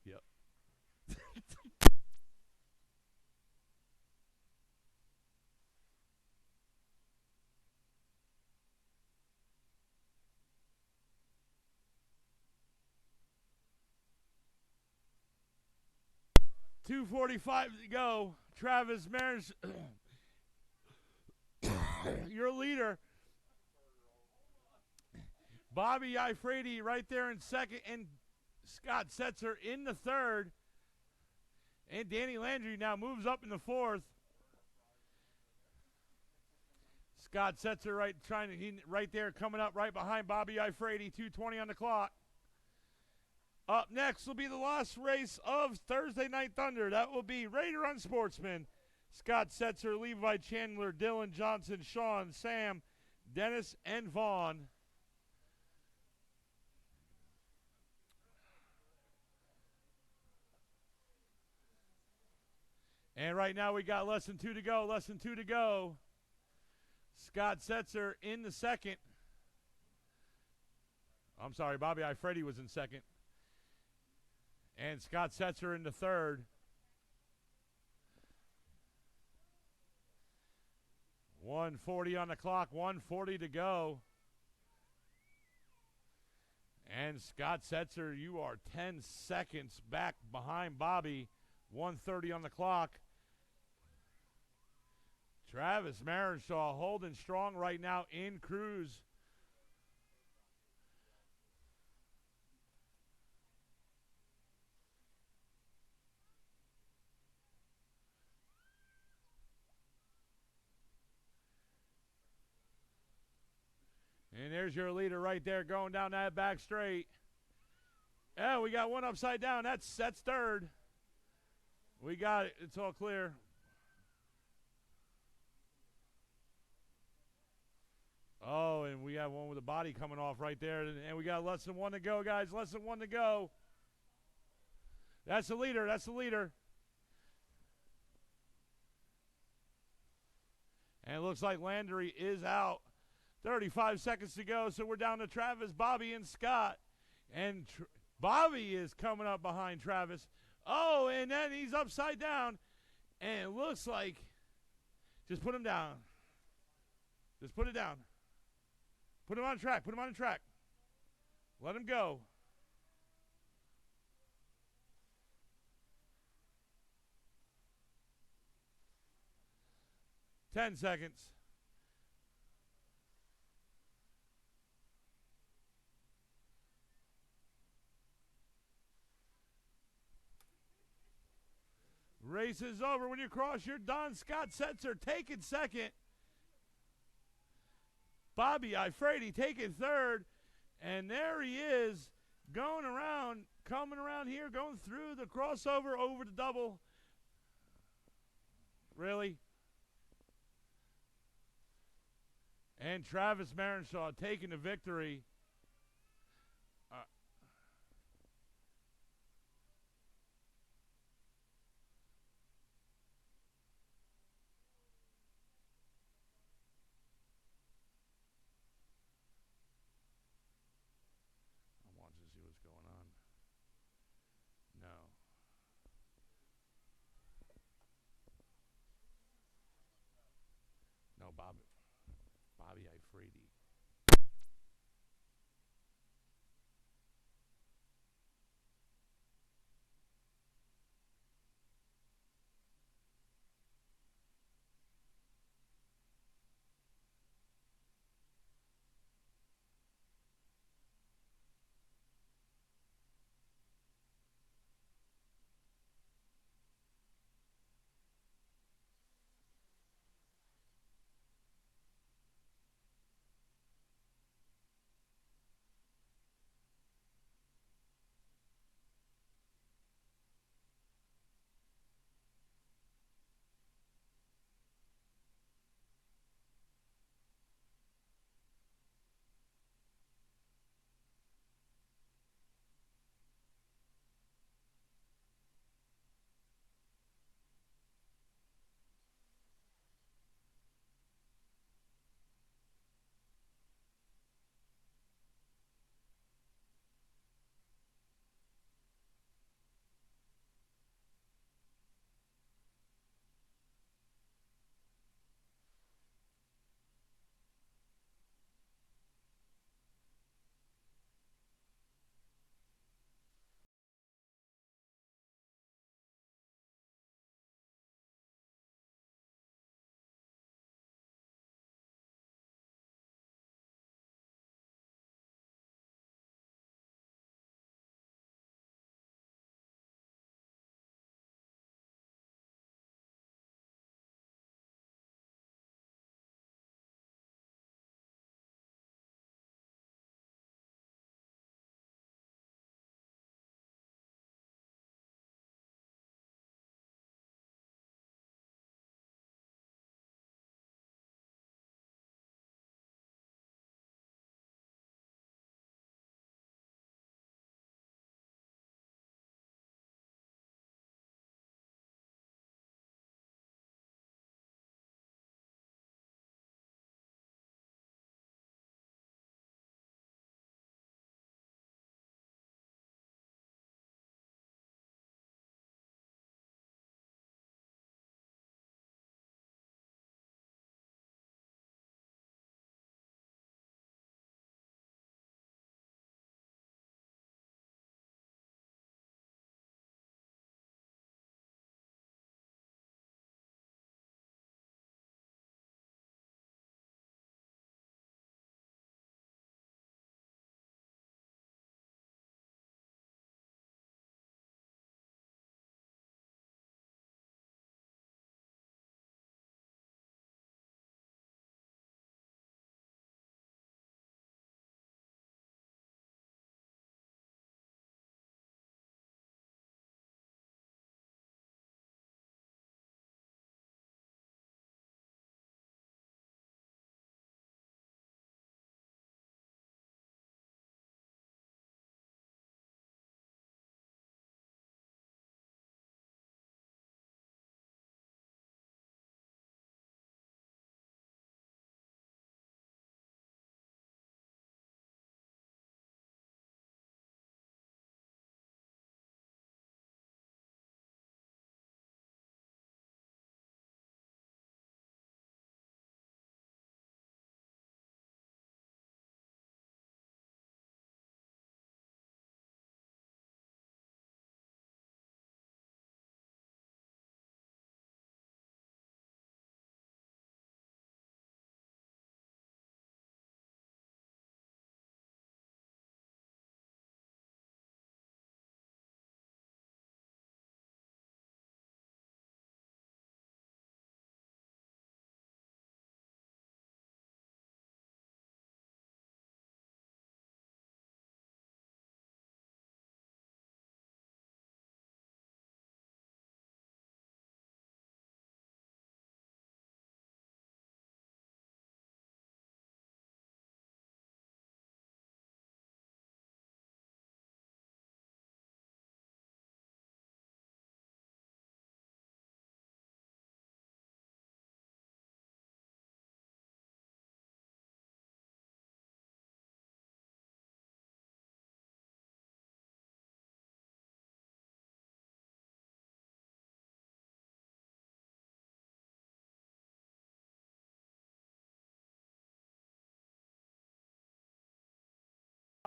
Yep. .245 to go. Travis Marens, your leader. Bobby Ifredi right there in second, and Scott Setzer in the third. And Danny Landry now moves up in the fourth. Scott Setzer right there coming up right behind Bobby Ifredi. 2:20 on the clock. Up next will be the last race of Thursday Night Thunder. That will be Ready to Run Sportsman. Scott Setzer, Levi Chandler, Dylan Johnson, Sean, Sam, Dennis, and Vaughn. And right now we got less than 2 to go. Less than 2 to go. Scott Setzer in the second. I'm sorry, Bobby Ifredi was in second. And Scott Setzer in the third. 1:40 on the clock, 1:40 to go. And Scott Setzer, you are 10 seconds back behind Bobby. 1:30 on the clock. Travis Marenshaw holding strong right now in cruise. And there's your leader right there going down that back straight. Yeah, we got one upside down. That's third. We got it. It's all clear. Oh, and we have one with a body coming off right there. And we got less than 1 to go, guys. Less than 1 to go. That's the leader. That's the leader. And it looks like Landry is out. 35 seconds to go, so we're down to Travis, Bobby, and Scott. And Bobby is coming up behind Travis. Oh, and then he's upside down. And it looks like, just put him down. Just put it down. Put him on track. Put him on the track. Let him go. Ten seconds. Race is over. When you cross, you're done. Scott Setzer taking second. Bobby Ifredi taking third. And there he is going around, coming around here, going through the crossover over the double. Really? And Travis Marenshaw taking the victory. I'm watching to see what's going on. No. No, Bobby Ifredi.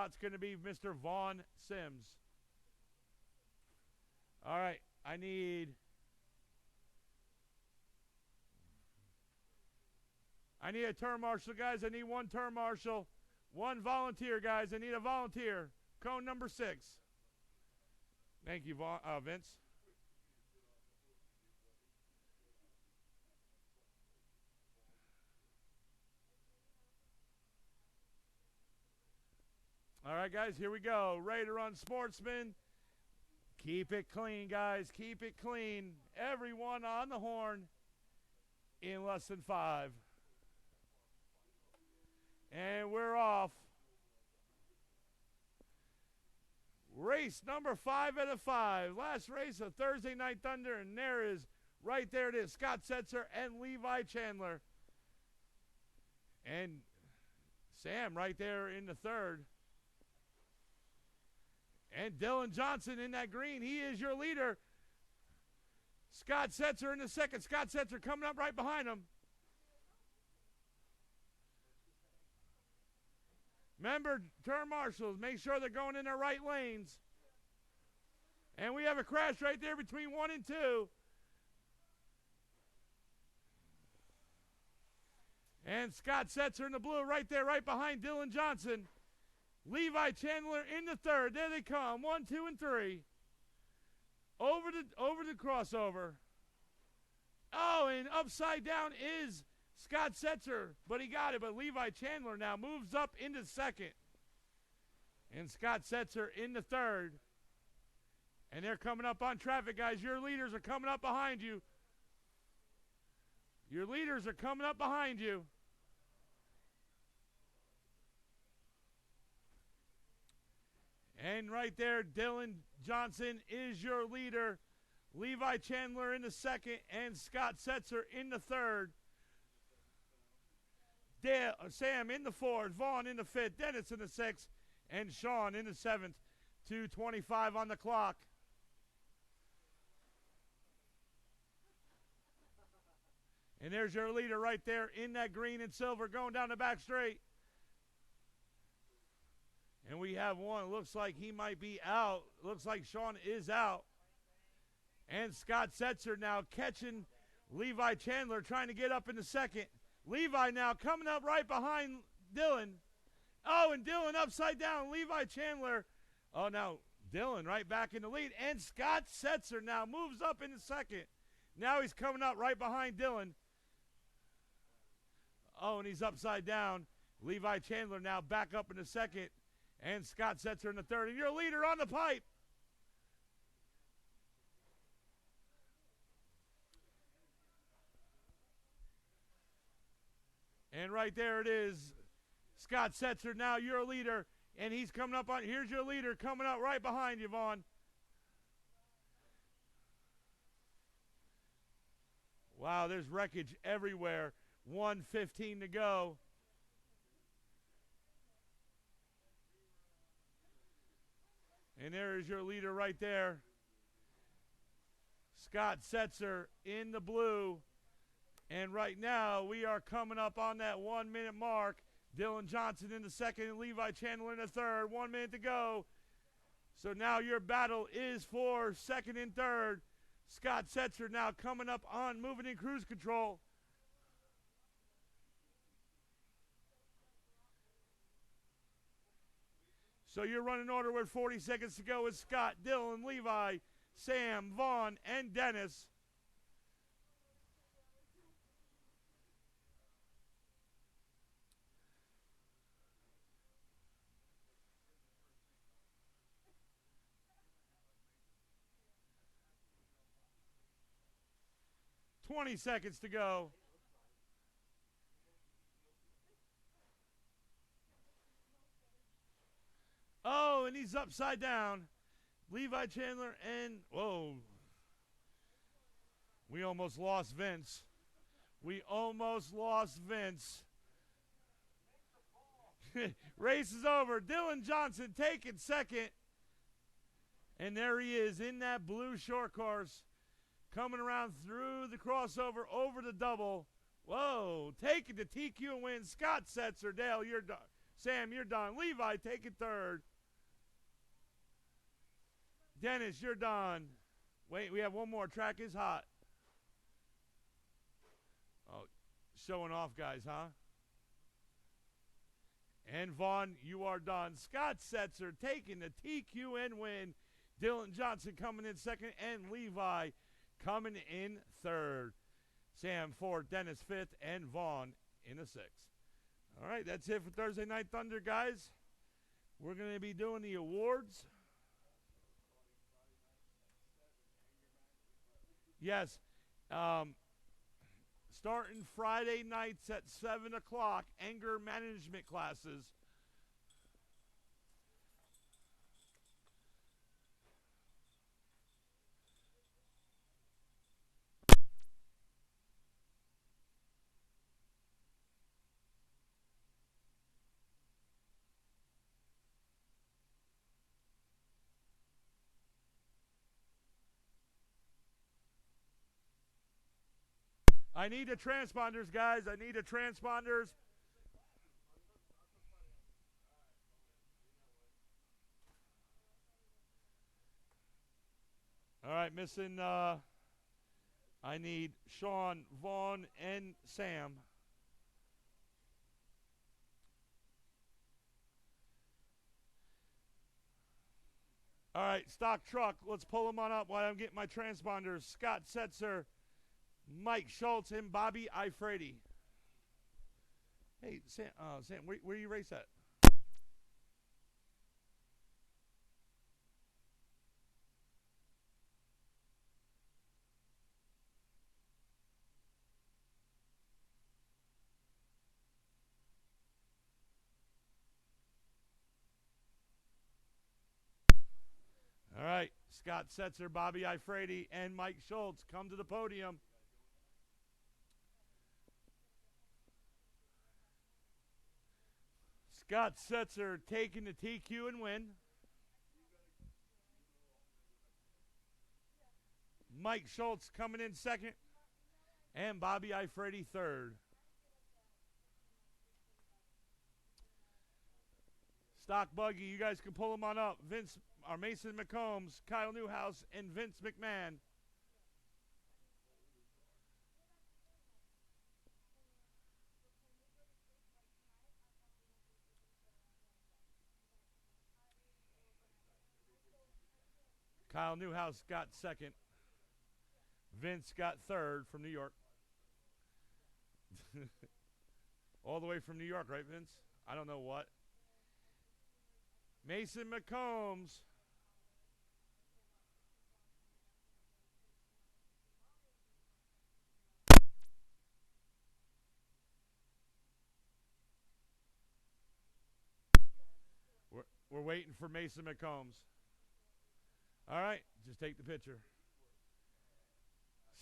It's going to be Mr. Vaughn Sims. All right, I need a turn marshal, guys. I need one turn marshal. One volunteer, guys. I need a volunteer. Cone number 6. Thank you, Vince. All right, guys, here we go. Ready to run Sportsman. Keep it clean, guys. Keep it clean. Everyone on the horn in less than 5. And we're off. Race number 5 out of 5. Last race of Thursday Night Thunder, and there is, right there it is, Scott Setzer and Levi Chandler. And Sam right there in the 3rd. And Dylan Johnson in that green. He is your leader. Scott Setzer in the 2nd. Scott Setzer coming up right behind him. Remember, turn marshals, make sure they're going in their right lanes. And we have a crash right there between 1 and 2. And Scott Setzer in the blue right there, right behind Dylan Johnson. Levi Chandler in the 3rd. There they come. 1, 2, and 3. Over the crossover. Oh, and upside down is Scott Setzer, but he got it. But Levi Chandler now moves up into 2nd. And Scott Setzer in the 3rd. And they're coming up on traffic, guys. Your leaders are coming up behind you. Your leaders are coming up behind you. And right there, Dylan Johnson is your leader. Levi Chandler in the 2nd and Scott Setzer in the 3rd. Sam in the 4th, Vaughn in the 5th, Dennis in the 6th, and Sean in the 7th. 2:25 on the clock. And there's your leader right there in that green and silver going down the back straight. And we have one. Looks like he might be out. Looks like Sean is out. And Scott Setzer now catching Levi Chandler, trying to get up in the 2nd. Levi now coming up right behind Dylan. Oh, and Dylan upside down. Levi Chandler. Oh, now Dylan right back in the lead. And Scott Setzer now moves up in the 2nd. Now he's coming up right behind Dylan. Oh, and he's upside down. Levi Chandler now back up in the 2nd. And Scott Setzer in the 3rd. And your leader on the pipe. And right there it is. Scott Setzer now your leader. And he's coming up on, here's your leader coming up right behind you, Vaughn. Wow, there's wreckage everywhere. 1:15 to go. And there is your leader right there. Scott Setzer in the blue. And right now we are coming up on that 1 minute mark. Dylan Johnson in the 2nd and Levi Chandler in the 3rd. 1 minute to go. So now your battle is for 2nd and 3rd. Scott Setzer now coming up on moving in cruise control. So you're running order with 40 seconds to go with Scott, Dylan, Levi, Sam, Vaughn, and Dennis. $20 seconds to go. Oh, and he's upside down. Levi Chandler and, whoa. We almost lost Vince. We almost lost Vince. Race is over. Dylan Johnson taking 2nd. And there he is in that blue short course. Coming around through the crossover over the double. Whoa. Taking the TQ and win. Scott Setzer. Dale, you're done. Sam, you're done. Levi, taking third. Dennis, you're done. Wait, we have one more. Track is hot. Oh, showing off, guys, huh? And Vaughn, you are done. Scott Setzer taking the TQN win. Dylan Johnson coming in second, and Levi coming in third. Sam fourth, Dennis fifth, and Vaughn in the sixth. All right, that's it for Thursday Night Thunder, guys. We're going to be doing the awards. Yes. Starting Friday nights at 7 o'clock, anger management classes. I need the transponders, guys. I need the transponders. All right, missing, I need Sean, Vaughn, and Sam. All right, stock truck. Let's pull them on up while I'm getting my transponders. Scott Setzer, Mike Schultz, and Bobby Ifredi. Hey, Sam, where you race at? All right, Scott Setzer, Bobby Ifredi, and Mike Schultz come to the podium. Scott Setzer taking the TQ and win. Mike Schultz coming in second, and Bobby Ifredi third. Stock buggy, you guys can pull them on up. Mason McCombs, Kyle Newhouse, and Vince McMahon. Kyle Newhouse got second. Vince got third from New York. All the way from New York, right, Vince? I don't know what. Mason McCombs. We're waiting for Mason McCombs. All right, just take the picture.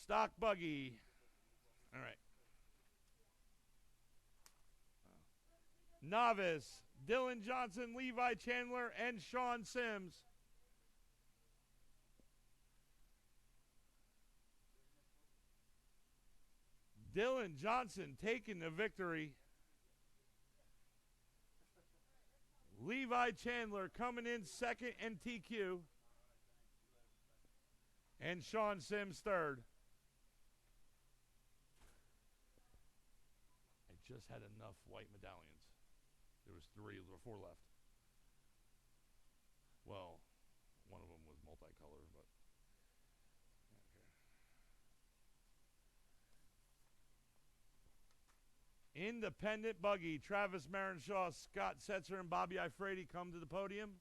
Stock buggy. All right. Novice, Dylan Johnson, Levi Chandler, and Sean Sims. Dylan Johnson taking the victory. Levi Chandler coming in second and TQ. And Sean Sims third. I just had enough white medallions. There was 4 left. Well, one of them was multicolor, but okay. Independent buggy, Travis Marenshaw, Scott Setzer, and Bobby Ifredi come to the podium.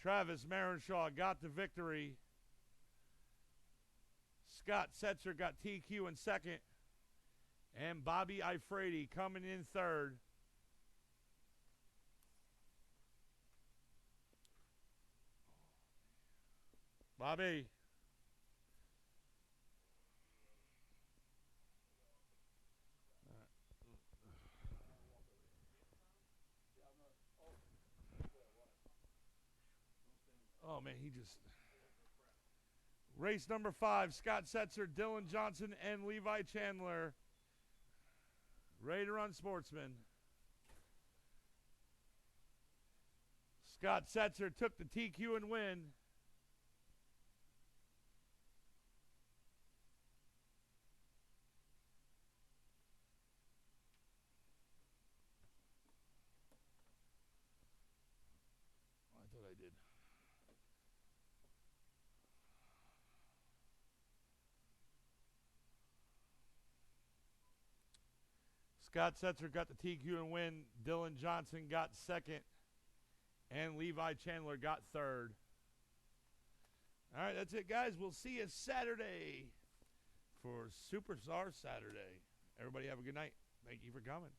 Travis Marenshaw got the victory. Scott Setzer got TQ in second. And Bobby Ifredi coming in third. Bobby. Oh, man, he just... Race number 5, Scott Setzer, Dylan Johnson, and Levi Chandler. Ready to run, sportsman. Scott Setzer took the TQ and win. I thought I did. Scott Setzer got the TQ and win. Dylan Johnson got second. And Levi Chandler got third. All right, that's it, guys. We'll see you Saturday for Superstar Saturday. Everybody have a good night. Thank you for coming.